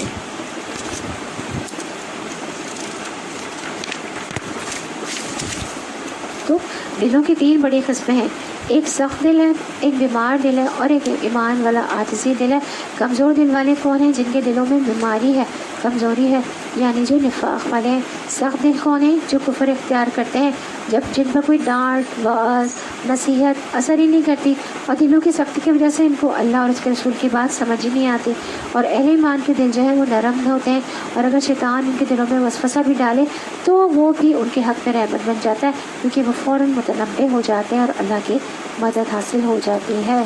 تو دلوں کی تین بڑی قسمیں ہیں، ایک سخت دل ہے، ایک بیمار دل ہے، اور ایک ایمان والا عاجزی دل ہے۔ کمزور دل والے کون ہیں؟ جن کے دلوں میں بیماری ہے، کمزوری ہے، یعنی جو نفاق والے ہیں۔ سخت دل کون ہیں؟ جو کفر اختیار کرتے ہیں، جن پر کوئی ڈانٹ واز نصیحت اثر ہی نہیں کرتی، اور دلوں کی سختی کی وجہ سے ان کو اللہ اور اس کے رسول کی بات سمجھ ہی نہیں آتی۔ اور اہل ایمان کے دل جو ہے وہ نرم ہوتے ہیں، اور اگر شیطان ان کے دلوں میں وسوسہ بھی ڈالے تو وہ بھی ان کے حق میں رحمت بن جاتا ہے، کیونکہ وہ فوراً متنبہ ہو جاتے ہیں اور اللہ کی مدد حاصل ہو جاتی ہے۔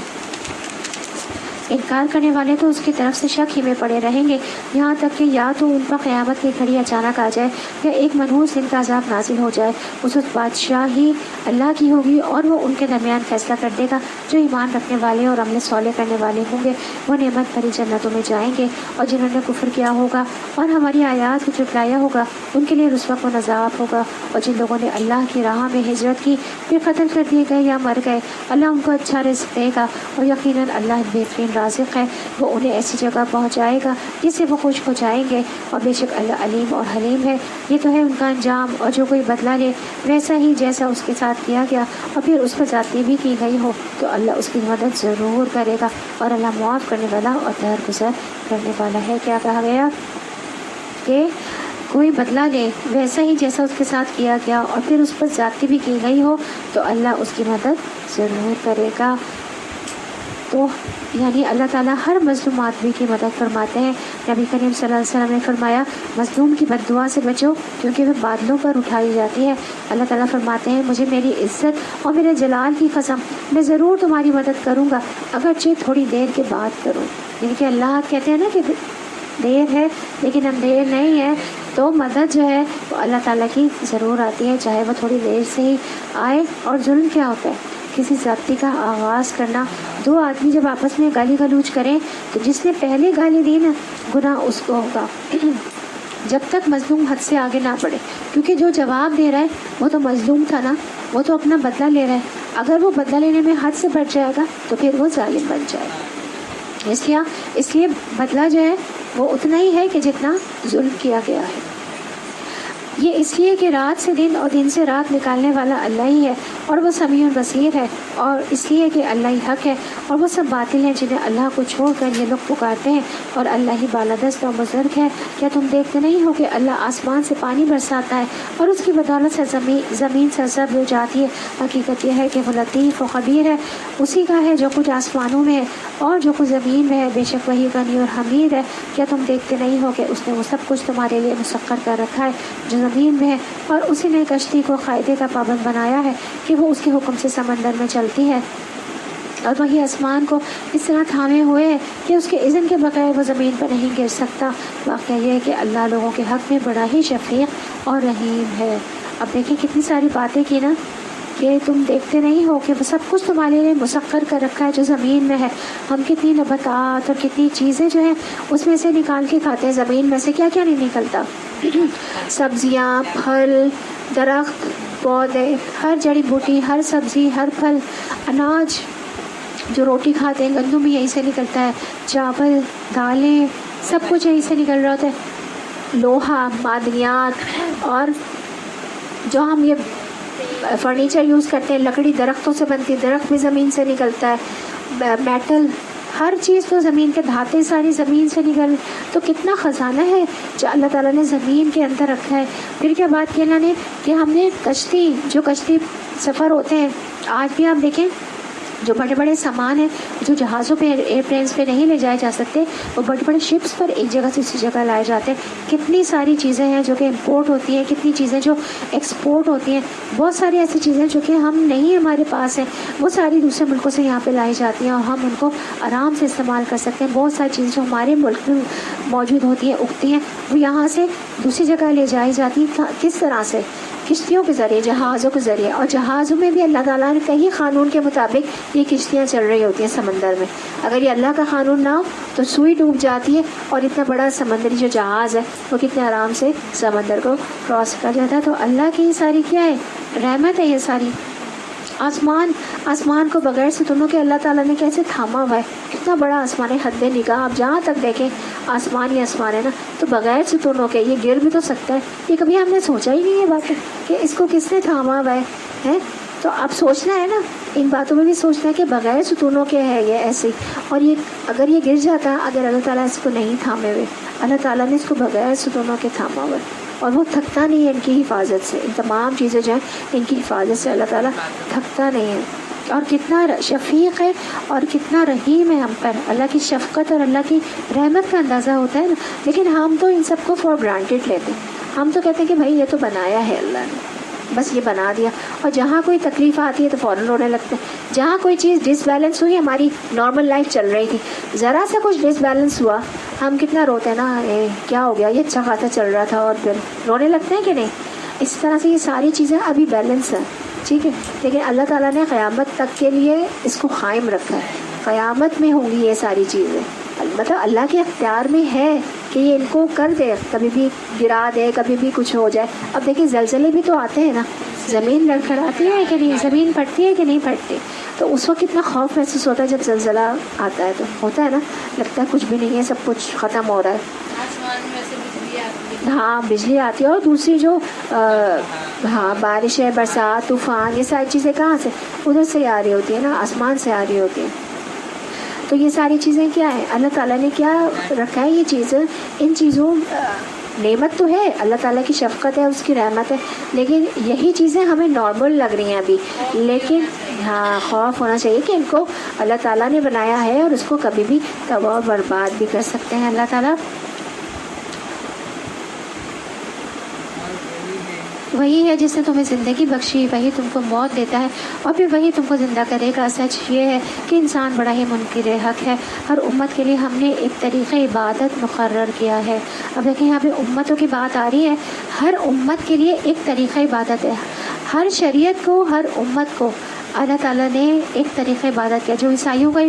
انکار کرنے والے تو اس کی طرف سے شک ہی میں پڑے رہیں گے، یہاں تک کہ یا تو ان پر قیامت کی گھڑی اچانک آ جائے یا ایک منحوس دن کا عذاب نازل ہو جائے۔ اس وقت بادشاہی اللہ کی ہوگی اور وہ ان کے درمیان فیصلہ کر دے گا۔ جو ایمان رکھنے والے اور عمل صالح کرنے والے ہوں گے وہ نعمت بھری جنتوں میں جائیں گے، اور جنہوں نے کفر کیا ہوگا اور ہماری آیات کو جھٹلایا ہوگا ان کے لیے رسوا کن عذاب ہوگا۔ اور جن لوگوں نے اللہ کی راہ میں ہجرت کی پھر قتل کر دیے گئے یا مر گئے، اللہ ان کو اچھا رزق دے گا، اور یقیناً اللہ بہترین رازق ہے، وہ انہیں ایسی جگہ پہنچائے گا جس سے وہ خوش ہو جائیں گے، اور بے شک اللہ علیم اور حلیم ہے۔ یہ تو ہے ان کا انجام، اور جو کوئی بدلہ لے ویسا ہی جیسا اس کے ساتھ کیا گیا اور پھر اس پر زیادتی بھی کی گئی ہو تو اللہ اس کی مدد ضرور کرے گا، اور اللہ معاف کرنے والا اور درگزر کرنے والا ہے۔ کیا کہا گیا کہ کوئی بدلہ لے ویسا ہی جیسا اس کے ساتھ کیا گیا اور پھر اس پر زیادتی بھی کی گئی ہو تو اللہ اس کی مدد ضرور کرے گا۔ تو یعنی اللہ تعالیٰ ہر مظلوم آدمی کی مدد فرماتے ہیں۔ نبی کریم صلی اللہ علیہ وسلم نے فرمایا مظلوم کی بد دعا سے بچو کیونکہ وہ بادلوں پر اٹھائی جاتی ہے۔ اللہ تعالیٰ فرماتے ہیں مجھے میری عزت اور میرے جلال کی قسم میں ضرور تمہاری مدد کروں گا اگرچہ تھوڑی دیر کے بعد کروں۔ یعنی کہ اللہ کہتے ہیں نا کہ دیر ہے لیکن اب دیر نہیں ہے، تو مدد جو ہے وہ اللہ تعالیٰ کی ضرور آتی ہے، چاہے وہ تھوڑی دیر سے ہی آئے۔ اور ظلم کیا ہوتا ہے؟ کسی ضابطے کا آغاز کرنا۔ دو آدمی جب آپس میں گالی گلوچ کریں تو جس نے پہلے گالی دی نا گناہ اس کو ہوگا جب تک مظلوم حد سے آگے نہ بڑھے، کیونکہ جو جواب دے رہا ہے وہ تو مظلوم تھا نا، وہ تو اپنا بدلہ لے رہا ہے۔ اگر وہ بدلہ لینے میں حد سے بڑھ جائے گا تو پھر وہ ظالم بن جائے گا۔ اس لیے بدلہ جو ہے وہ اتنا ہی ہے کہ جتنا ظلم کیا گیا ہے۔ یہ اس لیے کہ رات سے دن اور دن سے رات نکالنے والا اللہ ہی ہے اور وہ سمیع بصیر ہے، اور اس لیے کہ اللہ ہی حق ہے اور وہ سب باطل ہیں جنہیں اللہ کو چھوڑ کر یہ لوگ پکارتے ہیں، اور اللہ ہی بالادست اور بزرگ ہے۔ کیا تم دیکھتے نہیں ہو کہ اللہ آسمان سے پانی برساتا ہے اور اس کی بدولت سے زمین سرسبز ہو جاتی ہے؟ حقیقت یہ ہے کہ وہ لطیف و خبیر ہے، اسی کا ہے جو کچھ آسمانوں میں ہے اور جو کچھ زمین میں ہے، بے شک وہی غنی اور حمید ہے۔ کیا تم دیکھتے نہیں ہو کہ اس نے وہ سب کچھ تمہارے لیے مسخر کر رکھا ہے جو زمین میں ہے، اور اسی نے کشتی کو قاعدے کا پابند بنایا ہے کہ وہ اس کے حکم سے سمندر میں چلتی ہے، اور وہی آسمان کو اس طرح تھامے ہوئے ہے کہ اس کے اذن کے بغیر وہ زمین پر نہیں گر سکتا۔ واقعہ یہ ہے کہ اللہ لوگوں کے حق میں بڑا ہی شفیق اور رحیم ہے۔ اب دیکھیں کتنی ساری باتیں کی نا کہ تم دیکھتے نہیں ہو کہ وہ سب کچھ تمہارے لیے مسخر کر رکھا ہے جو زمین میں ہے. ہم کتنی نباتات اور کتنی چیزیں جو ہیں اس میں سے نکال کے کھاتے ہیں. زمین میں سے کیا کیا نہیں نکلتا, سبزیاں, پھل, درخت, پودے, ہر جڑی بوٹی, ہر سبزی, ہر پھل, اناج جو روٹی کھاتے ہیں گندم بھی یہیں سے نکلتا ہے, چاول, دالیں, سب کچھ یہیں سے نکل رہا ہوتا ہے. لوہا, معدنیات, اور جو ہم یہ فرنیچر یوز کرتے ہیں لکڑی درختوں سے بنتی, درخت بھی زمین سے نکلتا ہے. میٹل, ہر چیز تو زمین کے دھاتیں ساری زمین سے نکل. تو کتنا خزانہ ہے جو اللہ تعالیٰ نے زمین کے اندر رکھا ہے. پھر کیا بات کی اللہ نے کہ ہم نے کشتی سفر ہوتے ہیں آج بھی آپ دیکھیں, جو بڑے بڑے سامان ہیں جو جہازوں پہ, ایئر پلینس پہ نہیں لے جائے جا سکتے, وہ بڑے بڑے شپس پر ایک جگہ سے دوسری جگہ لائے جاتے ہیں. کتنی ساری چیزیں ہیں جو کہ امپورٹ ہوتی ہیں, کتنی چیزیں جو ایکسپورٹ ہوتی ہیں. بہت ساری ایسی چیزیں جو کہ ہم نہیں ہمارے پاس ہیں, وہ ساری دوسرے ملکوں سے یہاں پہ لائی جاتی ہیں اور ہم ان کو آرام سے استعمال کر سکتے ہیں. بہت ساری چیزیں جو ہمارے ملک میں موجود ہوتی ہیں, اگتی ہیں, وہ یہاں سے دوسری جگہ لے جائی جاتی ہیں. کس طرح سے؟ کشتیوں کے ذریعے, جہازوں کے ذریعے. اور جہازوں میں بھی اللہ تعالیٰ نے کئی قانون کے مطابق یہ کشتیاں چل رہی ہوتی ہیں سمندر میں. اگر یہ اللہ کا قانون نہ ہو تو سوئی ڈوب جاتی ہے, اور اتنا بڑا سمندری جو جہاز ہے وہ کتنے آرام سے سمندر کو کراس کر جاتا ہے. تو اللہ کی یہ ساری کیا ہے, رحمت ہے یہ ساری. آسمان کو بغیر ستونوں کے اللہ تعالیٰ نے کیسے تھاما ہوا ہے. کتنا بڑا آسمان ہے, حد نگاہ آپ جہاں تک دیکھیں آسمان ہی آسمان ہے نا. تو بغیر ستونوں کے یہ گر بھی تو سکتا ہے. یہ کبھی ہم نے سوچا ہی نہیں ہے بات کہ اس کو کس نے تھاما ہوا ہے. تو اب سوچنا ہے نا, ان باتوں میں بھی سوچنا ہے کہ بغیر ستونوں کے ہے یہ ایسی. اور یہ اگر یہ گر جاتا, اگر اللہ تعالیٰ اس کو نہیں تھامے ہوئے, اللہ تعالیٰ نے اس کو بغیر ستونوں کے تھاما ہوا ہے, اور وہ تھکتا نہیں ہے ان کی حفاظت سے. ان تمام چیزیں جو ہیں ان کی حفاظت سے اللہ تعالیٰ تھکتا نہیں ہے. اور کتنا شفیق ہے اور کتنا رحیم ہے ہم پر. اللہ کی شفقت اور اللہ کی رحمت کا اندازہ ہوتا ہے نا. لیکن ہم تو ان سب کو فار گرانٹیڈ لیتے ہیں. ہم تو کہتے ہیں کہ بھائی یہ تو بنایا ہے اللہ نے, بس یہ بنا دیا. اور جہاں کوئی تکلیف آتی ہے تو فوراً رونے لگتے ہیں. جہاں کوئی چیز ڈس بیلنس ہوئی, ہماری نارمل لائف چل رہی تھی, ذرا سا کچھ ڈس بیلنس ہوا, ہم کتنا روتے ہیں نا, کیا ہو گیا, یہ اچھا خاصا چل رہا تھا, اور پھر رونے لگتے ہیں کہ نہیں. اس طرح سے یہ ساری چیزیں ابھی بیلنس ہیں, ٹھیک ہے. لیکن اللہ تعالیٰ نے قیامت تک کے لیے اس کو قائم رکھا ہے. قیامت میں ہوں گی یہ ساری چیزیں. مطلب اللہ کے اختیار میں ہے کہ یہ ان کو کر دے, کبھی بھی گرا دے, کبھی بھی کچھ ہو جائے. اب دیکھیں زلزلے بھی تو آتے ہیں نا, زمین لڑکھڑاتی ہے کہ نہیں, زمین پھٹتی ہے کہ نہیں پھٹتی. تو اس وقت کتنا خوف محسوس ہوتا ہے جب زلزلہ آتا ہے. تو ہوتا ہے نا, لگتا ہے کچھ بھی نہیں ہے, سب کچھ ختم ہو رہا ہے.
آسمان میں سے بجلی آتی ہے.
ہاں بجلی آتی ہے. اور دوسری جو بارش ہے, برسات, طوفان, یہ ساری چیزیں کہاں سے, ادھر سے آ رہی ہوتی ہے نا, آسمان سے آ رہی ہوتی ہیں. تو یہ ساری چیزیں کیا ہیں, اللہ تعالیٰ نے کیا رکھا ہے یہ چیزیں. ان چیزوں نعمت تو ہے, اللہ تعالیٰ کی شفقت ہے, اس کی رحمت ہے, لیکن یہی چیزیں ہمیں نارمل لگ رہی ہیں ابھی. لیکن ہاں خوف ہونا چاہیے کہ ان کو اللہ تعالیٰ نے بنایا ہے اور اس کو کبھی بھی تباہ و برباد بھی کر سکتے ہیں اللہ تعالیٰ. وہی ہے جس نے تمہیں زندگی بخشی, وہی تم کو موت دیتا ہے, اور پھر وہی تم کو زندہ کرے گا. سچ یہ ہے کہ انسان بڑا ہی منکر حق ہے. ہر امت کے لیے ہم نے ایک طریقہ عبادت مقرر کیا ہے. اب دیکھیں یہاں پہ امتوں کی بات آ رہی ہے. ہر امت کے لیے ایک طریقہ عبادت ہے. ہر شریعت کو, ہر امت کو اللہ تعالیٰ نے ایک طریقہ عبادت کیا. جو عیسائیوں کا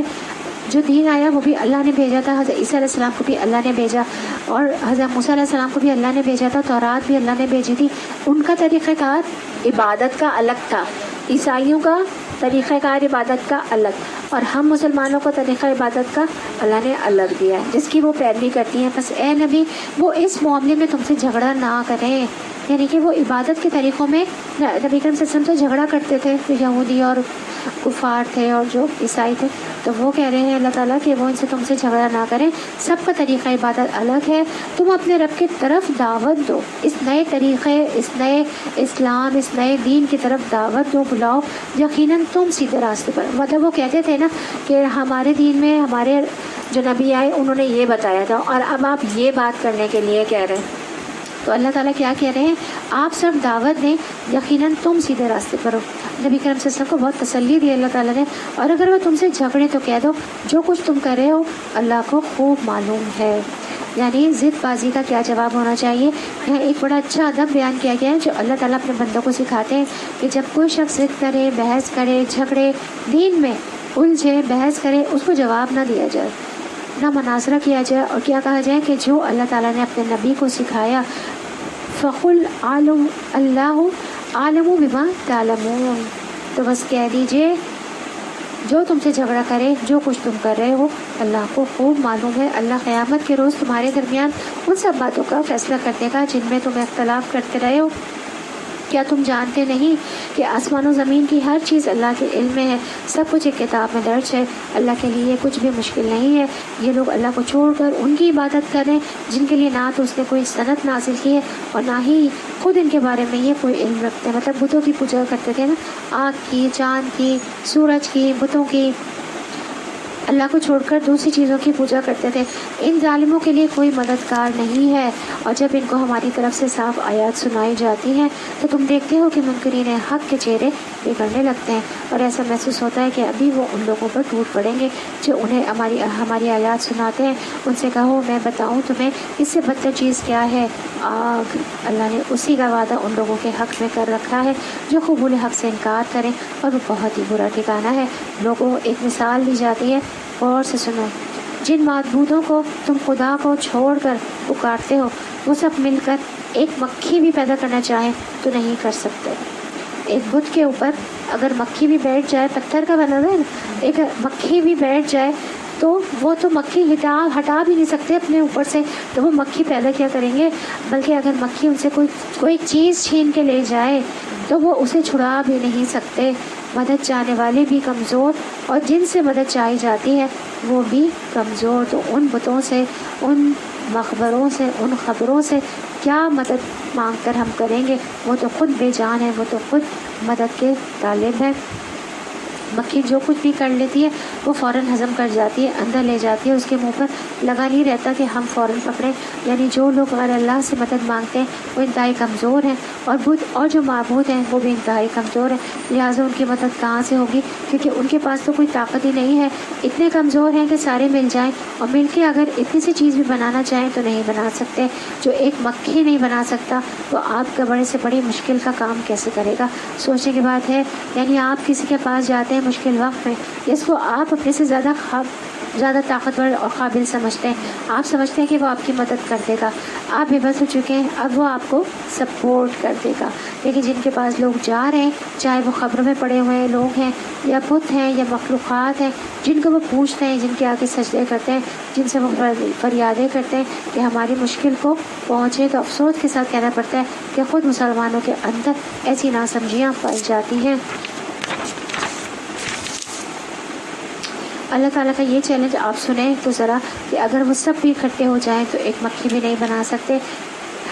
جو دین آیا وہ بھی اللہ نے بھیجا تھا, حضرت عیسیٰ علیہ السلام کو بھی اللہ نے بھیجا, اور حضرت موسیٰ علیہ السلام کو بھی اللہ نے بھیجا تھا, تورات بھی اللہ نے بھیجی تھی. ان کا طریقہ کار عبادت کا الگ تھا, عیسائیوں کا طریقہ کار عبادت کا الگ, اور ہم مسلمانوں کو طریقہ عبادت کا اللہ نے الگ دیا ہے جس کی وہ پیروی کرتی ہیں. بس اے نبی وہ اس معاملے میں تم سے جھگڑا نہ کریں, یعنی کہ وہ عبادت کے طریقوں میں نبی کریم صلی اللہ علیہ وسلم تو جھگڑا کرتے تھے, یہودی اور کفار تھے اور جو عیسائی تھے. تو وہ کہہ رہے ہیں اللہ تعالیٰ کہ وہ ان سے تم سے جھگڑا نہ کریں, سب کا طریقہ عبادت الگ ہے. تم اپنے رب کی طرف دعوت دو, اس نئے طریقے, اس نئے اسلام, اس نئے دین کی طرف دعوت دو, بلاؤ, یقیناً تم سیدھے راستے پر. مطلب وہ کہتے تھے نا کہ ہمارے دین میں ہمارے جو نبی آئے انہوں نے یہ بتایا تھا, اور اب آپ یہ بات کرنے کے لیے کہہ رہے ہیں. تو اللہ تعالیٰ کیا کہہ رہے ہیں, آپ صرف دعوت دیں, یقیناً تم سیدھے راستے پر ہو. نبی کریم صلی اللہ علیہ وسلم کو بہت تسلی دی اللہ تعالیٰ نے. اور اگر وہ تم سے جھگڑے تو کہہ دو جو کچھ تم کر رہے ہو اللہ کو خوب معلوم ہے. یعنی ضد بازی کا کیا جواب ہونا چاہیے. یہاں ایک بڑا اچھا ادب بیان کیا گیا ہے جو اللہ تعالیٰ اپنے بندوں کو سکھاتے ہیں کہ جب کوئی شخص ضد کرے, بحث کرے, جھگڑے, دین میں الجھے, بحث کرے, اس کو جواب نہ دیا جائے, نہ مناظرہ کیا جائے, اور کیا کہا جائے کہ جو اللہ تعالیٰ نے اپنے نبی کو سکھایا فَقُلْ اللَّهُ عَالِمُ بِمَا تَعْلَمُونَ, تو بس کہہ دیجئے جو تم سے جھگڑا کرے, جو کچھ تم کر رہے ہو اللہ کو خوب معلوم ہے. اللہ قیامت کے روز تمہارے درمیان ان سب باتوں کا فیصلہ کر دے گا جن میں تم اختلاف کرتے رہے ہو. کیا تم جانتے نہیں کہ آسمان و زمین کی ہر چیز اللہ کے علم میں ہے, سب کچھ ایک کتاب میں درج ہے. اللہ کے لیے کچھ بھی مشکل نہیں ہے. یہ لوگ اللہ کو چھوڑ کر ان کی عبادت کریں جن کے لیے نہ تو اس نے کوئی صنعت نازل کی ہے اور نہ ہی خود ان کے بارے میں یہ کوئی علم رکھتے ہیں. مطلب بتوں کی پوجا کرتے تھے نا, آگ کی, چاند کی, سورج کی, بتوں کی, اللہ کو چھوڑ کر دوسری چیزوں کی پوجا کرتے تھے. ان ظالموں کے لیے کوئی مددگار نہیں ہے. اور جب ان کو ہماری طرف سے صاف آیات سنائی جاتی ہیں تو تم دیکھتے ہو کہ منکرین حق کے چہرے بگڑنے لگتے ہیں, اور ایسا محسوس ہوتا ہے کہ ابھی وہ ان لوگوں پر ٹوٹ پڑیں گے جو انہیں ہماری آیات سناتے ہیں. ان سے کہو میں بتاؤں تمہیں اس سے بدتر چیز کیا ہے, آگ. اللہ نے اسی کا وعدہ ان لوگوں کے حق میں کر رکھا ہے جو قبول حق سے انکار کریں, اور وہ بہت ہی برا ٹھکانہ ہے. لوگوں ایک مثال دی جاتی ہے, غور سے سنو. جن معبودوں کو تم خدا کو چھوڑ کر پکارتے ہو وہ سب مل کر ایک مکھی بھی پیدا کرنا چاہیں تو نہیں کر سکتے. ایک بت کے اوپر اگر مکھی بھی بیٹھ جائے, پتھر کا بنا ہے نا, ایک مکھی بھی بیٹھ جائے تو وہ تو مکھی ہٹا بھی نہیں سکتے اپنے اوپر سے, تو وہ مکھی پیدا کیا کریں گے. بلکہ اگر مکھی ان سے کوئی چیز چھین کے لے جائے تو وہ اسے چھڑا بھی نہیں سکتے. مدد چاہنے والے بھی کمزور اور جن سے مدد چاہی جاتی ہے وہ بھی کمزور. تو ان بتوں سے, ان مقبروں سے, ان خبروں سے کیا مدد مانگ کر ہم کریں گے؟ وہ تو خود بے جان ہے, وہ تو خود مدد کے طالب ہے. مکھی جو کچھ بھی کر لیتی ہے وہ فوراً ہضم کر جاتی ہے, اندر لے جاتی ہے, اس کے منہ پر لگا نہیں رہتا کہ ہم فوراً پکڑیں. یعنی جو لوگ غیر اللہ سے مدد مانگتے ہیں وہ انتہائی کمزور ہیں, اور بت اور جو معبود ہیں وہ بھی انتہائی کمزور ہیں. لہٰذا ان کی مدد کہاں سے ہوگی, کیونکہ ان کے پاس تو کوئی طاقت ہی نہیں ہے. اتنے کمزور ہیں کہ سارے مل جائیں اور مل کے اگر اتنی سی چیز بھی بنانا چاہیں تو نہیں بنا سکتے. جو ایک مکھی نہیں بنا سکتا تو آپ کا بڑے سے بڑی مشکل کا کام کیسے کرے گا؟ سوچنے کی بات ہے. یعنی آپ کسی کے پاس جاتے ہیں مشکل وقت میں, جس کو آپ اپنے سے زیادہ طاقتور اور قابل سمجھتے ہیں, آپ سمجھتے ہیں کہ وہ آپ کی مدد کر دے گا, آپ بے بس ہو چکے ہیں, اب وہ آپ کو سپورٹ کر دے گا. لیکن جن کے پاس لوگ جا رہے ہیں, چاہے وہ خبروں میں پڑے ہوئے لوگ ہیں یا بت ہیں یا مخلوقات ہیں, جن کو وہ پوچھتے ہیں, جن کے آگے سجدے کرتے ہیں, جن سے وہ فریادیں کرتے ہیں کہ ہماری مشکل کو پہنچے, تو افسوس کے ساتھ کہنا پڑتا ہے کہ خود مسلمانوں کے اندر ایسی ناسمجھیاں پائی جاتی ہیں. اللہ تعالیٰ کا یہ چیلنج آپ سنیں تو ذرا کہ اگر وہ سب بھی اکٹھے ہو جائیں تو ایک مکھی بھی نہیں بنا سکتے.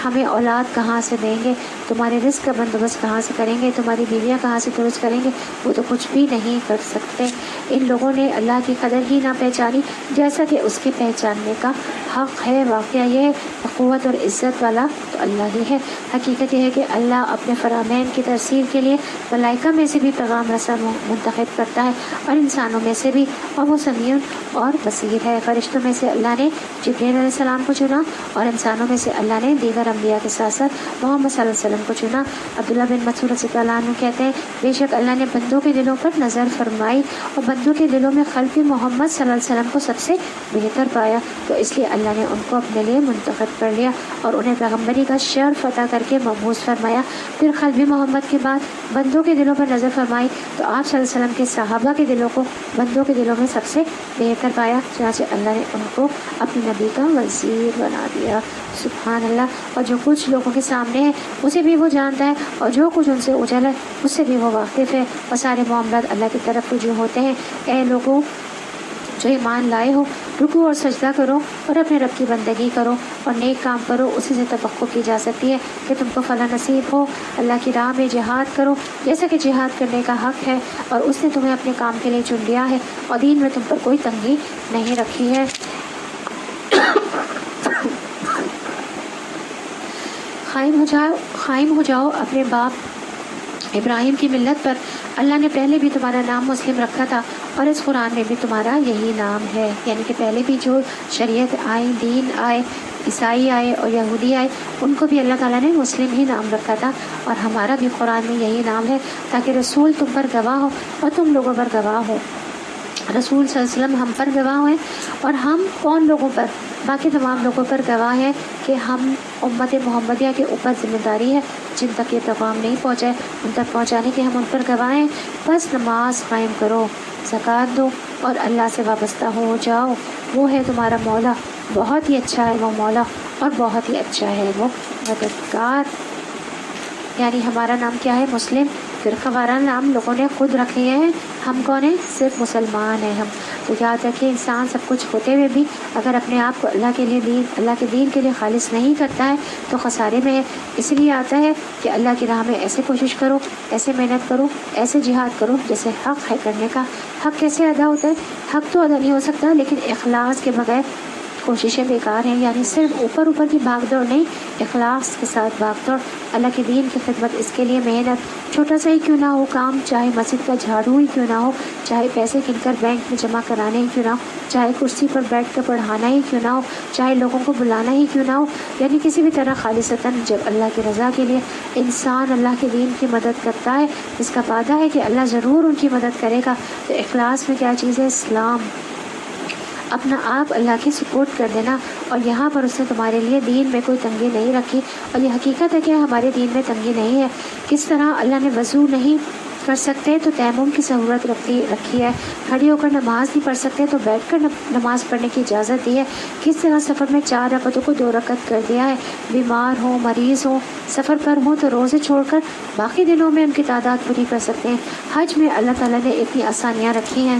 ہمیں اولاد کہاں سے دیں گے, تمہارے رزق کا بندوبست کہاں سے کریں گے, تمہاری بیویاں کہاں سے درست کریں گے, وہ تو کچھ بھی نہیں کر سکتے. ان لوگوں نے اللہ کی قدر ہی نہ پہچانی جیسا کہ اس کے پہچاننے کا حق ہے. واقعہ یہ ہے قوت اور عزت والا تو اللہ ہی ہے. حقیقت یہ ہے کہ اللہ اپنے فرامین کی ترسیل کے لیے ملائکہ میں سے بھی پیغام رساں منتخب کرتا ہے اور انسانوں میں سے بھی, اور وہ سمیع اور بصیر ہے. فرشتوں میں سے اللہ نے جبرائیل علیہ السلام کو چنا اور انسانوں میں سے اللہ نے دیگر انبیاء کے ساتھ ساتھ محمد صلی اللہ علیہ وسلم کو چنا. عبداللہ بن مسعود رضی اللہ عنہ کہتے ہیں بے شک اللہ نے بندوں کے دلوں پر نظر فرمائی اور بندوں کے دلوں میں خلق محمد صلی اللہ علیہ وسلم کو سب سے بہتر پایا, تو اس لیے اللہ نے ان کو اپنے لیے منتخب کر لیا اور انہیں پیغمبری کا شرف عطا کر کے مبعوث فرمایا. پھر خلق محمد کے بعد بندوں کے دلوں پر نظر فرمائی تو آپ صلی اللہ علیہ وسلم کے صحابہ کے دلوں کو بندوں کے دلوں میں سب سے بہتر پایا, چنانچہ اللہ نے ان کو اپنے نبی کا وزیر بنا دیا. سبحان اللہ. اور جو کچھ لوگوں کے سامنے ہے اسے بھی وہ جانتا ہے, اور جو کچھ ان سے اجل ہے اس سے بھی وہ واقف ہے, اور سارے معاملات اللہ کی طرف رجوع ہوتے ہیں. اے لوگوں جو ایمان لائے ہو, رکوع اور سجدہ کرو اور اپنے رب کی بندگی کرو اور نیک کام کرو. اسی سے توقع کی جا سکتی ہے کہ تم کو فلاح نصیب ہو. اللہ کی راہ میں جہاد کرو جیسا کہ جہاد کرنے کا حق ہے, اور اس نے تمہیں اپنے کام کے لیے چن لیا ہے اور دین میں تم پر کوئی تنگی نہیں رکھی ہے. قائم ہو جاؤ اپنے باپ ابراہیم کی ملت پر. اللہ نے پہلے بھی تمہارا نام مسلم رکھا تھا اور اس قرآن میں بھی تمہارا یہی نام ہے. یعنی کہ پہلے بھی جو شریعت آئی, دین آئے, عیسائی آئے اور یہودی آئے، ان کو بھی اللہ تعالیٰ نے مسلم ہی نام رکھا تھا، اور ہمارا بھی قرآن میں یہی نام ہے تاکہ رسول تم پر گواہ ہو اور تم لوگوں پر گواہ ہو۔ رسول صلی اللہ علیہ وسلم ہم پر گواہ ہیں، اور ہم کون لوگوں پر؟ باقی تمام لوگوں پر گواہ ہے کہ ہم امت محمدیہ کے اوپر ذمہ داری ہے جن تک یہ پیغام نہیں پہنچائے ان تک پہنچانے کے ہم ان پر گواہ ہیں۔ بس نماز قائم کرو، زکوٰۃ دو اور اللہ سے وابستہ ہو جاؤ، وہ ہے تمہارا مولا، بہت ہی اچھا ہے وہ مولا، اور بہت ہی اچھا ہے وہ مددگار۔ یعنی ہمارا نام کیا ہے؟ مسلم۔ فرقہ وارانہ نام لوگوں نے خود رکھے ہیں، ہم کون ہیں؟ صرف مسلمان ہیں ہم۔ تو یاد رکھیے، انسان سب کچھ ہوتے ہوئے بھی اگر اپنے آپ کو اللہ کے دین کے لیے خالص نہیں کرتا ہے تو خسارے میں ہے۔ اس لیے آتا ہے کہ اللہ کی راہ میں ایسے کوشش کرو، ایسے محنت کرو، ایسے جہاد کرو جیسے حق ہے کرنے کا۔ حق کیسے ادا ہوتا ہے؟ حق تو ادا نہیں ہو سکتا، لیکن اخلاص کے بغیر کوششیں بیکار ہیں۔ یعنی صرف اوپر کی بھاگ دوڑ نہیں، اخلاص کے ساتھ بھاگ دوڑ، اللہ کے دین کی خدمت، اس کے لیے محنت، چھوٹا سا ہی کیوں نہ ہو کام، چاہے مسجد کا جھاڑو ہی کیوں نہ ہو، چاہے پیسے گن کر بینک میں جمع کرانے ہی کیوں نہ ہو، چاہے کرسی پر بیٹھ کر پڑھانا ہی کیوں نہ ہو، چاہے لوگوں کو بلانا ہی کیوں نہ ہو، یعنی کسی بھی طرح خالصتاً جب اللہ کی رضا کے لیے انسان اللہ کے دین کی مدد کرتا ہے، اس کا وعدہ ہے کہ اللہ ضرور ان کی مدد کرے گا۔ تو اخلاص میں کیا چیز ہے؟ اسلام، اپنا آپ اللہ کی سپورٹ کر دینا۔ اور یہاں پر اس نے تمہارے لیے دین میں کوئی تنگی نہیں رکھی، اور یہ حقیقت ہے کہ ہمارے دین میں تنگی نہیں ہے۔ کس طرح اللہ نے وضو نہیں کر سکتے تو تیمم کی سہولت رکھی ہے، کھڑے ہو کر نماز نہیں پڑھ سکتے تو بیٹھ کر نماز پڑھنے کی اجازت دی ہے، کس طرح سفر میں 4 رکعتوں کو 2 رکعت کر دیا ہے، بیمار ہوں، مریض ہوں، سفر پر ہوں تو روزے چھوڑ کر باقی دنوں میں ان کی تعداد پوری کر سکتے ہیں۔ حج میں اللہ تعالیٰ نے اتنی آسانیاں رکھی ہیں۔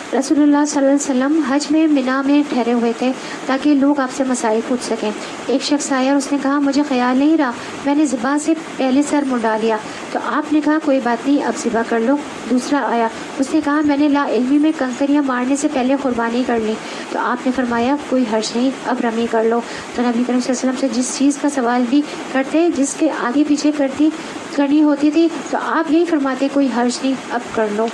رسول اللہ صلی اللہ علیہ وسلم حج میں مینا میں ٹھہرے ہوئے تھے تاکہ لوگ آپ سے مسائل پوچھ سکیں۔ ایک شخص آیا اور اس نے کہا مجھے خیال نہیں رہا، میں نے ذبح سے پہلے سر منڈا لیا، تو آپ نے کہا کوئی بات نہیں، اب ذبح کر لو۔ دوسرا آیا، اس نے کہا میں نے لا علمی میں کنکریاں مارنے سے پہلے قربانی کر لی، تو آپ نے فرمایا کوئی حرج نہیں، اب رمی کر لو۔ تو نبی کریم صلی اللہ علیہ وسلم سے جس چیز کا سوال بھی کرتے، جس کے آگے پیچھے کرنی ہوتی تھی، تو آپ یہی فرماتے کوئی حرج نہیں، اب کر لو،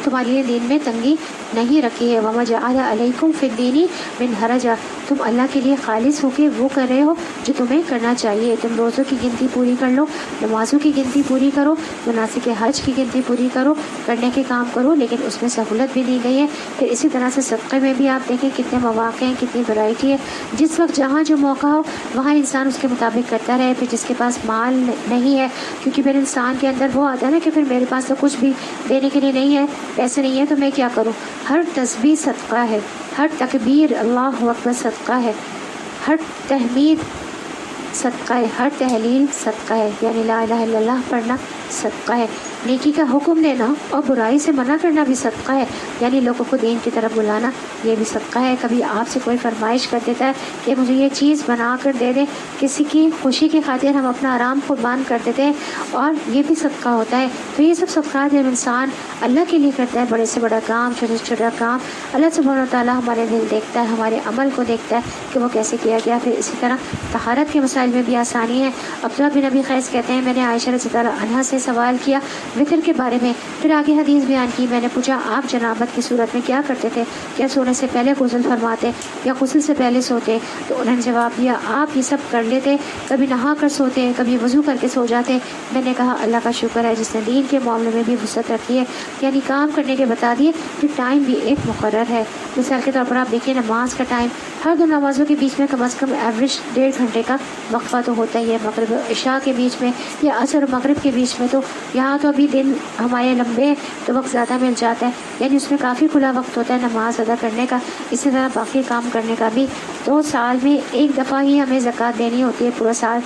تمہارے لیے دین میں تنگی نہیں رکھی ہے۔ وَمَا جَعَلَ عَلَيْكُمْ فِي الدِّينِ مِنْ حَرَجٍ، تم اللہ کے لیے خالص ہو کے وہ کر رہے ہو جو تمہیں کرنا چاہیے۔ تم روزوں کی گنتی پوری کر لو، نمازوں کی گنتی پوری کرو، مناسک حج کی گنتی پوری کرو، کرنے کے کام کرو، لیکن اس میں سہولت بھی دی گئی ہے۔ پھر اسی طرح سے صدقے میں بھی آپ دیکھیں کتنے مواقع ہیں، کتنی ورائٹی ہے۔ جس وقت جہاں جو موقع ہو وہاں انسان اس کے مطابق کرتا رہے۔ پھر جس کے پاس مال نہیں ہے، کیونکہ پھر انسان کے اندر وہ آتا ہے نا کہ پھر میرے پاس تو کچھ بھی دینے کے لیے نہیں ہے، پیسے نہیں ہے، تو میں کیا کروں؟ ہر تسبیح صدقہ ہے، ہر تکبیر اللہ اکبر صدقہ ہے، ہر تحمید صدقہ ہے، ہر تحلیل صدقہ ہے، یعنی لا الہ الا اللہ پڑھنا صدقہ ہے۔ نیکی کا حکم دینا اور برائی سے منع کرنا بھی صدقہ ہے، یعنی لوگوں کو دین کی طرف بلانا، یہ بھی صدقہ ہے۔ کبھی آپ سے کوئی فرمائش کر دیتا ہے کہ مجھے یہ چیز بنا کر دے دیں، کسی کی خوشی کی خاطر ہم اپنا آرام قربان کر دیتے ہیں، اور یہ بھی صدقہ ہوتا ہے۔ تو یہ سب صدقات جب انسان اللہ کے لیے کرتا ہے، بڑے سے بڑا کام، چھوٹے سے چھوٹا کام، اللہ سبحانہ وتعالیٰ ہمارے دل دیکھتا ہے، ہمارے عمل کو دیکھتا ہے کہ وہ کیسے کیا گیا۔ پھر اسی طرح طہارت کے مسائل میں بھی آسانی ہے۔ عبداللہ بن ابی قیس کہتے ہیں میں نے عائشہ رضی اللہ عنہا سے سوال کیا وطر کے بارے میں، پھر آگے حدیث بیان کی۔ میں نے پوچھا آپ جنابت کی صورت میں کیا کرتے تھے؟ کیا سونے سے پہلے غسل فرماتے یا غسل سے پہلے سوتے؟ تو انہوں نے جواب دیا آپ یہ سب کر لیتے، کبھی نہا کر سوتے، کبھی وضو کر کے سو جاتے۔ میں نے کہا اللہ کا شکر ہے جس نے دین کے معاملے میں بھی وسعت رکھی ہے، یعنی کام کرنے کے بتا دیے، پھر ٹائم بھی ایک مقرر ہے۔ مثال کے طور پر آپ دیکھیں نماز کا ٹائم، ہر 2 نمازوں کے بیچ میں کم از کم ایوریج 1.5 گھنٹے کا وقفہ تو ہوتا ہی ہے، مغرب و عشاء کے بیچ میں یا عصر و مغرب کے بیچ میں۔ تو یہاں تو ابھی دن ہمارے لمبے ہیں تو وقت زیادہ مل جاتا ہے، یعنی اس میں کافی کھلا وقت ہوتا ہے نماز ادا کرنے کا، اسی طرح باقی کام کرنے کا بھی۔ تو سال میں ایک دفعہ ہی ہمیں زکوٰۃ دینی ہوتی ہے، پورا سال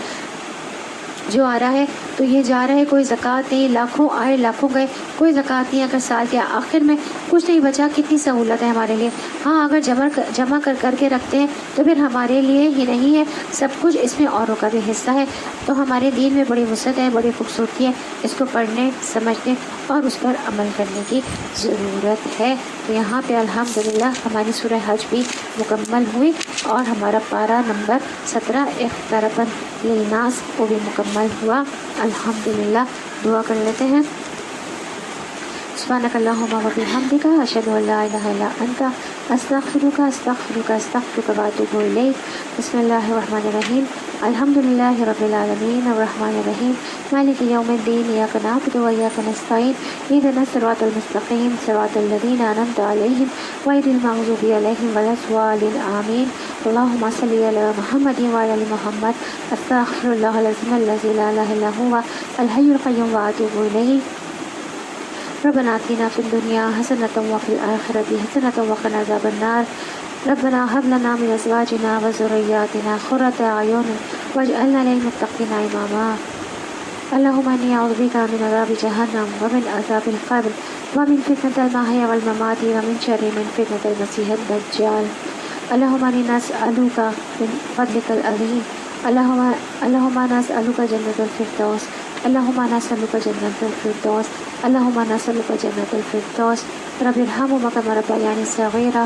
جو آ رہا ہے تو یہ جا رہا ہے، کوئی زکوٰۃ نہیں، لاکھوں آئے لاکھوں گئے، کوئی زکوٰۃ نہیں۔ اگر سال کے آخر میں کچھ نہیں بچا، کتنی سہولت ہے ہمارے لیے۔ ہاں اگر جمع کر کے رکھتے ہیں تو پھر ہمارے لیے ہی نہیں ہے سب کچھ، اس میں اوروں کا بھی حصہ ہے۔ تو ہمارے دین میں بڑی وسعت ہے، بڑی خوبصورتی ہے، اس کو پڑھنے سمجھنے اور اس پر عمل کرنے کی ضرورت ہے۔ تو یہاں پہ الحمدللہ ہماری سورہ حج بھی مکمل ہوئی اور ہمارا پارہ نمبر 17 اقتربت للناس وہ بھی مکمل ہوا الحمدللہ۔ دعا کر لیتے ہیں۔ سبحانك اللهم وبحمدك أشهد أن لا إله إلا أنت أستغفرك وأتوب إليك. بسم الله الرحمن الرحيم. الحمد لله رب العالمين الرحمن الرحيم مالك يوم الدين إياك نعبد وإياك نستعين اهدنا الصراط المستقيم صراط الذين أنعمت عليهم غير المغضوب عليهم ولا الضالين آمين. اللهم صل على محمد وعلى آل محمد. أستغفر الله العظيم الذي لا إله إلا هو الحي القيوم وأتوب إليه. ربنا آتنا في الدنيا حسنة وفي الآخرة حسنة وقنا عذاب النار. ربنا هب لنا من أزواجنا وذرياتنا قرة أعين واجعلنا للمتقين إماما. اللهم إني أعوذ بك من عذاب جهنم ومن عذاب القبر ومن فتنة المحيا والممات ومن شر من فتنة المسيح الدجال. اللهم إني نسألك من فضلك العظيم اللهم نسألك جنة الفردوس اللهم نسألك جنة الفردوس اللهم نسألك جنة الفردوس. رب ارحمهما كما ربياني صغيرا.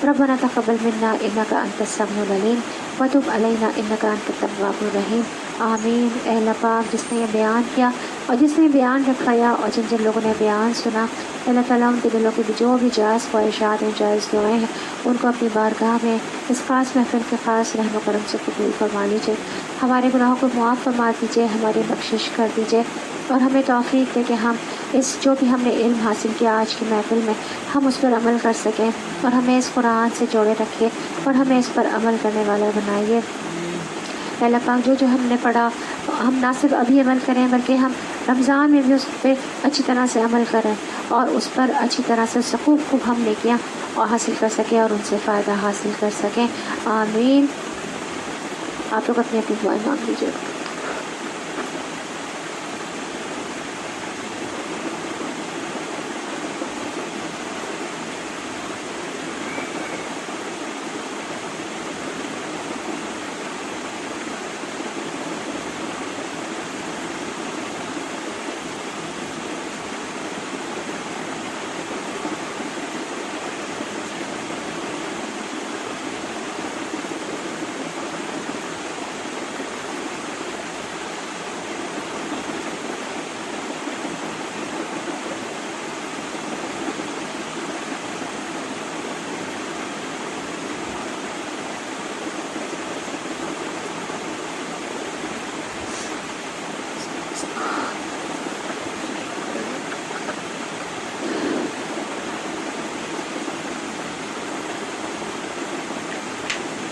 ربنا تقبل منا إنك أنت السميع العليم وتب علينا إنك أنت التواب الرحيم. آمین. اے اللہ پاک جس نے یہ بیان کیا اور جس نے بیان رکھایا اور جن جن لوگوں نے بیان سنا، اللہ تعالیٰ ان کے دلوں کی جو بھی جائز خواہشات ہیں جائز دعائیں ہیں ان کو اپنی بارگاہ میں اس خاص محفل کے خاص رحم و کرم سے قبول فرما لیجیے. ہمارے گناہوں کو معاف فرما دیجیے، ہماری بخشش کر دیجیے اور ہمیں توفیق دے کہ ہم اس جو بھی ہم نے علم حاصل کیا آج کی محفل میں ہم اس پر عمل کر سکیں اور ہمیں اس قرآن سے جوڑے رکھیے اور ہمیں اس پر عمل کرنے والا بنائیے. اللہ پاک جو ہم نے پڑھا ہم نہ صرف ابھی عمل کریں بلکہ ہم رمضان میں بھی اس پہ اچھی طرح سے عمل کریں اور اس پر اچھی طرح سے خوب ہم نیکیاں حاصل کر سکیں اور ان سے فائدہ حاصل کر سکیں. آمین. آپ لوگ اپنی اپنی دعائیں مانگ لیجیے.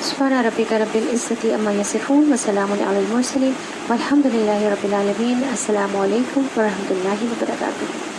سبحان ربک رب العزة عما یصفون وسلام علی المرسلین والحمد للہ رب العالمین. السلام علیکم ورحمۃ اللہ وبرکاتہ.